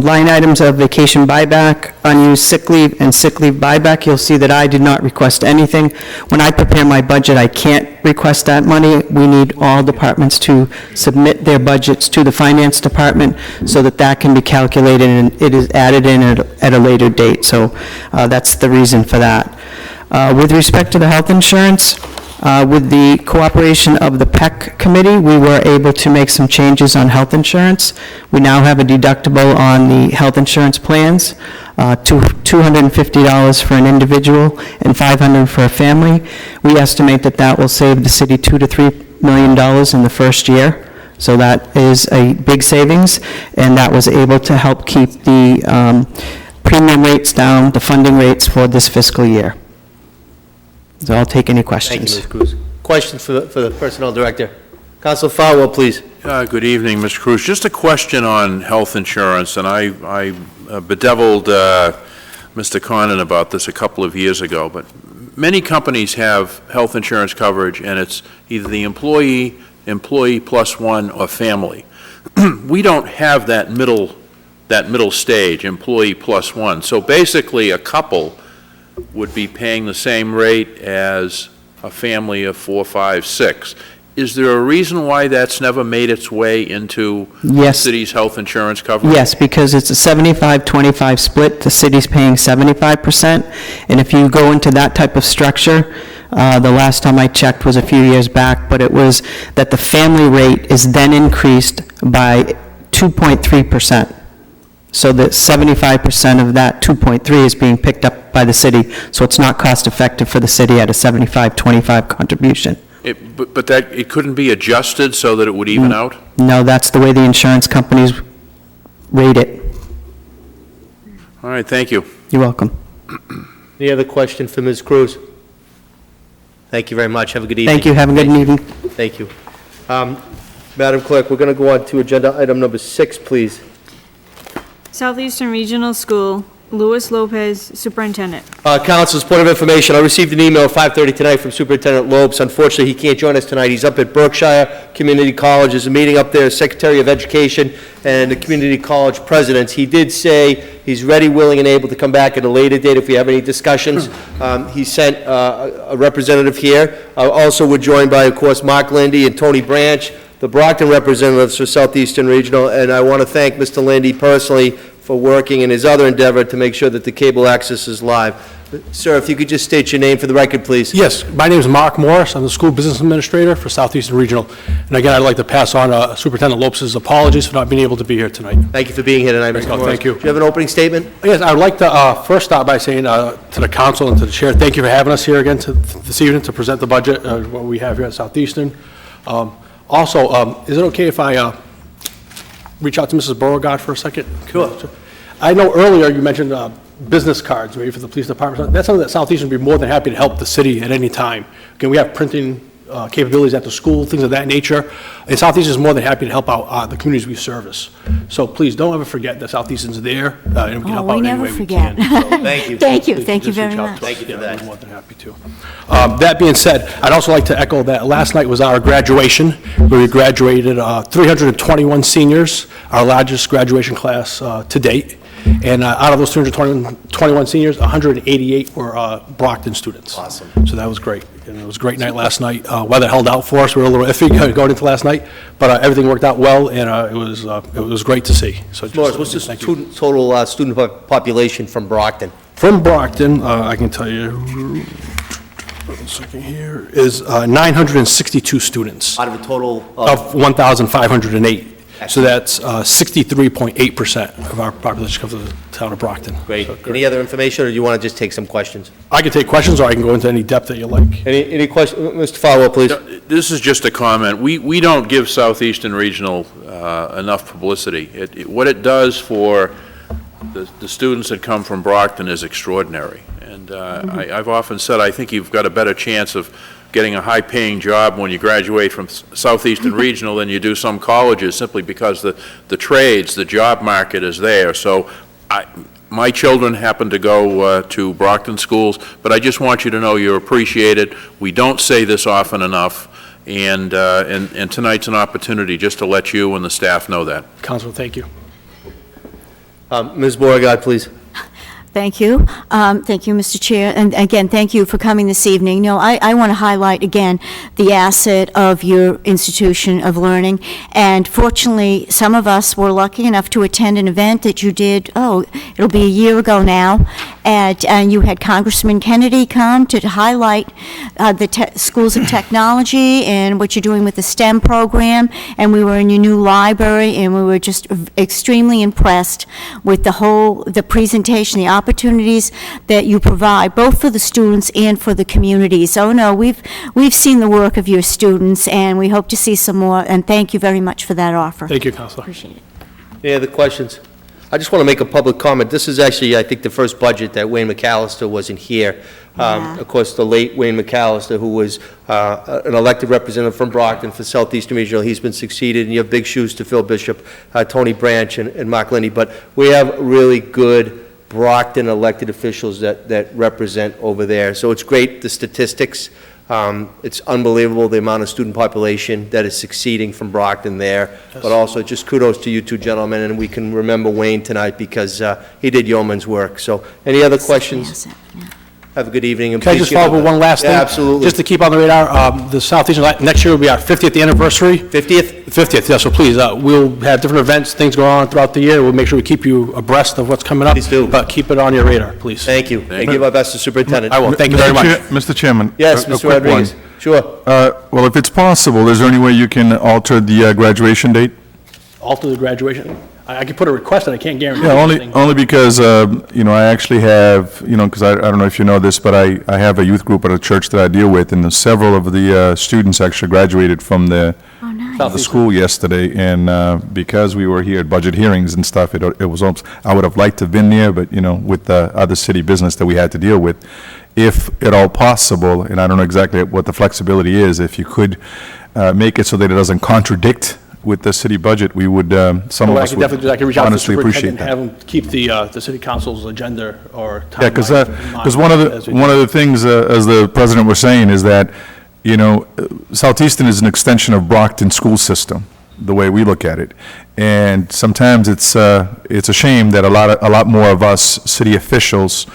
line items of vacation buyback, unused sick leave, and sick leave buyback, you'll see that I did not request anything. When I prepare my budget, I can't request that money. We need all departments to submit their budgets to the finance department so that that can be calculated and it is added in at a later date. So that's the reason for that. With respect to the health insurance, with the cooperation of the PEC committee, we were able to make some changes on health insurance. We now have a deductible on the health insurance plans, $250 for an individual and $500 for a family. We estimate that that will save the city $2 to $3 million in the first year. So that is a big savings, and that was able to help keep the premium rates down, the funding rates for this fiscal year. So I'll take any questions. Thank you, Ms. Cruz. Questions for the Personnel Director? Councilor Farwell, please. Good evening, Mr. Cruz. Just a question on health insurance, and I bedeviled Mr. Conan about this a couple of years ago, but many companies have health insurance coverage, and it's either the employee plus one, or family. We don't have that middle stage, employee plus one. So basically, a couple would be paying the same rate as a family of 4, 5, 6. Is there a reason why that's never made its way into the city's health insurance coverage? Yes, because it's a 75-25 split. The city's paying 75%. And if you go into that type of structure, the last time I checked was a few years back, but it was that the family rate is then increased by 2.3%. So that 75% of that 2.3 is being picked up by the city, so it's not cost effective for the city at a 75-25 contribution. But that, it couldn't be adjusted so that it would even out? No, that's the way the insurance companies rate it. All right, thank you. You're welcome. Any other question for Ms. Cruz? Thank you very much. Have a good evening. Thank you. Have a good evening. Thank you. Madam Clerk, we're going to go on to agenda item number 6, please. Southeastern Regional School, Luis Lopez, Superintendent. Council's point of information, I received an email at 5:30 tonight from Superintendent Lopes. Unfortunately, he can't join us tonight. He's up at Berkshire Community College. There's a meeting up there, Secretary of Education and the Community College presidents. He did say he's ready, willing, and able to come back at a later date if we have any discussions. He sent a representative here. Also, we're joined by, of course, Mark Lindy and Tony Branch, the Brockton representatives for Southeastern Regional, and I want to thank Mr. Lindy personally for working in his other endeavor to make sure that the cable access is live. Sir, if you could just state your name for the record, please. Yes, my name is Mark Morris. I'm the School Business Administrator for Southeastern Regional. And again, I'd like to pass on Superintendent Lopez's apologies for not being able to be here tonight. Thank you for being here tonight, Mr. Morris. Thank you. Do you have an opening statement? Yes, I would like to first start by saying to the council and to the chair, thank you for having us here again this evening to present the budget, what we have here at Southeastern. Also, is it okay if I reach out to Mrs. Beauregard for a second? Sure. I know earlier you mentioned business cards, maybe for the police department. That's something that Southeastern would be more than happy to help the city at any time. Again, we have printing capabilities at the school, things of that nature. And Southeastern is more than happy to help out the communities we service. So please don't ever forget that Southeastern's there, and we can help out in any way we can. Thank you. Thank you, Please thank you just reach very out much. to us. Thank you for that. We're more than happy to. That being said, I'd also like to echo that last night was our graduation, where we graduated 321 seniors, our largest graduation class to date. And out of those 221 seniors, 188 were Brockton students. Awesome. So that was great. And it was a great night last night. Weather held out for us. We were a little iffy going into last night, but everything worked out well, and it was great to see. So Morris, what's the total student population from Brockton? From Brockton, I can tell you, one second here, is 962 students. Out of a total Of 1,508. So that's 63.8% of our population comes to the town of Brockton. Great. So, Any other information, or do you want to just take some questions? I can take questions, or I can go into any depth that you like. Any questions? Mr. Fowler, please. This is just a comment. We don't give Southeastern Regional enough publicity. What it does for the students that come from Brockton is extraordinary. And I've often said I think you've got a better chance of getting a high-paying job when you graduate from Southeastern Regional than you do some colleges, simply because the trades, the job market is there. So my children happen to go to Brockton schools, but I just want you to know you're appreciated. We don't say this often enough, and tonight's an opportunity just to let you and the staff know that. Councilor, thank you. Ms. Beauregard, please. Thank you. Thank you, Mr. Chair. And again, thank you for coming this evening. No, I want to highlight again the asset of your institution of learning. And fortunately, some of us were lucky enough to attend an event that you did, it'll be a year ago now. And you had Congressman Kennedy come to highlight the schools of technology and what you're doing with the STEM program. And we were in your new library, and we were just extremely impressed with the presentation, the opportunities that you provide, both for the students and for the communities. Oh no, we've seen the work of your students, and we hope to see some more. And thank you very much for that offer. Thank you, Councilor. Appreciate it. Any other questions? I just want to make a public comment. This is actually, I think, the first budget that Wayne McAllister wasn't here. Of course, the late Wayne McAllister, who was an elected representative from Brockton for Southeastern Regional, he's been succeeded, and you have big shoes to fill, Bishop, Tony Branch and Mark Linney. But we have really good Brockton elected officials that represent over there. So it's great, the statistics. It's unbelievable the amount of student population that is succeeding from Brockton there. But also just kudos to you two gentlemen, and we can remember Wayne tonight because he did yeoman's work. So any other questions? Have a good evening. And Can I just follow up with one last thing? Yeah, absolutely. Just to keep on the radar, the Southeastern, next year will be our 50th anniversary. 50th? 50th, yeah, so please, we'll have different events, things going on throughout the year. We'll make sure we keep you abreast of what's coming up. Please do. But keep it on your radar, please. Thank you. And give our best to Superintendent. I will, thank you very much. Mr. Chairman? Yes, a Mr. quick Rodriguez. one. Sure. Well, if it's possible, is there any way you can alter the graduation date? Alter the graduation? I can put a request, and I can't guarantee Yeah, anything. only because, I actually have, because I don't know if you know this, but I have a youth group at a church that I deal with, and several of the students actually graduated from the school yesterday, and because we were here at budget hearings and stuff, it was almost, I would have liked to have been there, but, with the other city business that we had to deal with, if at all possible, and I don't know exactly what the flexibility is, if you could make it so that it doesn't contradict with the city budget, we would, some of Well, I us can would definitely do that. I can reach out to the honestly appreciate superintendent and that. have them keep the city council's agenda or timeline. Yeah, because one of the the things, as the president was saying, is that, Southeastern is an extension of Brockton school system, the way we look at it. And sometimes it's a shame that a lot more of us city officials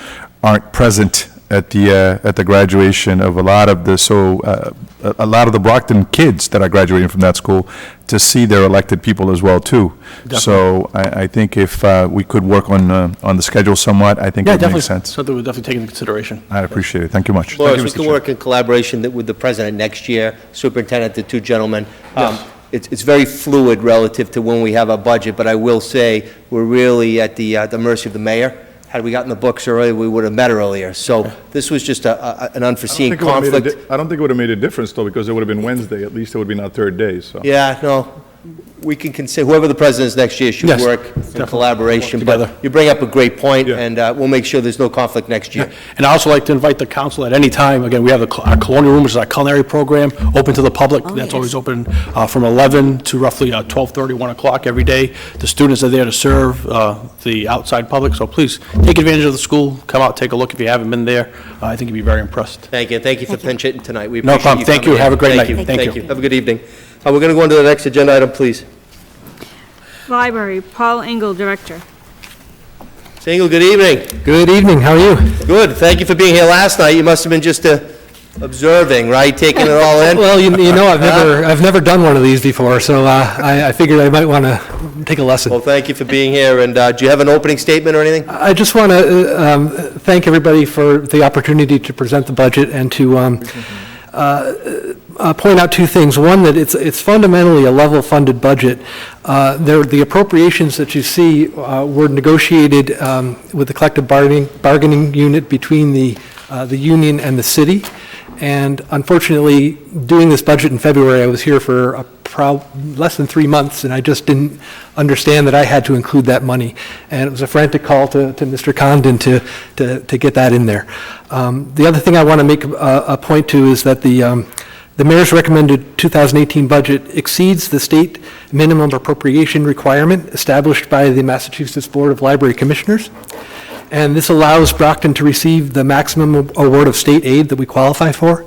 aren't present at the graduation of a lot of the Brockton kids that are graduating from that school to see their elected people as well, too. So I think if we could work on the schedule somewhat, I think it would make sense. Something we'll definitely take into consideration. I'd appreciate it. Thank you much. Laura, Thank you, we Mr. can Chair. work in collaboration with the president next year, superintendent, the two gentlemen. Yes. It's very fluid relative to when we have our budget, but I will say, we're really at the mercy of the mayor. Had we gotten the books earlier, we would have met earlier. So this was just an unforeseen conflict. I don't think it would have made a difference, though, because it would have been Wednesday. At least it would have been our third day, so. Yeah, no, we can consider, whoever the president is next year should Yes, work in definitely. collaboration. Work But together. you bring up a great point, Yeah. and we'll make sure there's no conflict next year. And I also like to invite the council at any time. Again, we have our Colonial Room, which is our culinary program, open to the public. That's always open from 11 to roughly 12:30, 1 o'clock every day. The students are there to serve the outside public, so please take advantage of the school. Come out, take a look if you haven't been there. I think you'd be very impressed. Thank you, and thank you for pinch hitting tonight. We No appreciate problem. you Thank coming you. Have in. a great Thank night. Thank you. Have a good evening. We're going to go on to the next agenda item, please. Library, Paul Engel, Director. Single, good evening. Good evening, how are you? Good, thank you for being here last night. You must have been just observing, right, taking it all in? Well, you know, I've never done one of these before, so I figured I might want to take a lesson. Well, thank you for being here, and do you have an opening statement or anything? I just want to thank everybody for the opportunity to present the budget and to point out two things. One, that it's fundamentally a level-funded budget. The appropriations that you see were negotiated with the collective bargaining unit between the union and the city. And unfortunately, doing this budget in February, I was here for less than 3 months, and I just didn't understand that I had to include that money. And it was a frantic call to Mr. Condon to get that in there. The other thing I want to make a point to is that the mayor's recommended 2018 budget exceeds the state minimum appropriation requirement established by the Massachusetts Board of Library Commissioners. And this allows Brockton to receive the maximum award of state aid that we qualify for.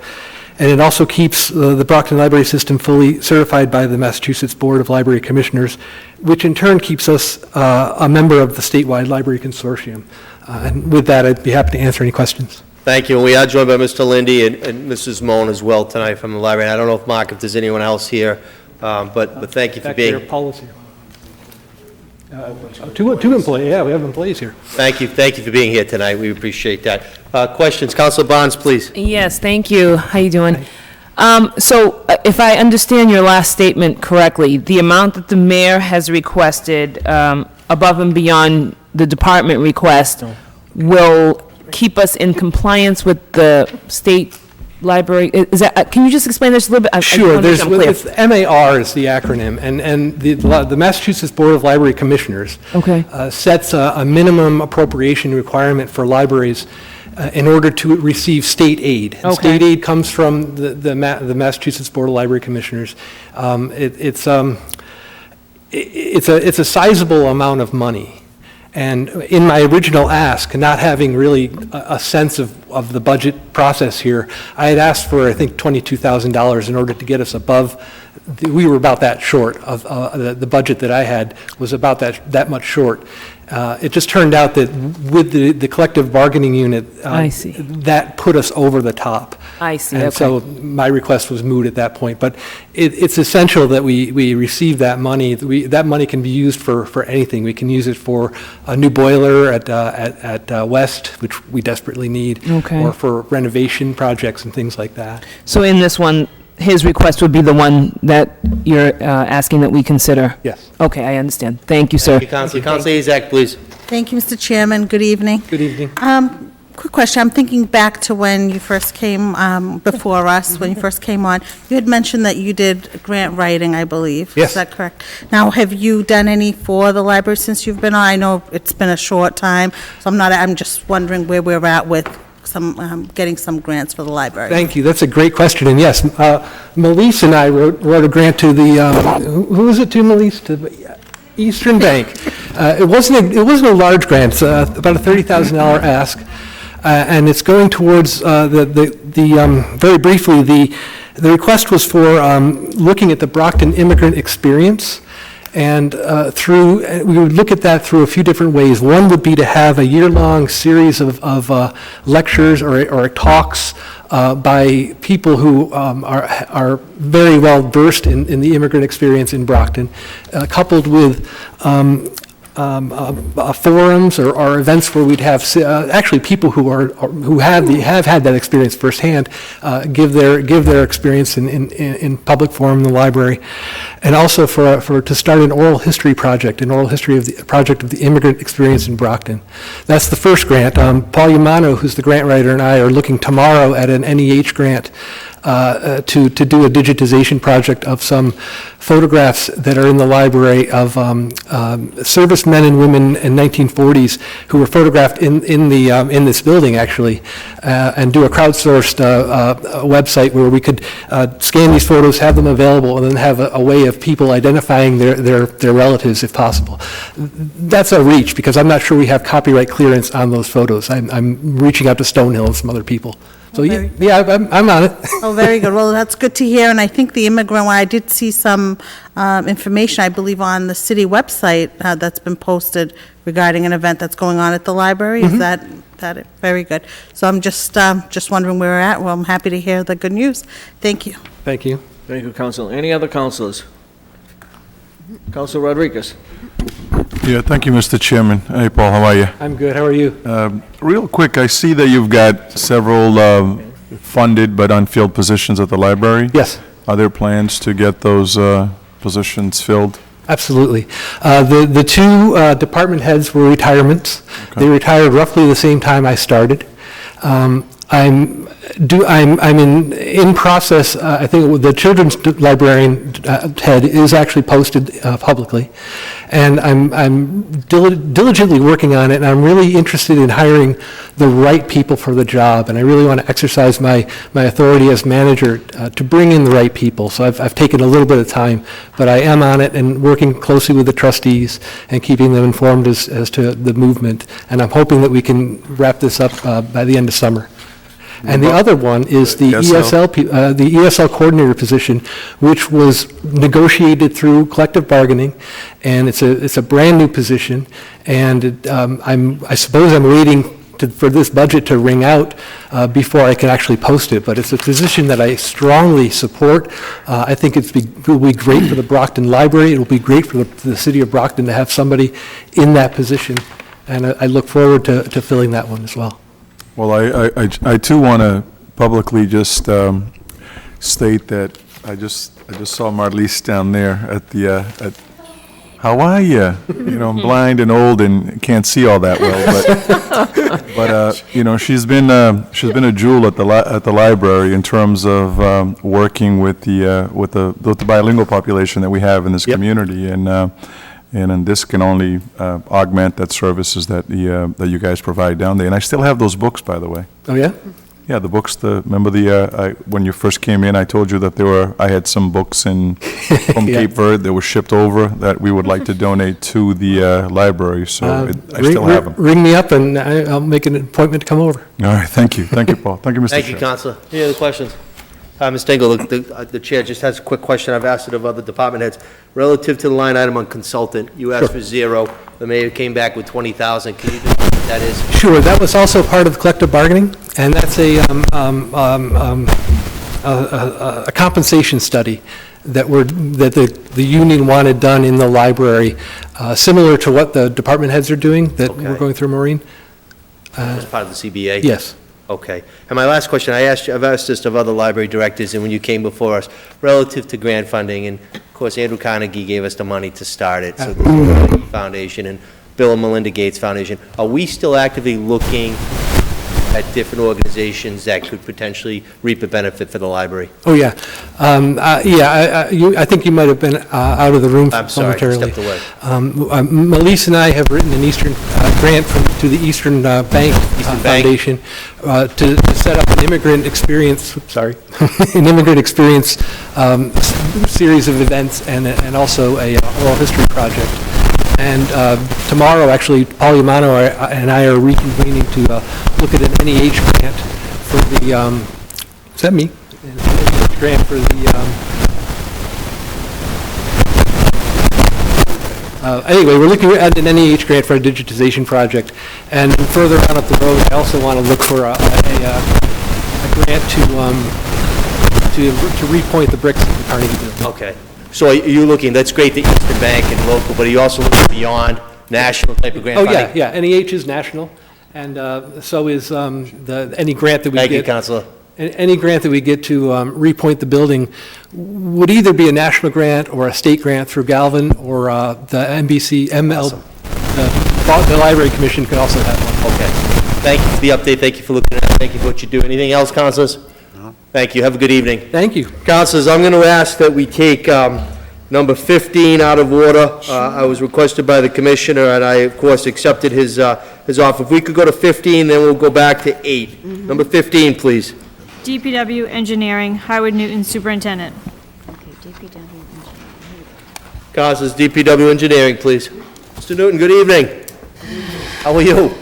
And it also keeps the Brockton Library System fully certified by the Massachusetts Board of Library Commissioners, which in turn keeps us a member of the statewide library consortium. And with that, I'd be happy to answer any questions. Thank you. And we are joined by Mr. Lindy and Mrs. Moan as well tonight from the library. I don't know if, Mark, if there's anyone else here, but thank you for being. Policy. Two employees, yeah, we have employees here. Thank you for being here tonight. We appreciate that. Questions? Councilor Barnes, please. Yes, thank you. How you doing? So if I understand your last statement correctly, the amount that the mayor has requested above and beyond the department request will keep us in compliance with the state library, is that, can you just explain this a little bit? Sure, it's MAR is the acronym, and the Massachusetts Board of Library Commissioners sets a minimum appropriation requirement for libraries in order to receive state aid. And state aid comes from the Massachusetts Board of Library Commissioners. It's a sizable amount of money. And in my original ask, not having really a sense of the budget process here, I had asked for, I think, $22,000 in order to get us above. We were about that short of the budget that I had was about that much short. It just turned out that with the collective bargaining unit, that put us over the top. I see. And so my request was moot at that point. But it's essential that we receive that money. That money can be used for anything. We can use it for a new boiler at West, which we desperately need, or for renovation projects and things like that. So in this one, his request would be the one that you're asking that we consider? Yes. Okay, I understand. Thank you, sir. Thank you, Councilor. Councilor Azak, please. Thank you, Mr. Chairman. Good evening. Good evening. Quick question. I'm thinking back to when you first came before us, when you first came on. You had mentioned that you did grant writing, I believe. Yes. Is that correct? Now, have you done any for the library since you've been on? I know it's been a short time, so I'm just wondering where we're at with getting some grants for the library. Thank you. That's a great question. And yes, Melise and I wrote a grant to the, who was it to, Melise? To the Eastern Bank. It wasn't a large grant. It's about a $30,000 ask. And it's going towards very briefly, the request was for looking at the Brockton immigrant experience And we would look at that through a few different ways. One would be to have a year-long series of lectures or talks by people who are very well versed in the immigrant experience in Brockton, coupled with forums or events where we'd have actually people who have had that experience firsthand give their experience in public forum in the library, and also to start an oral history project, of the immigrant experience in Brockton. That's the first grant. Paul Yamano, who's the grant writer, and I are looking tomorrow at an NEH grant to do a digitization project of some photographs that are in the library of servicemen and women in 1940s who were photographed in this building, actually, and do a crowdsourced website where we could scan these photos, have them available, and then have a way of people identifying their relatives if possible. That's a reach, because I'm not sure we have copyright clearance on those photos. I'm reaching out to Stonehill and some other people. So, yeah, I'm on it. Oh, very good. Well, that's good to hear, and I think the immigrant one, I did see some information, I believe, on the city website that's been posted regarding an event that's going on at the library. Is that very good? So I'm just wondering where we're at. Well, I'm happy to hear the good news. Thank you. Thank you. Thank you, Council. Any other councilors? Council Rodriguez. Yeah, thank you, Mr. Chairman. Hey, Paul, how are you? I'm good. How are you? Real quick, I see that you've got several funded but unfilled positions at the library. Yes. Are there plans to get those positions filled? Absolutely. The two department heads were retirements. Okay. They retired roughly the same time I started. I'm in process. I think the children's librarian head is actually posted publicly, and I'm diligently working on it. And I'm really interested in hiring the right people for the job. And I really want to exercise my authority as manager to bring in the right people. So I've taken a little bit of time, but I am on it and working closely with the trustees and keeping them informed as to the movement. And I'm hoping that we can wrap this up by the end of summer. And the other one is the ESL coordinator position, which was negotiated through collective bargaining, and it's a brand new position. And I suppose I'm waiting for this budget to ring out before I can actually post it. But it's a position that I strongly support. I think it will be great for the Brockton Library. It will be great for the city of Brockton to have somebody in that position, and I look forward to filling that one as well. Well, I too want to publicly just state that I just saw Marlise down there at how are you? You know, I'm blind and old and can't see all that well, but you know, she's been a jewel at the library in terms of working with the bilingual population that we have in this community, and this can only augment that services that you guys provide down there. And I still have those books, by the way. Oh, yeah? Yeah, the books. Remember when you first came in, I told you that I had some books from Cape Verde that were shipped over that we would like to donate to the library. So I still have them. Ring me up and I'll make an appointment to come over. All right, thank you, Paul. Thank you, Mr. Thank you, Counselor. Any other questions? Ms. Dingle, the chair just has a quick question. I've asked it of other department heads. Relative to the line item on consultant, you asked for 0. The mayor came back with 20,000. Can you just what that is? Sure. That was also part of collective bargaining, and that's a compensation study that the union wanted done in the library, similar to what the department heads are doing that we're going through, Maureen. As part of the CBA? Yes. Okay. And my last question, I've asked this of other library directors, and when you came before us, relative to grant funding, and of course, Andrew Carnegie gave us the money to start it, so the Carnegie Foundation and Bill and Melinda Gates Foundation. Are we still actively looking at different organizations that could potentially reap a benefit for the library? Oh, yeah. I think you might have been out of the room momentarily. I'm sorry, I stepped away. Melissa and I have written an Eastern grant to the Eastern Bank Foundation to set up an immigrant experience, an immigrant experience series of events and also a oral history project. And tomorrow, actually, Paul Yamano and I are reconvening to look at an NEH grant for the, is that me? An NEH grant for the Anyway, we're looking at an NEH grant for a digitization project. And further on up the road, I also want to look for a grant to repoint the bricks at the Carnegie Building. Okay. So are you looking, that's great, the Eastern Bank and local, but are you also looking beyond national type of grant Oh, funding? yeah. NEH is national, and so is any grant that we get. Thank you, Counselor. Any grant that we get to repoint the building would either be a national grant or a state grant through Galvin or the NBC, the Library Commission could also have one. Okay. Thank you for the update. Thank you for looking at it. Thank you for what you do. Anything else, Councilors? No. Thank you. Have a good evening. Thank you. Councilors, I'm going to ask that we take number 15 out of order. I was requested by the Commissioner, and I, of course, accepted his offer. If we could go to 15, then we'll go back to 8. Number 15, please. DPW Engineering, Howard Newton Superintendent. Councilors, DPW Engineering, please. Mr. Newton, good evening. How are you?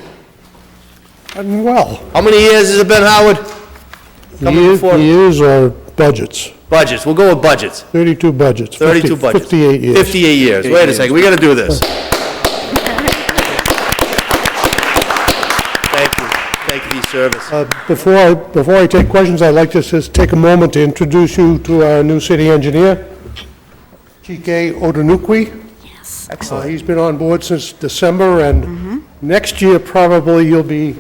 I'm well. How many years has it been, Howard? Years or budgets? Budgets. We'll go with budgets. 32 budgets. 32 budgets. 58 years. 58 years. Wait a second. We got to do this. Thank you. Thank you for your service. Before I take questions, I'd like to just take a moment to introduce you to our new city engineer, Chike Odanukwe. Yes. Excellent. He's been on board since December, and next year probably you'll be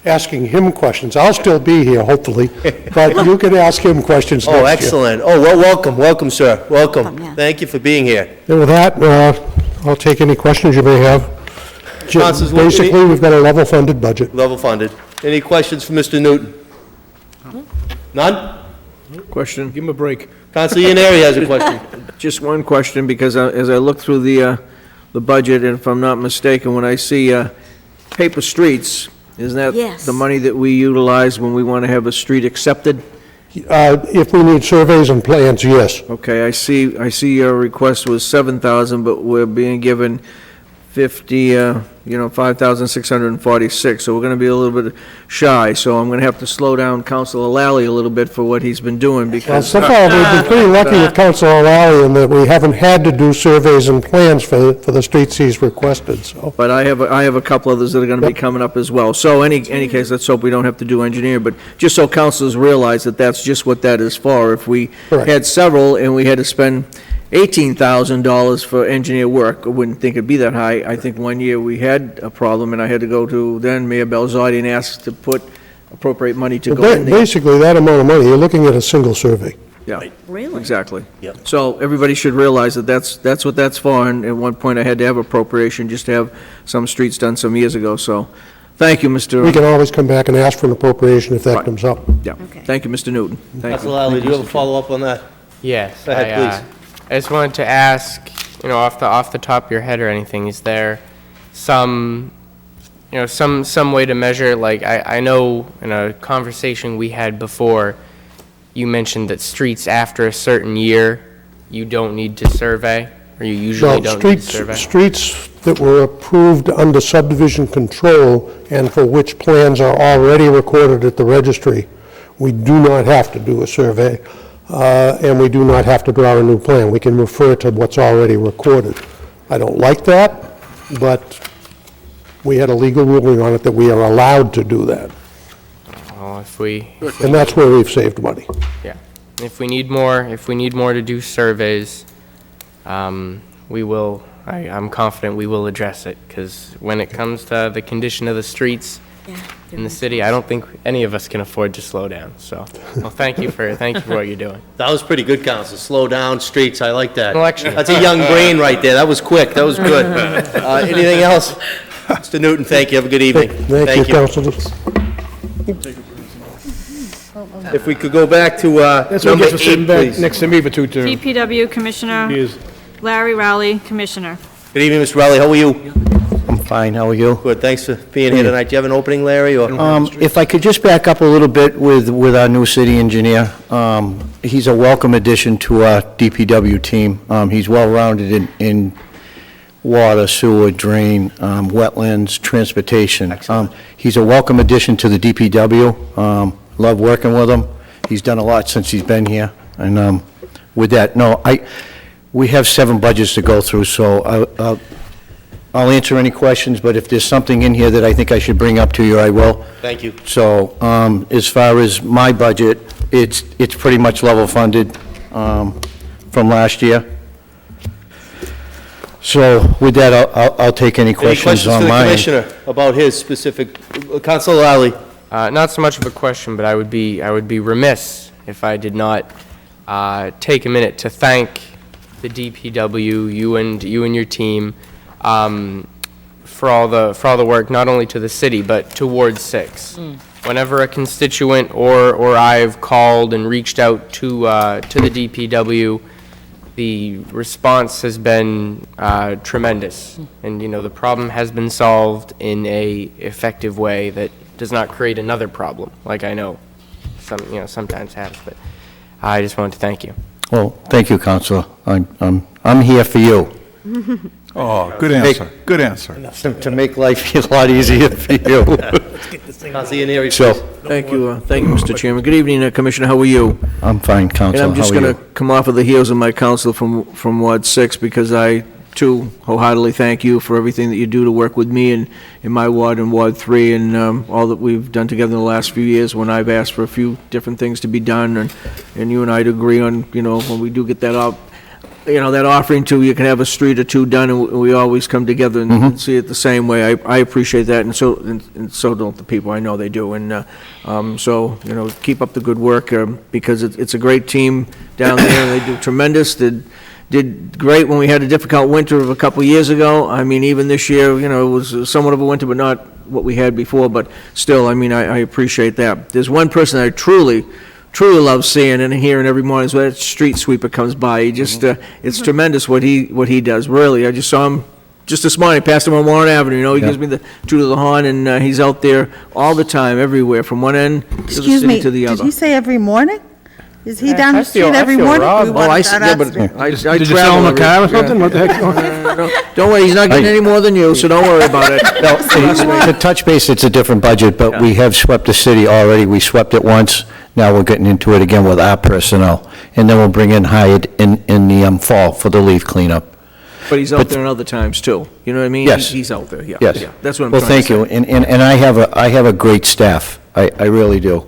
asking him questions. I'll still be here, hopefully, but you can ask him questions next year. Oh, excellent. Oh, well, welcome, sir. Welcome. Thank you for being here. And with that, I'll take any questions you may have. Councilors, Basically, we've got a level-funded budget. Level funded. Any questions for Mr. Newton? None? Question? Give him a break. Councilor Ianary has a question. Just one question, because as I look through the budget, and if I'm not mistaken, when I see paper streets, isn't that Yes. the money that we utilize when we want to have a street accepted? If we need surveys and plans, yes. Okay, I see your request was 7,000, but we're being given 5,646, so we're going to be a little bit shy, so I'm going to have to slow down Councilor Lally a little bit for what he's been doing, Well, because... so far, we've been pretty lucky with Councilor O'Reilly in that we haven't had to do surveys and plans for the streets he's requested, so. But I have a couple others that are going to be coming up as well. So any case, let's hope we don't have to do engineer, but just so councilors realize that that's just what that is for. If we had several and we had to spend $18,000 for engineer work, I wouldn't think it'd be that high. I think one year we had a problem, and I had to go to then Mayor Belzotti and ask to appropriate money to go in there. Basically, that amount of money, you're looking at a single survey. Yeah. Really? Exactly. Yep. So everybody should realize that that's what that's for, and at one point I had to have appropriation just to have some streets done some years ago, so thank you, Mr. We can always come back and ask for an appropriation if that comes up. Yeah. Thank you, Mr. Newton. Thank you. Councilor Lally, do you have a follow-up on that? Yes. Go ahead, please. I just wanted to ask, off the top of your head or anything, is there some way to measure, like, I know in a conversation we had before, you mentioned that streets after a certain year, you don't need to survey, or you usually don't need to survey? Streets that were approved under subdivision control and for which plans are already recorded at the registry, we do not have to do a survey. And we do not have to draw a new plan. We can refer to what's already recorded. I don't like that, but we had a legal ruling on it that we are allowed to do that. Well, And that's where we've saved money. Yeah. If we need more to do surveys, we will, I'm confident we will address it, because when it comes to the condition of the streets in the city, I don't think any of us can afford to slow down, so, well, thank you for what you're doing. That was pretty good, Council. Slow down, streets, I like that. Election. That's a young brain right there. That was quick. That was good. Anything else? Mr. Newton, thank you. Have a good evening. Thank you, Councilors. If we could go back to That's what number gets us sitting 8, back please. next to me for 2 terms. DPW Commissioner Larry Rowley, Commissioner. Good evening, Mr. Rowley. How are you? I'm fine, how are you? Good. Thanks for being here tonight. Do you have an opening, Larry? Or If I could just back up a little bit with our new city engineer, he's a welcome addition to our DPW team. He's well-rounded in water, sewer, drain, wetlands, transportation. He's a welcome addition to the DPW. Love working with him. He's done a lot since he's been here. And with that, we have 7 budgets to go through, so I'll answer any questions, but if there's something in here that I think I should bring up to you, I will. Thank you. So, as far as my budget, it's pretty much level funded, from last year. So with that, I'll take any Any questions questions on to the mine. commissioner about his specific, Councilor Lally? Not so much of a question, but I would be remiss if I did not take a minute to thank the DPW, you and your team, for all the work, not only to the city but to Ward 6. Whenever a constituent or I've called and reached out to the DPW, the response has been tremendous, and the problem has been solved in a effective way that does not create another problem, like I know sometimes has. But I just wanted to thank you. Well, thank you, Counselor. I'm here for you. Oh, good answer, good answer. To make life a lot easier for you. Councilor Ianieri, So, Thank you, Mr. Chairman. Good evening, Commissioner, how are you? I'm fine, And Counselor. I'm just How are going to you? come off of the heels of my counsel from Ward 6, because I, too, wholeheartedly thank you for everything that you do to work with me in my ward and Ward 3, and all that we've done together in the last few years when I've asked for a few different things to be done, and you and I agree on, when we do get that up, that offering to, you can have a street or two done, and we always come together and see it the same way. I appreciate that, and so don't the people. I know they do. And so, keep up the good work, because it's a great team down there. They do tremendous. Did great when we had a difficult winter of a couple of years ago. I mean, even this year, it was somewhat of a winter, but not what we had before. But still, I appreciate that. There's one person I truly love seeing and hearing every morning is when that street sweeper comes by. He just, it's tremendous what he does, really. I just saw him just this morning, passed him on Warren Avenue, he gives me the toot of the horn, and he's out there all the time, everywhere, from one end of the Excuse city me, to the did other. he say every morning? Is he down the I feel- street every I feel morning? robbed. We Oh, want I, that yeah, but aspect. I Did you sell travel him a every- car or yeah. something? What the heck's going on? Don't worry, he's not getting any more than you, so don't worry about it. To touch base, it's a different budget, but we have swept the city already. We swept it once. Now we're getting into it again with our personnel. And then we'll bring in hired in the fall for the leaf cleanup. But he's out there in other times, too. You know what I mean? Yes. He's out there, yeah. Yes. Yeah, that's what I'm Well, trying to say. thank you. And I have a great staff. I really do.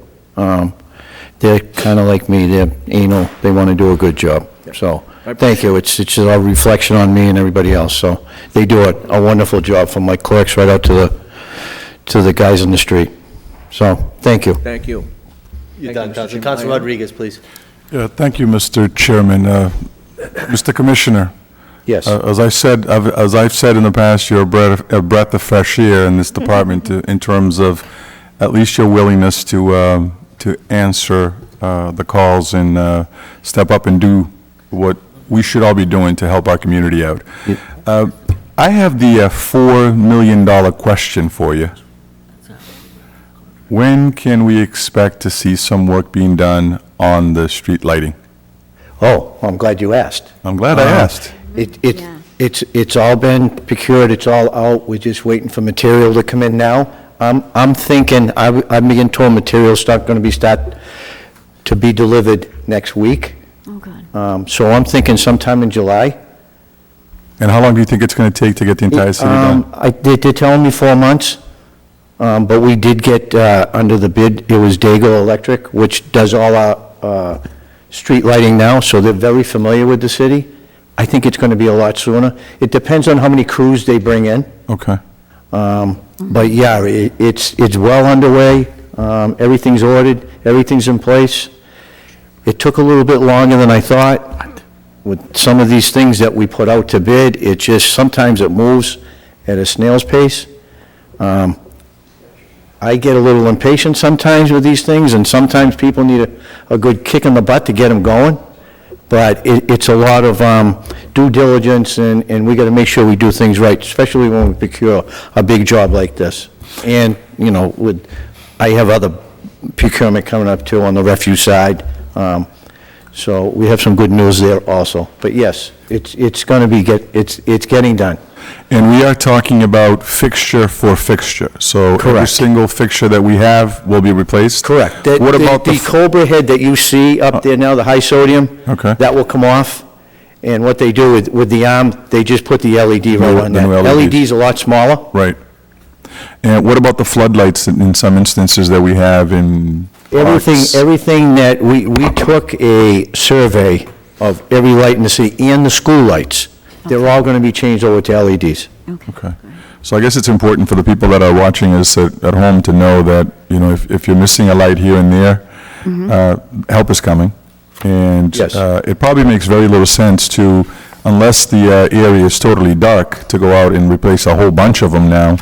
They're kind of like me. They're anal. They want to do a good job. So, thank you. It's a reflection on me and everybody else. So, they do a wonderful job, from my clerks right out to the guys in the street. So, thank you. Thank you. You're Thank done, you, Mr. Councilor. Chairman. Councilor Rodriguez, please. Yeah, thank you, Mr. Chairman. Mr. Commissioner, Yes. as I've said in the past, you're a breath of fresh air in this department in terms of at least your willingness to answer the calls and step up and do what we should all be doing to help our community out. I have the $4 million question for you. When can we expect to see some work being done on the street lighting? Oh, I'm glad you asked. I'm glad I asked. It's all been procured, it's all out, we're just waiting for material to come in now. I'm thinking, I'm being told material's not gonna start to be delivered next week. Oh, good. So I'm thinking sometime in July. And how long do you think it's going to take to get the entire city done? They're telling me 4 months, but we did get, under the bid, it was Daigle Electric, which does all our street lighting now, so they're very familiar with the city. I think it's going to be a lot sooner. It depends on how many crews they bring in. Okay. But yeah, it's well underway. Everything's ordered, everything's in place. It took a little bit longer than I thought. With some of these things that we put out to bid, it just, sometimes it moves at a snail's pace. I get a little impatient sometimes with these things, and sometimes people need a good kick in the butt to get them going. But it's a lot of due diligence, and we got to make sure we do things right, especially when we procure a big job like this. And, I have other procurement coming up too on the refuse side. So we have some good news there also. But yes, it's going to be, it's getting done. And we are talking about fixture for fixture. So every Correct. single fixture that we have will be replaced? Correct. What about the Cobra head that you see up there now, the high sodium? Okay. That will come off, And what they do with the arm, they just put the LED right on The that. new LEDs. LED's a lot smaller. Right. And what about the floodlights in some instances that we have in parks? Everything that, we took a survey of every light in the city and the school lights. They're all going to be changed over to LEDs. Okay. So I guess it's important for the people that are watching us at home to know that, you know, if you're missing a light here and there, help is coming. And Yes. it probably makes very little sense to, unless the area is totally dark, to go out and replace a whole bunch of them now,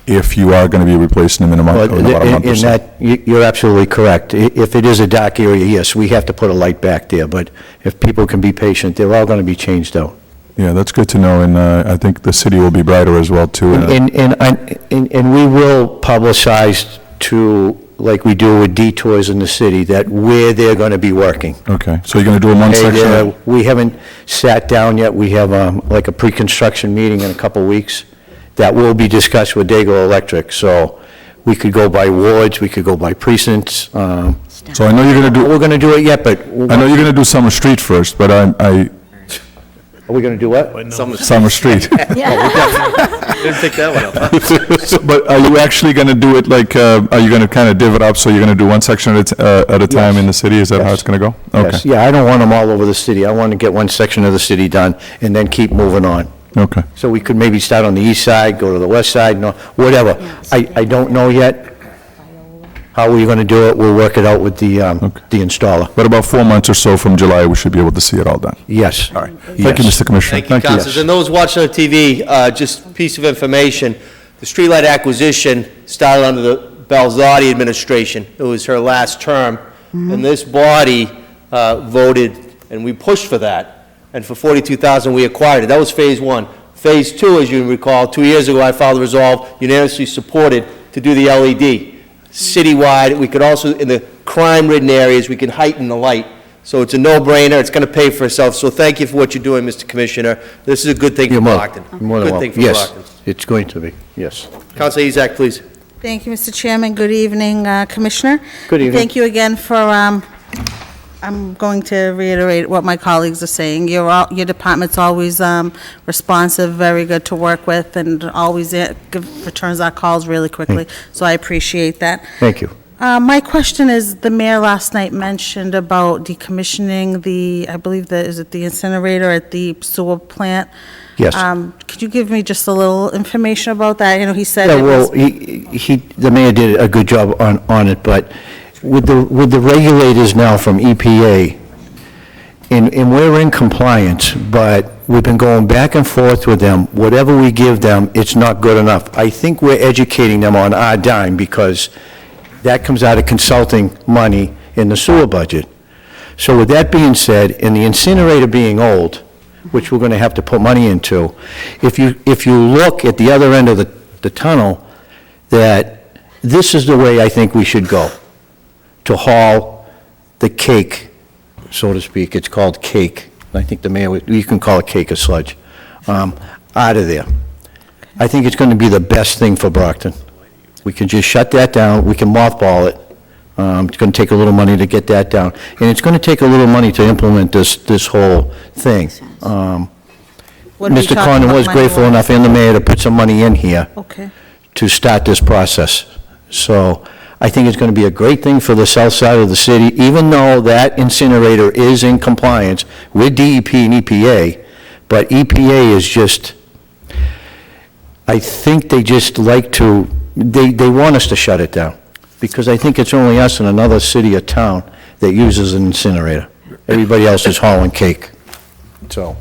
if you are going to be replacing them in about a month or In so. that, you're absolutely correct. If it is a dark area, yes, we have to put a light back there, but if people can be patient, they're all going to be changed out. Yeah, that's good to know, and I think the city will be brighter as well, too. And we will publicize to, like we do with detours in the city, that where they're going to be working. Okay, so you're going to do in one section? We haven't sat down yet. We have like a pre-construction meeting in a couple weeks that will be discussed with Dago Electric. So we could go by wards, we could go by precincts. So I know you're going to do... We're going to do it yet, but... I know you're going to do Summer Street first, but Are we going to do what? Summer Street. Didn't pick that one up. But are you actually going to do it like, are you going to kind of div it up, so you're going to do one section at a time in the city? Is that how it's going to go? Okay. Yes, yeah, I don't want them all over the city. I want to get one section of the city done and then keep moving on. Okay. So we could maybe start on the east side, go to the west side, no, whatever. I don't know yet how we're going to do it. We'll work it out with the installer. But about 4 months or so from July, we should be able to see it all done. Yes. All right. Thank you, Mr. Commissioner. Thank you, Councilors. And those watching on TV, just a piece of information, the streetlight acquisition started under the Belzotti administration. It was her last term, and this body voted, and we pushed for that. And for $42,000, we acquired it. That was Phase 1. Phase 2, as you recall, 2 years ago, I filed a resolve unanimously supported to do the LED. Citywide, we could also, in the crime-ridden areas, we can heighten the light. So it's a no-brainer, it's going to pay for itself. So thank you for what you're doing, Mr. Commissioner. This is a good thing for Brockton. More than Good thing for Yes, Brockton. it's going to be, yes. Councilor Ezak, please. Thank you, Mr. Chairman. Good evening, Commissioner. Good evening. Thank you again for, I'm going to reiterate what my colleagues are saying. Your department's always responsive, very good to work with, and always returns our calls really quickly, so I appreciate that. Thank you. My question is, the mayor last night mentioned about decommissioning I believe is it the incinerator at the sewer plant? Yes. Could you give me just a little information about that? You know, he said Yeah, it well, was... the mayor did a good job on it, but with the regulators now from EPA, and we're in compliance, but we've been going back and forth with them. Whatever we give them, it's not good enough. I think we're educating them on our dime, because that comes out of consulting money in the sewer budget. So with that being said, and the incinerator being old, which we're going to have to put money into, if you look at the other end of the tunnel, that this is the way I think we should go, to haul the cake, so to speak. It's called cake. I think the mayor, you can call it cake or sludge, out of there. I think it's going to be the best thing for Brockton. We can just shut that down. We can mothball it. It's going to take a little money to get that down. And it's going to take a little money to implement this whole thing. What are we Mr. talking Condon about was money grateful wise? enough, and the mayor, to put some money in here Okay. to start this process. So I think it's going to be a great thing for the south side of the city, even though that incinerator is in compliance with DEP and EPA, but EPA is just, I think they just like to, they want us to shut it down, because I think it's only us and another city or town that uses an incinerator. Everybody else is hauling cake. So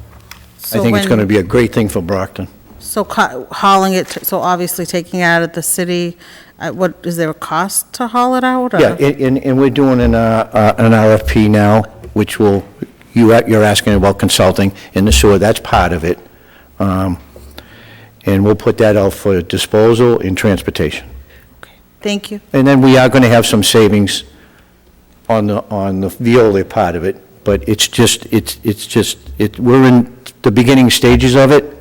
I think it's going to be a great thing for Brockton. So hauling it, so obviously taking it out of the city, what, is there a cost to haul it out? or- Yeah, and we're doing an RFP now, which will, you're asking about consulting in the sewer, that's part of it. And we'll put that out for disposal and transportation. Thank you. And then we are going to have some savings on the Veolia part of it, but we're in the beginning stages of it,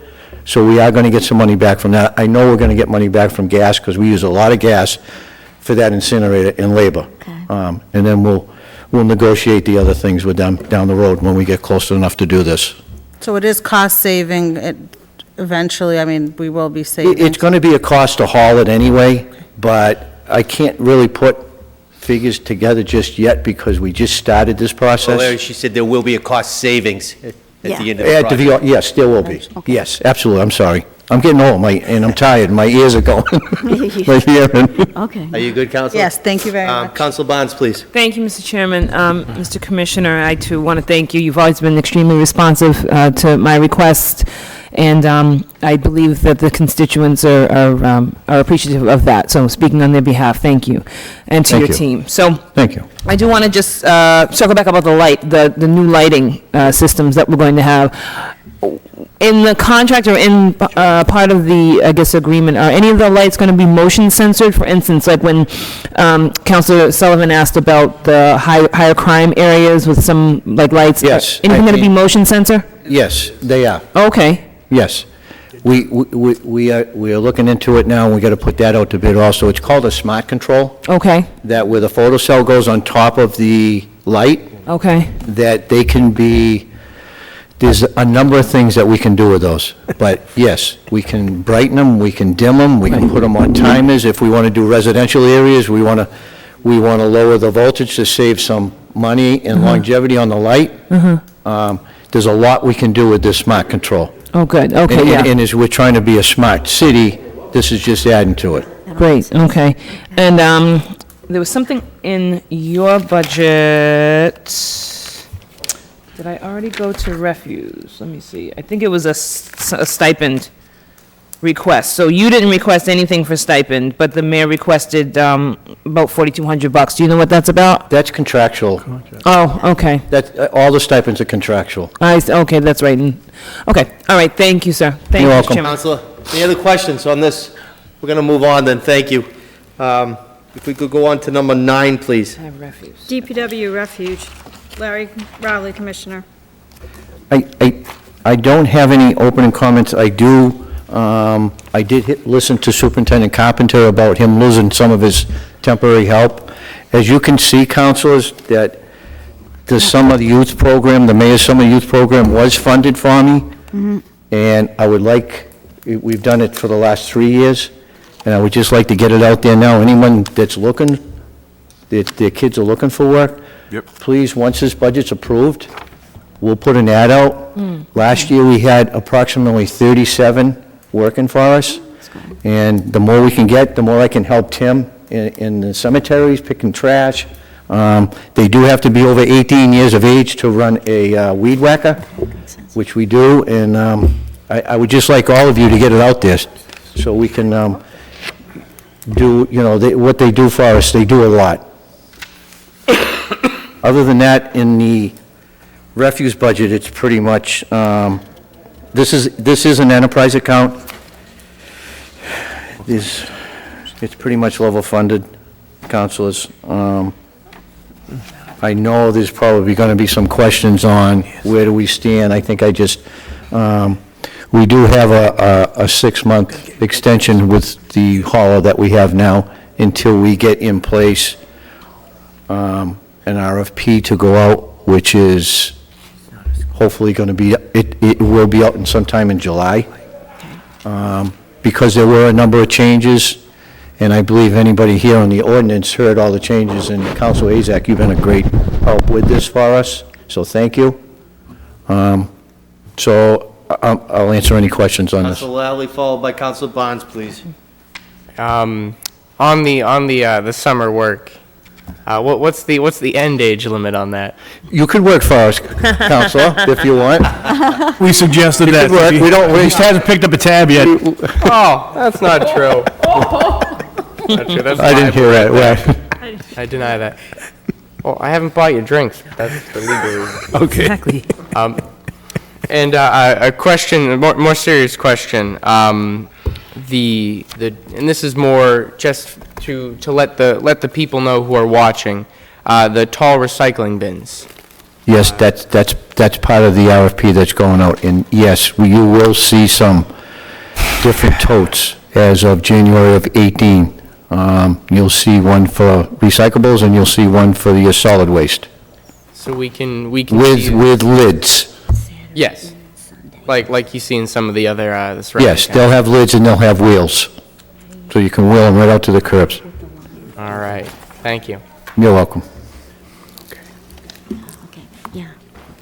so we are going to get some money back from that. I know we're going to get money back from gas, because we use a lot of gas for that incinerator and labor. And then we'll negotiate the other things with them down the road when we get close enough to do this. So it is cost saving, eventually, I mean, we will be saving. It's going to be a cost to haul it anyway, but I can't really put figures together just yet because we just started this process. Well, Larry, she said there will be a cost savings at the end of the At project. yes, there will be. Yes, absolutely, I'm sorry. I'm getting old, and I'm tired, my ears are going. My hearing. Okay. Are you good, Counselor? Yes, thank you very much. Counselor Barnes, please. Thank you, Mr. Chairman. Mr. Commissioner, I too want to thank you. You've always been extremely responsive to my request, and I believe that the constituents are appreciative of that. So speaking on their behalf, thank you, and to your team. So Thank you. I do want to just circle back about the new lighting systems that we're going to have. In the contract or in part of the, I guess, agreement, are any of the lights going to be motion censored? For instance, like when Councilor Sullivan asked about the higher crime areas with some, like, lights? Yes. Anything going to be motion sensor? Yes, they are. Okay. Yes. We are looking into it now, and we got to put that out to bid also. It's called a smart control. Okay. That where the photo cell goes on top of the light, Okay. that they can be, there's a number of things that we can do with those. But yes, we can brighten them, we can dim them, we can put them on timers. If we want to do residential areas, we want to lower the voltage to save some money and longevity on the light. There's a lot we can do with this smart control. Oh, good. Okay, yeah. And as we're trying to be a smart city, this is just adding to it. Great, okay. And there was something in your budget. Did I already go to refuse? Let me see. I think it was a stipend request. So you didn't request anything for stipend, but the mayor requested about $4,200. Do you know what that's about? That's contractual. Oh, okay. All the stipends are contractual. Okay, that's right. Okay, all right, thank you, sir. Thank You're you, welcome. Chairman. Counselor, any other questions on this? We're going to move on then, thank you. If we could go on to number 9, please. I have refuse. DPW refuge. Larry Rowley, Commissioner. I don't have any opening comments. I did listen to Superintendent Carpenter about him losing some of his temporary help. As you can see, councilors, that the summer youth program, the mayor's summer youth program was funded for me. And I would like, we've done it for the last 3 years, and I would just like to get it out there now. Anyone that's looking, their kids are looking for work, please, once this budget's approved, we'll put an ad out. Last year, we had approximately 37 working for us, and the more we can get, the more I can help Tim in the cemeteries, picking trash. They do have to be over 18 years of age to run a weed whacker, which we do, and I would just like all of you to get it out there so we can do, what they do for us, they do a lot. Other than that, in the refuse budget, it's pretty much, this is an enterprise account. It's pretty much level funded, councilors. I know there's probably going to be some questions on where do we stand. I think we do have a 6-month extension with the hauler that we have now until we get in place an RFP to go out, which is hopefully going to be, it will be out in sometime in July. Because there were a number of changes, and I believe anybody here on the ordinance heard all the changes, and Council Azak, you've been a great help with this for us, so thank you. So I'll answer any questions on this. Councilor Lally, followed by Councilor Barnes, please. On the summer work, what's the end age limit on that? You could work for us, Counselor, if you want. We suggested that. Work. We don't, He just hasn't picked up a tab yet. Oh, that's not true. Not true. That's I didn't hear that. Well, I deny that. Well, I haven't bought you drinks. That's the legal reason. Okay. Exactly. And a question, a more serious question. And this is more just to let the people know who are watching. The tall recycling bins. Yes, that's part of the RFP that's going out, and yes, you will see some different totes as of January of 18. You'll see one for recyclables, and you'll see one for the solid waste. So we can With see lids. Yes. like you see in some of the other, the surrounding Yes, towns? they'll have lids and they'll have wheels, so you can wheel them right out to the curbs. All right, thank you. You're welcome.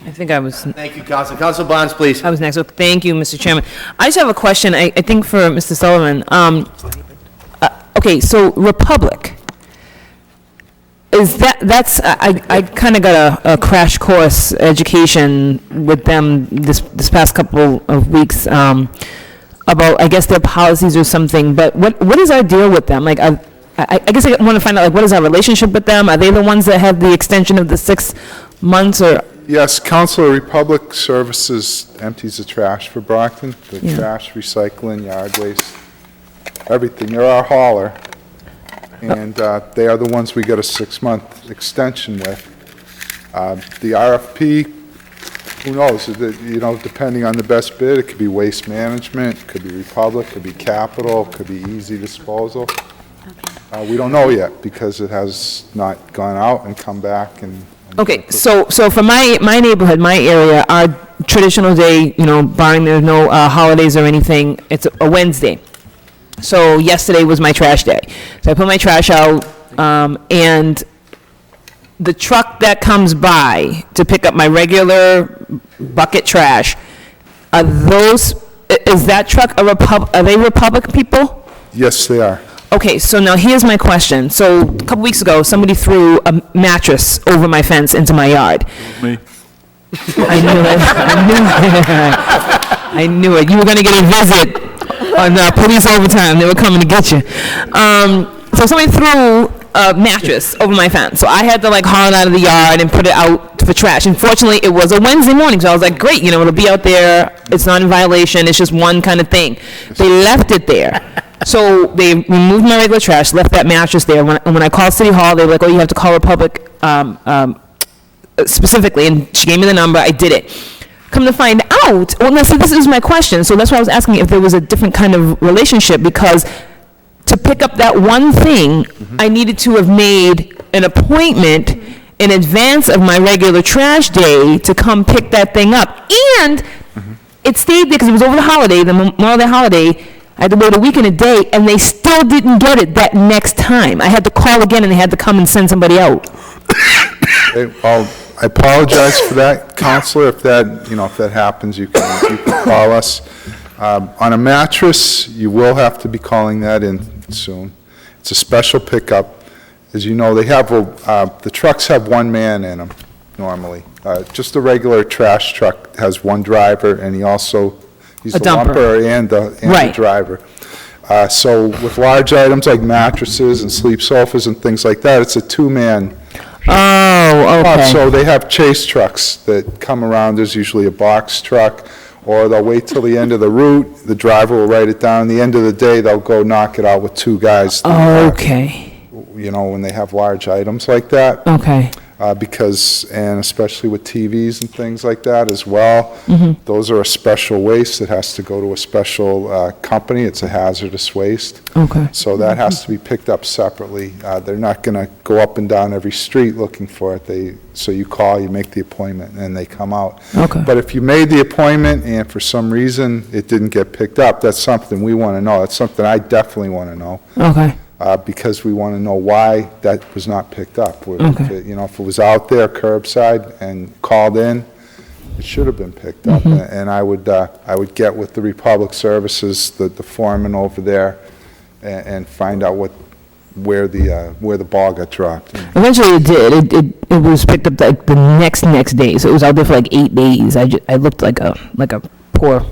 I think I was, Thank you, Council. Council Barnes, please. I was next. So thank you, Mr. Chairman. I just have a question, I think for Mr. Sullivan. Okay, so Republic, is that's, I kind of got a crash course education with them this past couple of weeks about, I guess, their policies or something, but what is our deal with them? Like, I guess I want to find out, like, what is our relationship with them? Are they the ones that have the extension of the 6 months, or? Yes, Council of Republic Services empties the trash for Brockton, the trash, recycling, yard waste, everything. They're our hauler, and they are the ones we get a 6-month extension with. The RFP, who knows, you know, depending on the best bid, it could be Waste Management, it could be Republic, it could be Capital, it could be Easy Disposal. We don't know yet, because it has not gone out and come back and... Okay, so for my neighborhood, my area, our traditional day, you know, barring there's no holidays or anything, it's a Wednesday. So yesterday was my trash day. So I put my trash out, and the truck that comes by to pick up my regular bucket trash, is that truck are they Republic people? Yes, they are. Okay, so now here's my question. So a couple weeks ago, somebody threw a mattress over my fence into my yard. Me. I knew it. I knew it. You were going to get a visit on police overtime. They were coming to get you. So somebody threw a mattress over my fence. So I had to like haul it out of the yard and put it out for trash. Unfortunately, it was a Wednesday morning, so I was like, great, you know, it'll be out there. It's not in violation. It's just one kind of thing. They left it there. So they removed my regular trash, left that mattress there. When I called City Hall, they were like, oh, you have to call Republic specifically, and she gave me the number. I did it. Come to find out, well, now, see, this is my question. So that's why I was asking if there was a different kind of relationship, because to pick up that one thing, I needed to have made an appointment in advance of my regular trash day to come pick that thing up. And it stayed there because it was over the holiday, the Memorial Day holiday. I had to wait a week and a day, and they still didn't get it that next time. I had to call again, and they had to come and send somebody out. Well, I apologize for that, Counselor. If that happens, you can call us. On a mattress, you will have to be calling that in soon. It's a special pickup. As you know, they have the trucks have one man in them normally. Just a regular trash truck has one driver, and he's the dumper and the driver. So with large items like mattresses and sleep sofas and things like that, it's a 2-man. Oh, okay. So they have chase trucks that come around. There's usually a box truck, or they'll wait till the end of the route. The driver will write it down. The end of the day, they'll go knock it out with 2 guys. Okay. You know, when they have large items like that. Okay. And especially with TVs and things like that as well, those are a special waste that has to go to a special company. It's a hazardous waste. Okay. So that has to be picked up separately. They're not going to go up and down every street looking for it. So you call, you make the appointment, and they come out. Okay. But if you made the appointment and for some reason it didn't get picked up, that's something we want to know. That's something I definitely want to know. Okay. Because we want to know why that was not picked up. Okay. If it was out there curbside and called in, it should have been picked up. And I would get with the Republic Services, the foreman over there, and find out where the ball got dropped. Eventually, it did. It was picked up like the next day. So it was out there for like 8 days. I looked like a poor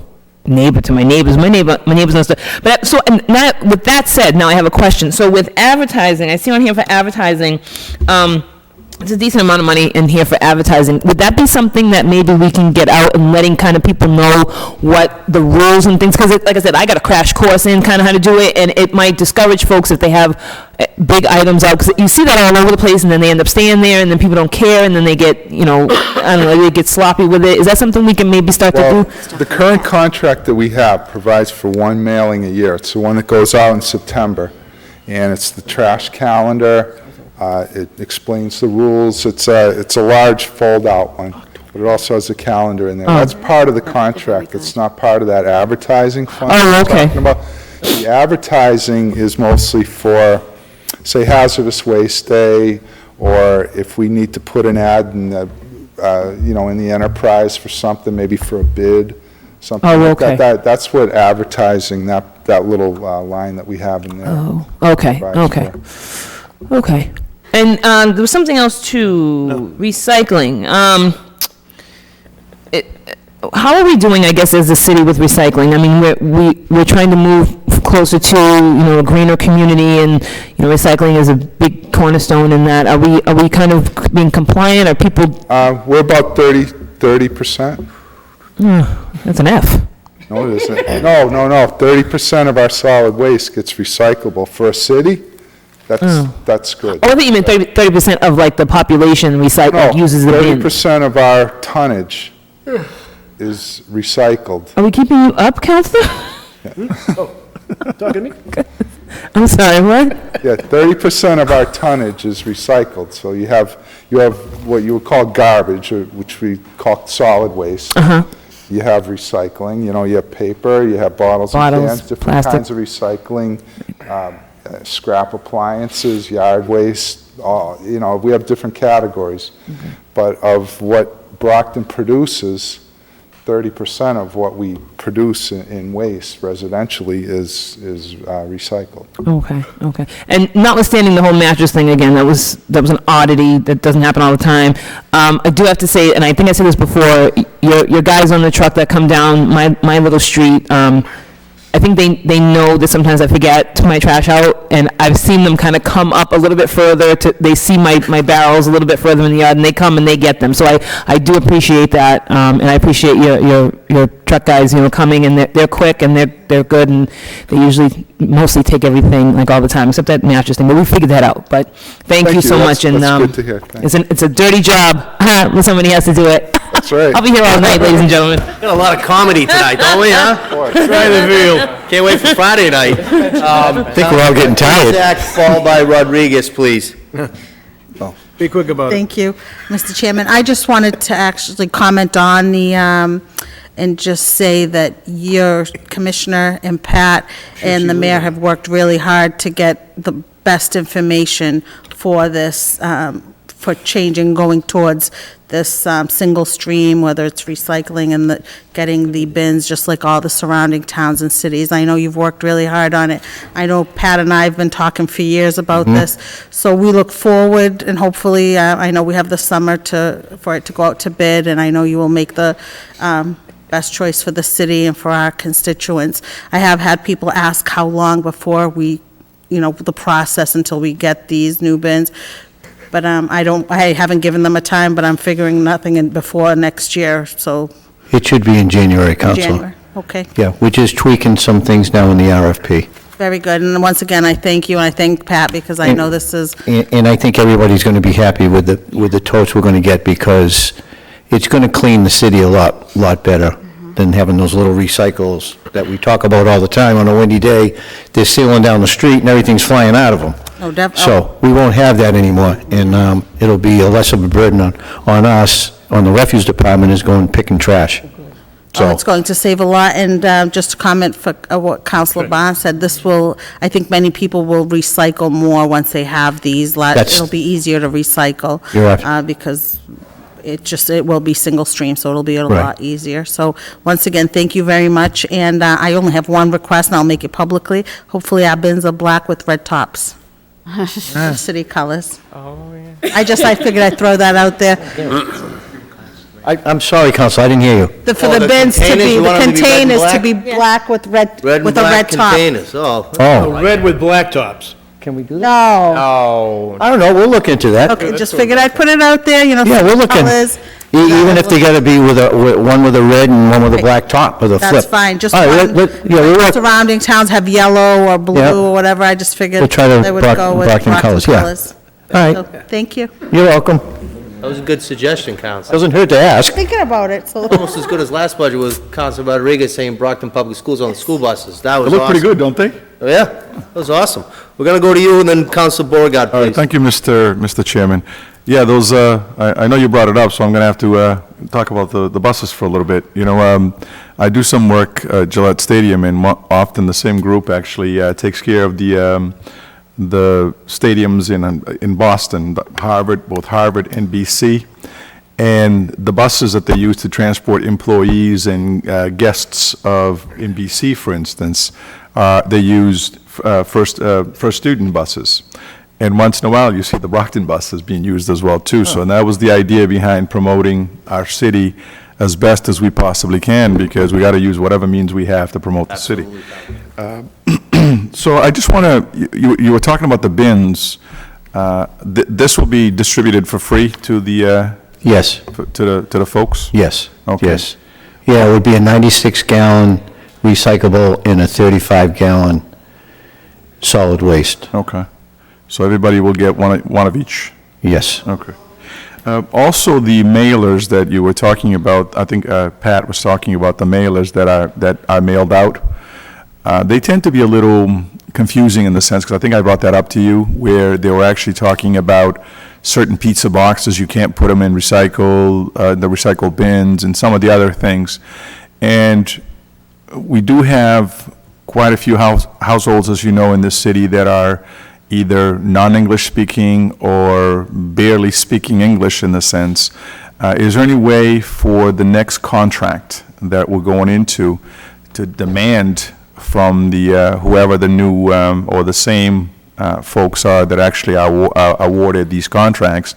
neighbor to my neighbors. My neighbors and stuff. But so, and now, with that said, now I have a question. So with advertising, I see on here for advertising, it's a decent amount of money in here for advertising. Would that be something that maybe we can get out and letting kind of people know what the rules and things? Because like I said, I got a crash course in kind of how to do it, and it might discourage folks if they have big items out. Because you see that all over the place, and then they end up staying there, and then people don't care, and then they get, I don't know, they get sloppy with it. Is that something we can maybe start to do? The current contract that we have provides for 1 mailing a year. It's the one that goes out in September, and it's the trash calendar. It explains the rules. It's a large fold-out one. but it also has a calendar in there. That's part of the contract. It's not part of that advertising fund we're talking about. The advertising is mostly for, say, Hazardous Waste Day, or if we need to put an ad in the, in the Enterprise for something, maybe for a bid, something like that. That's what advertising, that little line that we have in there. Oh, okay, okay. Okay. And there was something else too, recycling. How are we doing, I guess, as a city with recycling? I mean, we're trying to move closer to, a greener community, and, recycling is a big cornerstone in that. Are we kind of being compliant? Are people? We're about 30%. That's an F. No, it isn't. No. 30% of our solid waste gets recyclable. For a city, that's good. Oh, I thought you meant 30% of, like, the population uses the bin. 30% of our tonnage is recycled. Are we keeping you up, Counselor? Talking to me? I'm sorry, what? Yeah, 30% of our tonnage is recycled. So you have what you would call garbage, which we call solid waste. You have recycling. You have paper, you have bottles and cans, different plastic. kinds of recycling, scrap appliances, yard waste. We have different categories. But of what Brockton produces, 30% of what we produce in waste residentially is recycled. Okay. And notwithstanding the whole mattress thing, again, that was an oddity that doesn't happen all the time. I do have to say, and I think I said this before, your guys on the truck that come down my little street, I think they know that sometimes I forget to put my trash out, and I've seen them kind of come up a little bit further. They see my barrels a little bit further in the yard, and they come and they get them. So I do appreciate that, and I appreciate your truck guys, coming, and they're quick and they're good, and they usually mostly take everything, like, all the time, except that mattress thing. But we figured that out. But thank you so much, and that's good to hear. Thanks. it's a dirty job when somebody has to do it. That's right. I'll be here all night, ladies and gentlemen. Got a lot of comedy tonight, don't we, huh? Try the view. Can't wait for Friday night. I think we're all getting tired. Zach, followed by Rodriguez, please. Be quick about it. Thank you, Mr. Chairman. I just wanted to actually comment on the, and just say that your commissioner and Pat and the mayor have worked really hard to get the best information for this, for changing, going towards this single stream, whether it's recycling and getting the bins, just like all the surrounding towns and cities. I know you've worked really hard on it. I know Pat and I have been talking for years about this. So we look forward, and hopefully, I know we have the summer for it to go out to bid, and I know you will make the best choice for the city and for our constituents. I have had people ask how long before we, the process until we get these new bins. But I haven't given them a time, but I'm figuring nothing before next year, so. It should be in January, Council. January, okay. Yeah, we're just tweaking some things now in the RFP. Very good, and once again, I thank you, and I thank Pat, because I know this is. And I think everybody's going to be happy with the totes we're going to get, because it's going to clean the city a lot better than having those little recycles that we talk about all the time. On a windy day, they're sailing down the street and everything's flying out of them. So we won't have that anymore, and it'll be a less of a burden on us, on the refuse department, is going picking trash. So It's going to save a lot, and just to comment for what Councilor Barnes said, I think many people will recycle more once they have these. It'll be easier to recycle. You're right. Because it will be single stream, so it'll be a lot easier. So once again, thank you very much, and I only have one request, and I'll make it publicly. Hopefully our bins are black with red tops. City colors. Oh, yeah. I figured I'd throw that out there. I'm sorry, Council, I didn't hear you. For the bins to be, the containers to be black with red, with a red top. Containers, oh. Red with black tops. Can we do that? No. Oh. I don't know, we'll look into that. Okay, just figured I'd put it out there, Yeah, we'll look in. colors. Even if they gotta be with one with a red and one with a black top, with a flip. That's fine, just All right, one. Surrounding towns have yellow or blue or whatever, I just figured We'll try to they would go with Brockton colors, yeah. All right. So, thank you. You're welcome. That was a good suggestion, Council. Doesn't hurt to ask. Thinking about it, so. Almost as good as last budget was Council Rodriguez saying Brockton Public Schools on the school buses. That was They awesome. look pretty good, don't they? Oh, yeah, that was awesome. We're going to go to you, and then Council Beauregard, please. All right, thank you, Mr. Chairman. Yeah, those, I know you brought it up, so I'm going to have to talk about the buses for a little bit. You know, I do some work at Gillette Stadium, and often the same group actually takes care of the stadiums in Boston, Harvard, both Harvard and BC. And the buses that they use to transport employees and guests in BC, for instance, they used first student buses. And once in a while, you see the Brockton buses being used as well, too. So, and that was the idea behind promoting our city as best as we possibly can, because we got to use whatever means we have to promote the city. So I just want to, you were talking about the bins. This will be distributed for free to the... Yes. To the folks? Yes. Okay. Yes. Yeah, it would be a 96-gallon recyclable and a 35-gallon solid waste. Okay. So everybody will get one of each? Yes. Okay. Also, the mailers that you were talking about, I think Pat was talking about the mailers that are mailed out. They tend to be a little confusing in the sense, because I think I brought that up to you, where they were actually talking about certain pizza boxes, you can't put them in the recycle bins, and some of the other things. And we do have quite a few households, as you know, in this city that are either non-English speaking or barely speaking English in the sense. Is there any way for the next contract that we're going into to demand from the whoever the new or the same folks are that actually are awarded these contracts,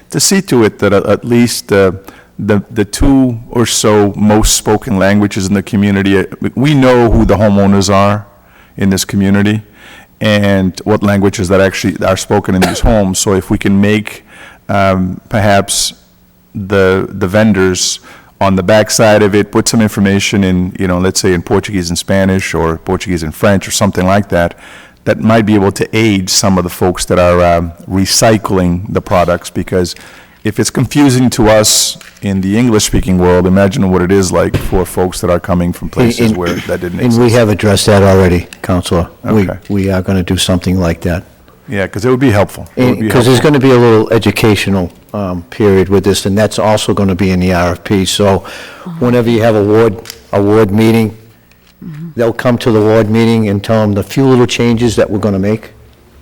to see to it that at least the two or so most spoken languages in the community, we know who the homeowners are in this community and what languages that actually are spoken in these homes. So if we can make perhaps the vendors on the back side of it, put some information in, you know, let's say in Portuguese and Spanish or Portuguese and French or something like that, that might be able to aid some of the folks that are recycling the products, because if it's confusing to us in the English-speaking world, imagine what it is like for folks that are coming from places where that didn't exist. And we have addressed that already, Counselor. Okay. We are going to do something like that. Yeah, because it would be helpful. Because there's going to be a little educational period with this, and that's also going to be in the RFP. So whenever you have a ward meeting, they'll come to the ward meeting and tell them the few little changes that we're going to make.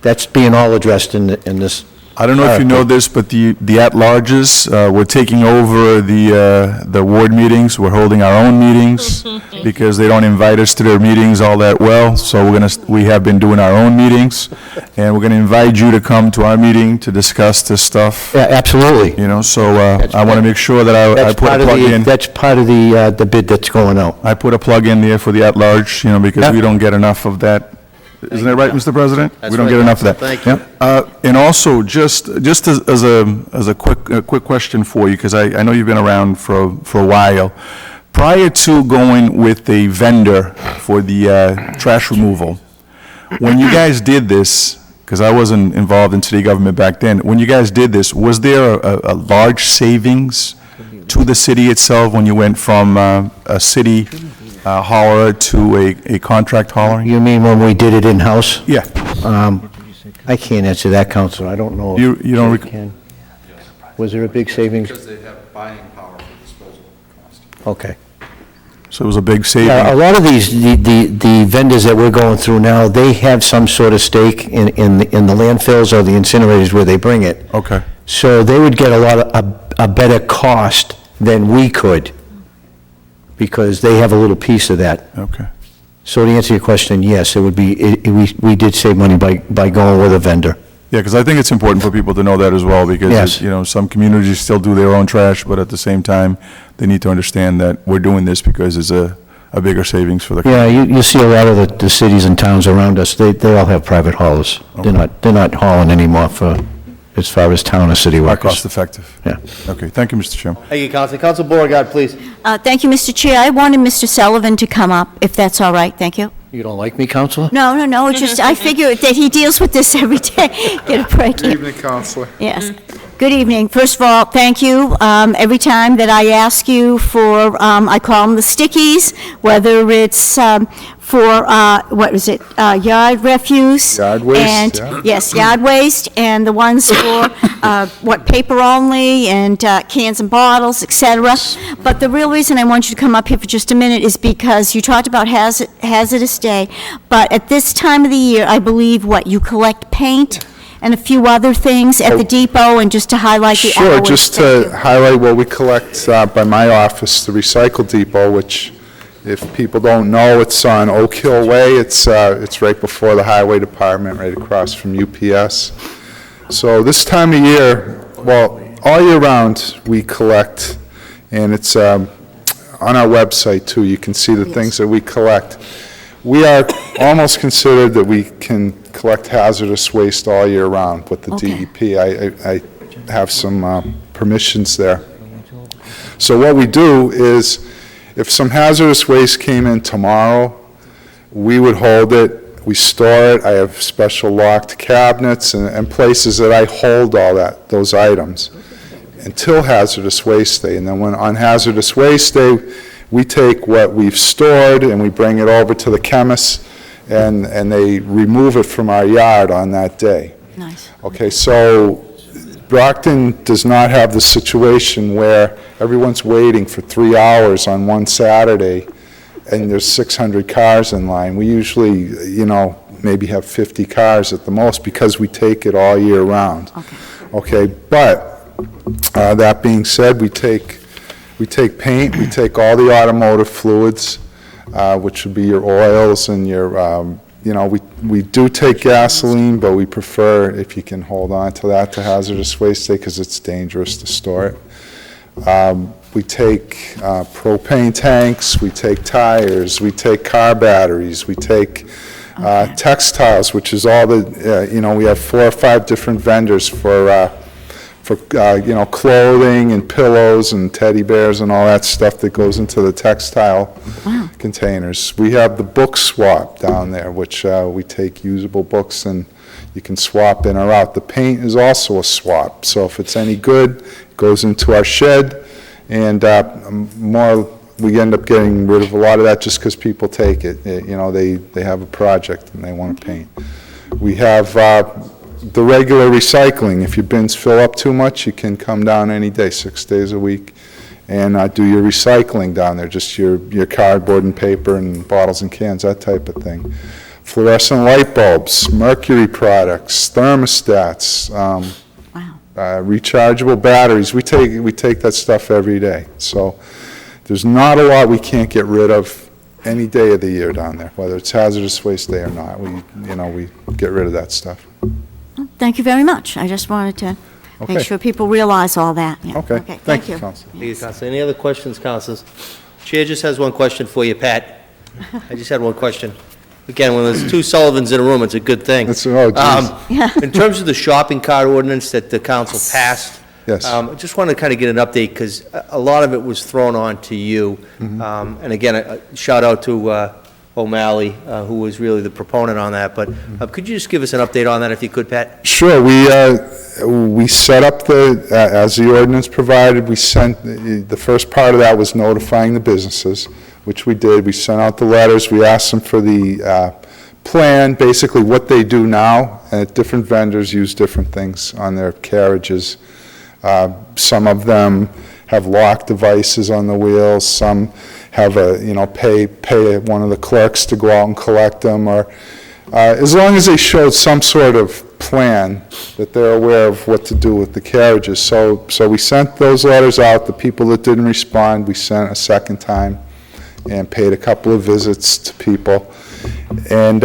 That's being all addressed in this. I don't know if you know this, but the at-larges, we're taking over the ward meetings. We're holding our own meetings because they don't invite us to their meetings all that well. So we have been doing our own meetings, and we're going to invite you to come to our meeting to discuss this stuff. Yeah, absolutely. You know, so I want to make sure that I put a plug in. That's part of the bid that's going out. I put a plug in there for the at-large, you know, because we don't get enough of that. Isn't that right, Mr. President? That's we don't right, get enough of that. Thank you. And also, just as a quick question for you, because I know you've been around for a while. Prior to going with a vendor for the trash removal, when you guys did this, because I wasn't involved in city government back then, when you guys did this, was there a large savings to the city itself when you went from a city hauler to a contract hauler? You mean when we did it in-house? Yeah. I can't answer that, Counselor. I don't know. You don't can. Was there a big savings? Because they have buying power for disposal cost. Okay. So it was a big saving? Yeah, a lot of these, the vendors that we're going through now, they have some sort of stake in the landfills or the incinerators where they bring it. Okay. So they would get a better cost than we could, because they have a little piece of that. Okay. So to answer your question, yes, it would be, we did save money by going with a vendor. Yeah, because I think it's important for people to know that as well, because, Yes. you know, some communities still do their own trash, but at the same time, they need to understand that we're doing this because it's a bigger savings for the Yeah, community. you see a lot of the cities and towns around us, they all have private haulers. They're not hauling anymore for, as far as town or city More workers. cost effective. Yeah. Okay, thank you, Mr. Chairman. Thank you, Council. Council Beauregard, please. Thank you, Mr. Chair. I wanted Mr. Sullivan to come up, if that's all right. Thank you. You don't like me, Counselor? No, it's just, I figure that he deals with this every day. Get a break. Good evening, Counselor. Yes. Good evening. First of all, thank you. Every time that I ask you for, I call them the stickies, whether it's for, what was it, yard refuse? Yard waste, and yeah. Yes, yard waste, and the ones for, paper only, and cans and bottles, et cetera. But the real reason I want you to come up here for just a minute is because you talked about hazardous day, but at this time of the year, I believe, you collect paint and a few other things at the depot, and just to highlight the hours. Sure, just to highlight what we collect by my office, the Recycle Depot, which, if people don't know, it's on Oak Hill Way. It's right before the Highway Department, right across from UPS. So this time of year, well, all year round, we collect, and it's on our website, too. You can see the things that we collect. We are almost considered that we can collect hazardous waste all year round with the DEP. I have some permissions there. So what we do is, if some hazardous waste came in tomorrow, we would hold it, we store it. I have special locked cabinets and places that I hold all those items until hazardous waste day. And then when on hazardous waste day, we take what we've stored and we bring it over to the chemists, and they remove it from our yard on that day. Nice. Okay, so Brockton does not have the situation where everyone's waiting for 3 hours on one Saturday and there's 600 cars in line. We usually, maybe have 50 cars at the most because we take it all year round. Okay, but that being said, we take paint, we take all the automotive fluids, which would be your oils and your, we do take gasoline, but we prefer, if you can hold on to that, to hazardous waste day, because it's dangerous to store it. We take propane tanks, we take tires, we take car batteries, we take textiles, which is all the, we have 4 or 5 different vendors for clothing and pillows and teddy bears and all that stuff that goes into the textile containers. We have the book swap down there, which we take usable books and you can swap in or out. The paint is also a swap, so if it's any good, it goes into our shed, and we end up getting rid of a lot of that just because people take it. They have a project and they want to paint. We have the regular recycling. If your bins fill up too much, you can come down any day, 6 days a week, and do your recycling down there, just your cardboard and paper and bottles and cans, that type of thing. Fluorescent light bulbs, mercury products, thermostats, rechargeable batteries. We take that stuff every day. So there's not a lot we can't get rid of any day of the year down there, whether it's hazardous waste day or not. We get rid of that stuff. Thank you very much. I just wanted to make sure people realize all that. Yeah. Okay. Thank you. Thank you, Council. Any other questions, Councilors? Chair just has one question for you, Pat. I just had one question. Again, when there's 2 Sullivans in a room, it's a good thing. In terms of the shopping cart ordinance that the council passed, yes. I just wanted to kind of get an update, because a lot of it was thrown on to you. And again, a shout out to O'Malley, who was really the proponent on that. But could you just give us an update on that, if you could, Pat? Sure. We set up as the ordinance provided, we sent, the first part of that was notifying the businesses, which we did. We sent out the letters. We asked them for the plan, basically what they do now. And different vendors use different things on their carriages. Some of them have lock devices on the wheels. Some have pay one of the clerks to go out and collect them, or as long as they showed some sort of plan that they're aware of what to do with the carriages. So we sent those letters out. The people that didn't respond, we sent a second time and paid a couple of visits to people. And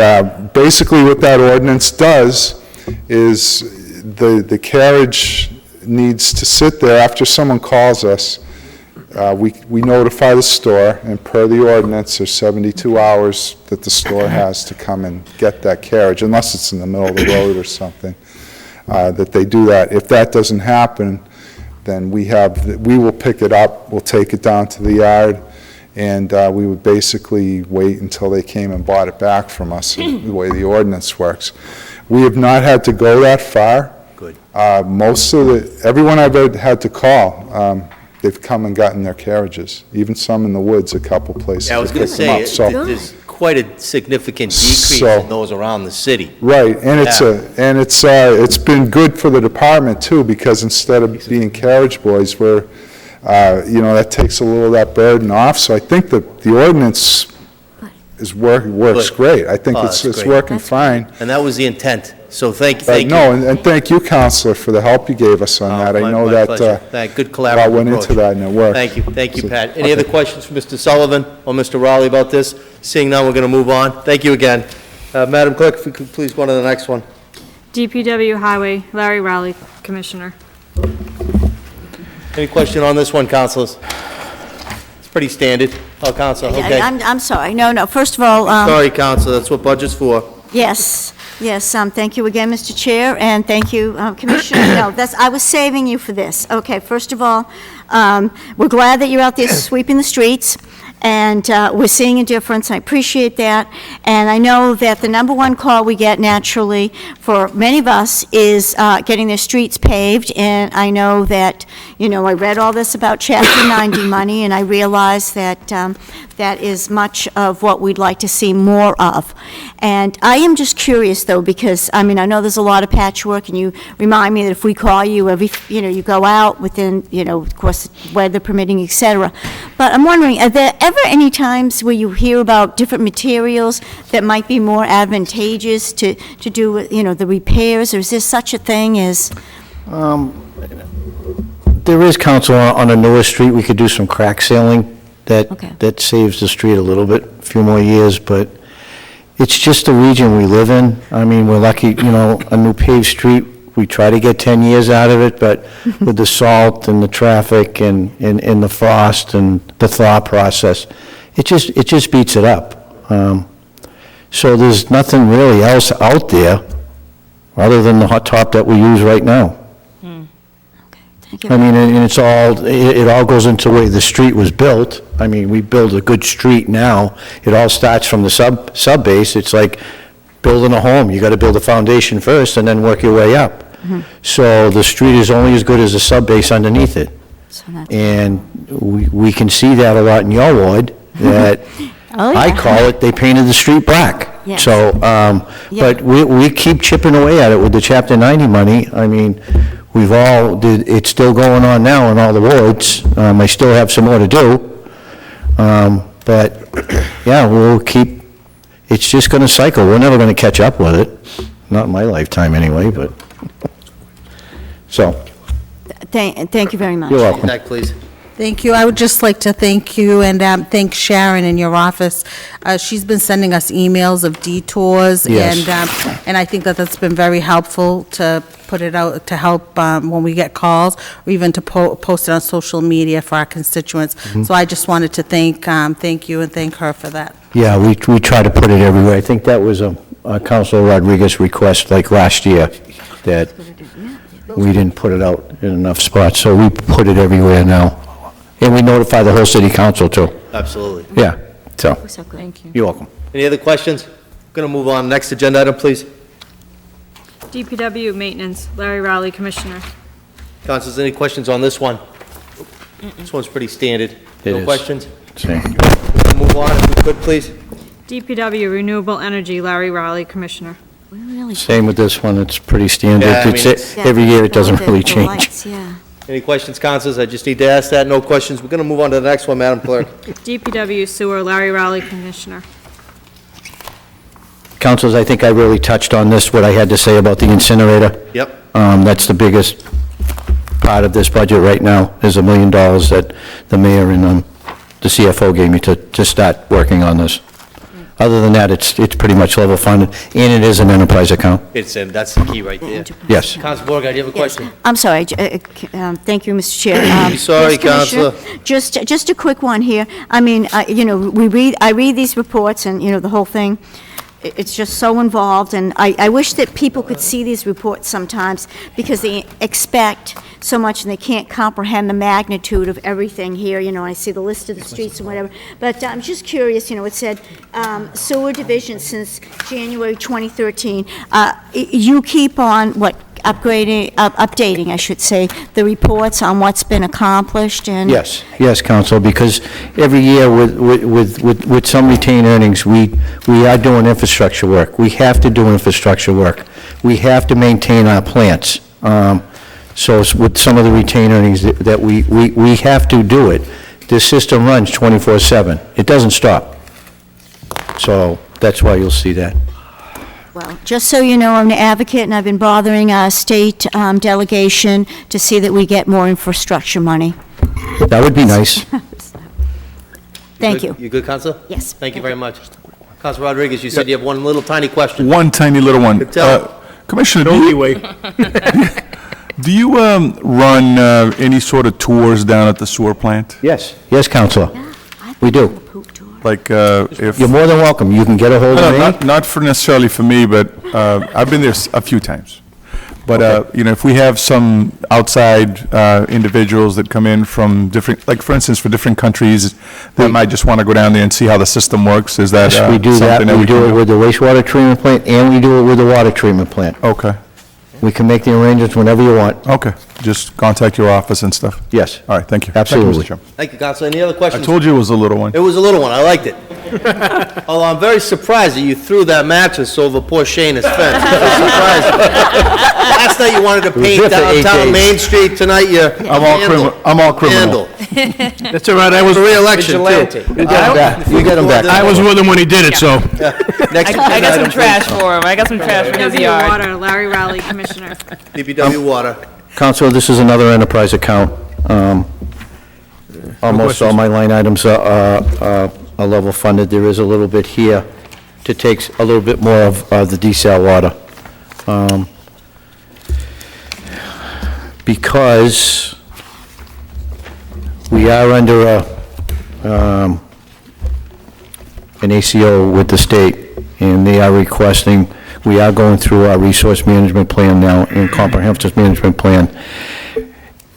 basically what that ordinance does is the carriage needs to sit there after someone calls us. We notify the store, and per the ordinance, there's 72 hours that the store has to come and get that carriage, unless it's in the middle of the road or something, that they do that. If that doesn't happen, then we will pick it up, we'll take it down to the yard, and we would basically wait until they came and bought it back from us, the way the ordinance works. We have not had to go that far. Good. Everyone I've had to call, they've come and gotten their carriages, even some in the woods, a couple places. Yeah, I was going to say, there's quite a significant decrease So- in those around the city. Right, and it's been good for the department too, because instead of being carriage boys, that takes a little of that burden off. So I think that the ordinance works Good. great. I think Oh, it's that's great. working fine. And that was the intent. So thank you. No, and thank you, Counselor, for the help you gave us on that. I know My that pleasure. Good a collaborative lot went approach. into that, and it worked. Thank you, So- Pat. Any other questions for Mr. Sullivan or Mr. Rowley about this? Seeing none, we're going to move on. Thank you again. Madam Clerk, if we could please go on to the next one. DPW Highway, Larry Rowley, Commissioner. Any question on this one, councilors? It's pretty standard. Oh, Counselor, okay. I'm sorry, no, first of all, Sorry, Counselor, that's what budget's for. yes, thank you again, Mr. Chair, and thank you, Commissioner. No, I was saving you for this. Okay, first of all, we're glad that you're out there sweeping the streets, and we're seeing a difference. I appreciate that. And I know that the number one call we get naturally for many of us is getting their streets paved. And I know that, I read all this about Chapter 90 money, and I realize that that is much of what we'd like to see more of. And I am just curious, though, because, I know there's a lot of patchwork, and you remind me that if we call you you go out within, of course, weather permitting, et cetera. But I'm wondering, are there ever any times where you hear about different materials that might be more advantageous to do, the repairs, or is there such a thing as? There is, Council, on a newer street, we could do some crack sealing that saves the street a little bit, a few more years, but it's just the region we live in. We're lucky, a new paved street, we try to get 10 years out of it, but with the salt and the traffic and the frost and the thaw process, it just beats it up. So there's nothing really else out there other than the hot top that we use right now. And it all goes into the way the street was built. We build a good street now. It all starts from the sub base. It's like building a home. You got to build a foundation first and then work your way up. So the street is only as good as the sub base underneath it. And we can see that a lot in your ward, that I call it, they painted the street black. Yes. So, but we keep chipping away at it with the Chapter 90 money. It's still going on now in all the wards. I still have some more to do. But, yeah, we'll keep, it's just going to cycle. We're never going to catch up with it. Not in my lifetime anyway, but, so. Thank you very much. You're welcome. Back, please. Thank you. I would just like to thank you and thank Sharon in your office. She's been sending us emails of detours. Yes. And I think that that's been very helpful to put it out, to help when we get calls, or even to post it on social media for our constituents. So I just wanted to thank you and thank her for that. Yeah, we try to put it everywhere. I think that was a Councilor Rodriguez request like last year, that we didn't put it out in enough spots, so we put it everywhere now. And we notify the whole city council too. Absolutely. Yeah, so. Thank you. You're welcome. Any other questions? Going to move on. Next agenda item, please. DPW Maintenance, Larry Rowley, Commissioner. Councilors, any questions on this one? This one's pretty standard. It No is. questions? Same. Move on, if we could, please. DPW Renewable Energy, Larry Rowley, Commissioner. Same with this one, it's pretty standard. Yeah, I mean, it's- Every year, it doesn't The really change. lights, yeah. Any questions, councilors? I just need to ask that. No questions. We're going to move on to the next one, Madam Clerk. DPW Sewer, Larry Rowley, Commissioner. Councilors, I think I really touched on this, what I had to say about the incinerator. Yep. That's the biggest part of this budget right now, is $1 million that the mayor and the CFO gave me to start working on this. Other than that, it's pretty much level funded, and it is an enterprise account. That's the key right there. Yes. Councilor Borg, do you have a question? I'm sorry, thank you, Mr. Chair. Sorry, yes, Commissioner, Counselor. Just a quick one here. I read these reports and, the whole thing. It's just so involved, and I wish that people could see these reports sometimes, because they expect so much and they can't comprehend the magnitude of everything here. I see the list of the streets and whatever. But I'm just curious, it said sewer division since January 2013. You keep on, updating, I should say, the reports on what's been accomplished and... Yes, Council, because every year with some retained earnings, we are doing infrastructure work. We have to do infrastructure work. We have to maintain our plants. So with some of the retained earnings that we have to do it. This system runs 24/7. It doesn't stop. So that's why you'll see that. Well, just so you know, I'm an advocate, and I've been bothering our state delegation to see that we get more infrastructure money. That would be nice. Thank you. You good, Counselor? Yes. Thank you very much. Counselor Rodriguez, you said you have one little tiny question. One tiny little one. Tell. Commissioner, do you run any sort of tours down at the sewer plant? Yes, Councilor. We do. Like, if... You're more than welcome. You can get a hold of me. Not for necessarily for me, but I've been there a few times. But, you know, if we have some outside individuals that come in from different, like, for instance, for different countries, that might just want to go down there and see how the system works, is that Yes, we do that. something We do can it with the wastewater treatment plant, and we do it with the water treatment plant. Okay. We can make the arrangements whenever you want. Okay. Just contact your office and stuff? Yes. All right, thank you. Absolutely. Thank you, Mr. Chairman. Thank you, Counselor. Any other questions? I told you it was a little one. It was a little one. I liked it. Although I'm very surprised that you threw that mattress over poor Shayna's fence. Very surprised. Last night you wanted to paint here for 8 downtown days. Main Street. Tonight you're I'm all criminal. That's all right, I was... Re-election, Vigilante. too. You get him back. You get him back. I was with him when he did it, so... I got some trash for him. I got some trash for his DPW yard. Water, Larry Rowley, Commissioner. DPW Water. Councilor, this is another enterprise account. Almost all my line items are level funded. There is a little bit here to take a little bit more of the desal water. Because we are under an ACO with the state, and they are requesting, we are going through our resource management plan now and comprehensive management plan.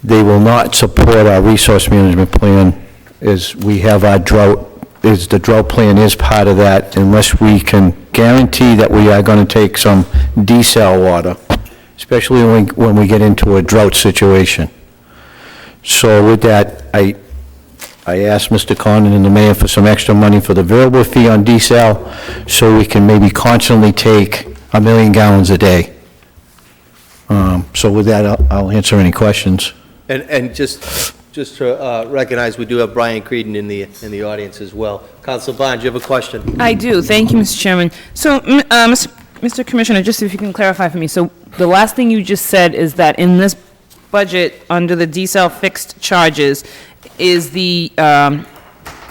They will not support our resource management plan as we have our drought, as the drought plan is part of that, unless we can guarantee that we are going to take some desal water, especially when we get into a drought situation. So with that, I asked Mr. Condon and the mayor for some extra money for the variable fee on desal, so we can maybe constantly take 1 million gallons a day. So with that, I'll answer any questions. And just to recognize, we do have Brian Creedon in the audience as well. Councilor Bond, you have a question? I do. Thank you, Mr. Chairman. So, Mr. Commissioner, just if you can clarify for me, so the last thing you just said is that in this budget, under the desal fixed charges, is the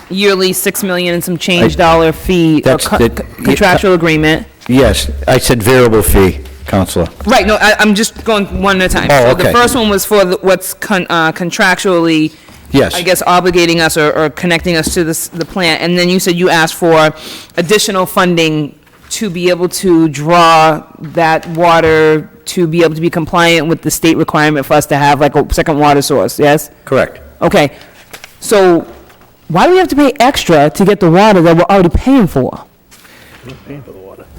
yearly $6 million and some change dollar fee, or contractual agreement? Yes, I said variable fee, Counselor. Right, no, I'm just going one at a time. Oh, So the okay. first one was for what's contractually, Yes. I guess, obligating us or connecting us to the plant, and then you said you asked for additional funding to be able to draw that water to be able to be compliant with the state requirement for us to have like a second water source, yes? Correct. Okay, so why do we have to pay extra to get the water that we're already paying for?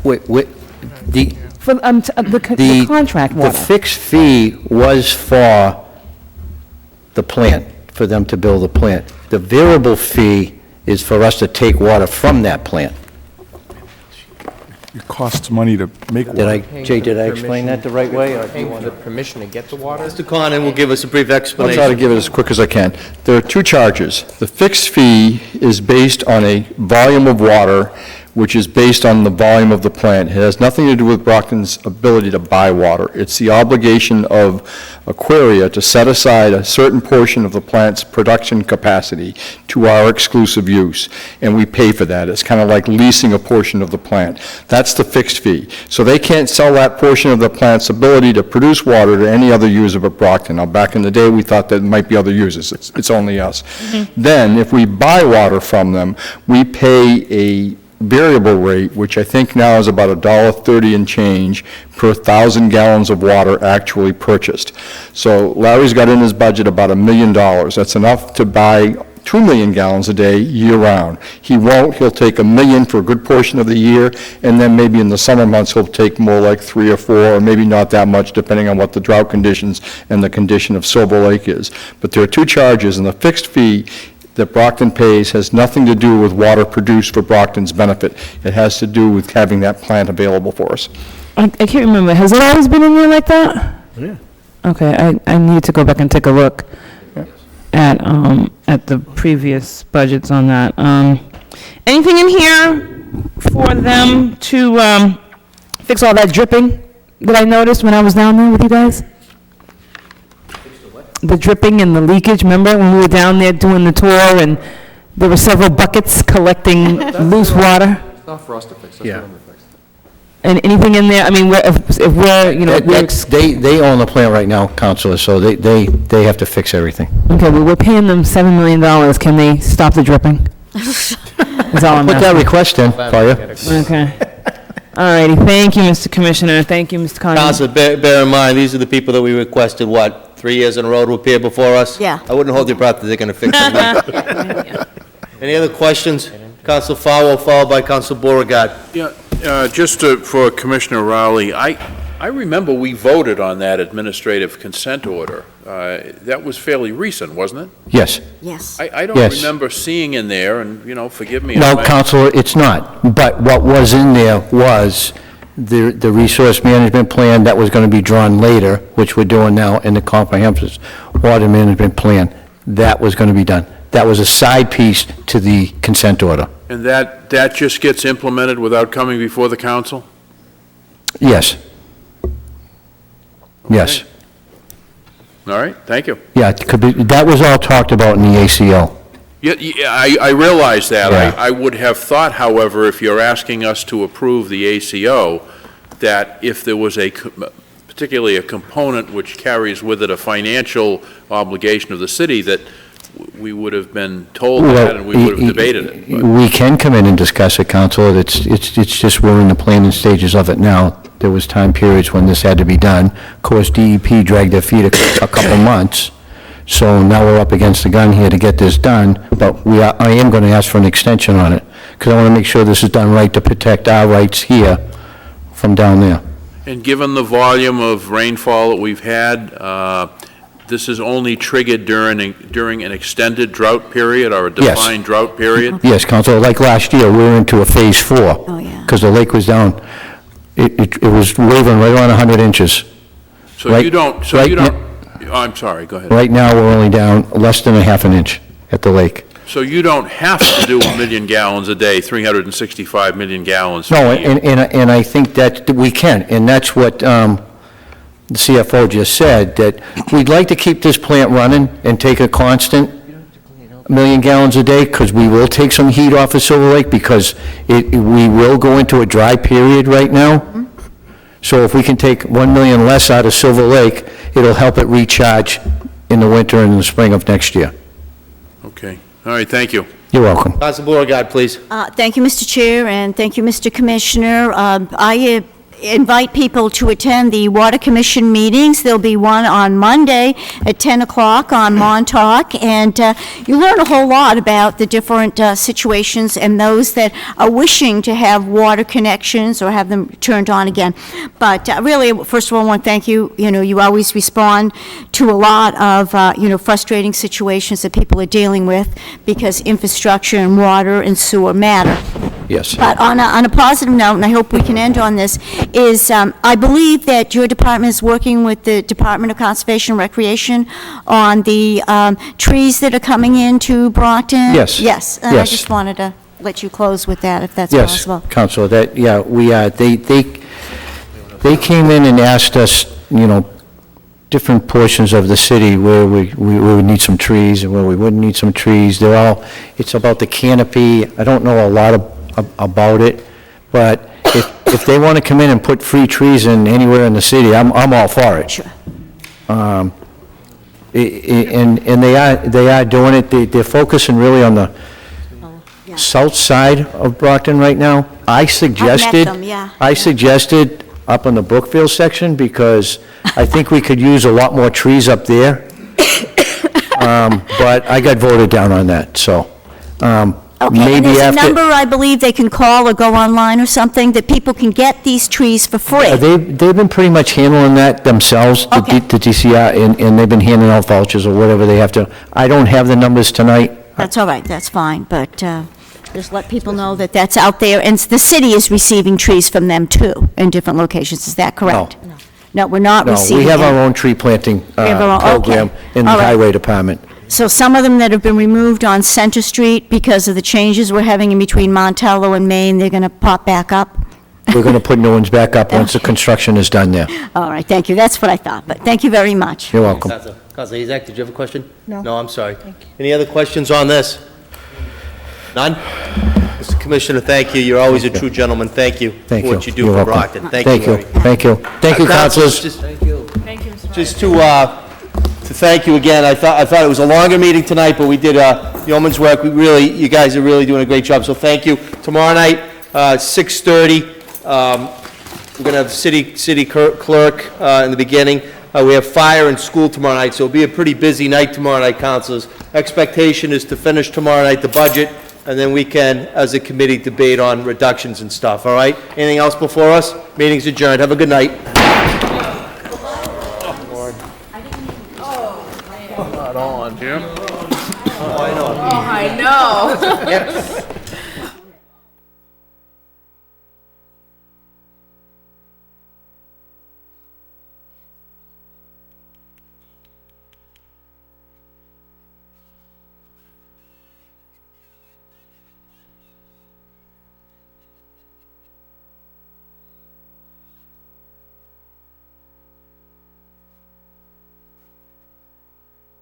Wait, the For the contract the water? fixed fee was for the plant, for them to build the plant. The variable fee is for us to take water from that plant. It costs money to make water. Jay, did I explain that the right way? Or do you Paying for want the permission to get the water? Mr. Condon will give us a brief I'll explanation. try to give it as quick as I can. There are two charges. The fixed fee is based on a volume of water, which is based on the volume of the plant. It has nothing to do with Brockton's ability to buy water. It's the obligation of Aquaria to set aside a certain portion of the plant's production capacity to our exclusive use, and we pay for that. It's kind of like leasing a portion of the plant. That's the fixed fee. So they can't sell that portion of the plant's ability to produce water to any other user but Brockton. Now, back in the day, we thought there might be other users. It's only us. Then, if we buy water from them, we pay a variable rate, which I think now is about $1.30 and change per 1,000 gallons of water actually purchased. So Larry's got in his budget about $1 million. That's enough to buy 2 million gallons a day year-round. He won't, he'll take 1 million for a good portion of the year, and then maybe in the summer months, he'll take more like 3 or 4, or maybe not that much, depending on what the drought conditions and the condition of Silver Lake is. But there are two charges, and the fixed fee that Brockton pays has nothing to do with water produced for Brockton's benefit. It has to do with having that plant available for us. I can't remember. Has it always been in there like that? Yeah. Okay, I need to go back and take a look at the previous budgets on that. Anything in here for them to fix all that dripping that I noticed when I was down there with you guys? The dripping and the leakage, remember when we were down there doing the tour and there were several buckets collecting loose water? It's not for us to fix, that's Yeah. for them to fix. And anything in there, I mean, if we're, you know, They own the plant right now, Counselor, so they have to fix everything. okay, well, we're paying them $7 million. Can they stop the dripping? That's all I'm Put that asking. request in for you. Okay. All righty, thank you, Mr. Commissioner, thank you, Mr. Conlon. Council, bear in mind, these are the people that we requested, 3 years in a row to appear before us? Yeah. I wouldn't hold your breath that they're going to fix it. Any other questions? Council Fowle, followed by Council Beauregard. Yeah, just for Commissioner Rowley, I remember we voted on that administrative consent order. That was fairly recent, wasn't it? Yes. Yes. I don't Yes. remember seeing in there, and, forgive me. No, Counselor, it's not. But what was in there was the resource management plan that was going to be drawn later, which we're doing now, and the comprehensive water management plan. That was going to be done. That was a side piece to the consent order. And that just gets implemented without coming before the council? Yes. Yes. All right, thank you. Yeah, it could be, that was all talked about in the ACO. Yeah, I realize that. Yeah. I would have thought, however, if you're asking us to approve the ACO, that if there was particularly a component which carries with it a financial obligation of the city, that we would have been told that and we would have debated it. But- We can come in and discuss it, Counselor. It's just we're in the planning stages of it now. There was time periods when this had to be done. Of course, DEP dragged their feet a couple months, so now we're up against the gun here to get this done, but I am going to ask for an extension on it, because I want to make sure this is done right to protect our rights here from down there. And given the volume of rainfall that we've had, this is only triggered during an extended drought period or a Yes. defined drought period? Yes, Counselor, like last year, we were into a Phase 4. Oh, yeah. Because the lake was down, it was wavering right around 100 inches. So Right- you don't, right oh, I'm sorry, go ahead. Right now, we're only down less than a half an inch at the lake. So you don't have to do 1 million gallons a day, 365 million gallons. No, a year. and I think that we can, and that's what the CFO just said, that we'd like to keep this plant running and take a constant 1 million gallons a day, because we will take some heat off of Silver Lake, because we will go into a dry period right now. So if we can take 1 million less out of Silver Lake, it'll help it recharge in the winter and in the spring of next year. Okay, all right, thank you. You're welcome. Council Beauregard, please. Thank you, Mr. Chair, and thank you, Mr. Commissioner. I invite people to attend the Water Commission meetings. There'll be one on Monday at 10 o'clock on Montauk, and you learn a whole lot about the different situations and those that are wishing to have water connections or have them turned on again. But really, first of all, I want to thank you. You know, you always respond to a lot of, frustrating situations that people are dealing with because infrastructure and water and sewer matter. Yes. But on a positive note, and I hope we can end on this, is I believe that your department is working with the Department of Conservation and Recreation on the trees that are coming into Brockton? Yes. Yes, and I Yes. just wanted to let you close with that, if that's Yes, possible. Counselor, they came in and asked us, different portions of the city where we would need some trees and where we wouldn't need some trees. It's about the canopy. I don't know a lot about it, but if they want to come in and put free trees in anywhere in the city, I'm all for it. Sure. And they are doing it. They're focusing really on the south side of Brockton right now. I suggested up in the Brookfield section, because I think we could use a lot more trees up there. But I got voted down on that, so, Okay, and maybe there's a after... number, I believe, they can call or go online or something, that people can get these trees for free. They've been pretty much handling that themselves, the Okay. the DCR, and they've been handing out vouchers or whatever they have to. I don't have the numbers tonight. That's all right, that's fine, but just let people know that that's out there, and the city is receiving trees from them too, in different locations, is that correct? No, we're not No, receiving we have any. our own tree planting have our own- program okay. in the All right. highway department. So some of them that have been removed on Center Street because of the changes we're having in between Montello and Main, they're going to pop back up? We're going to put new ones back up once the construction is done there. All right, thank you, that's what I thought, but thank you very much. You're welcome. Councilor Azak, did you have a question? No. No, I'm sorry. Any other questions on this? None? Mr. Commissioner, thank you. You're always a true gentleman. Thank you Thank for you. what you do You're for welcome. Brockton. Thank you. Larry. Thank you. Thank you, councilors. Thank you. Just to thank you again, I thought it was a longer meeting tonight, but we did yeoman's work. You guys are really doing a great job, so thank you. Tomorrow night, 6:30, we're going to have city clerk in the beginning. We have fire and school tomorrow night, so it'll be a pretty busy night tomorrow night, councilors. Expectation is to finish tomorrow night the budget, and then we can, as a committee, debate on reductions and stuff, all right? Anything else before us? Meeting's adjourned. Have a good night. Not on. Jim? Oh, I know. Oh, I know. Yes.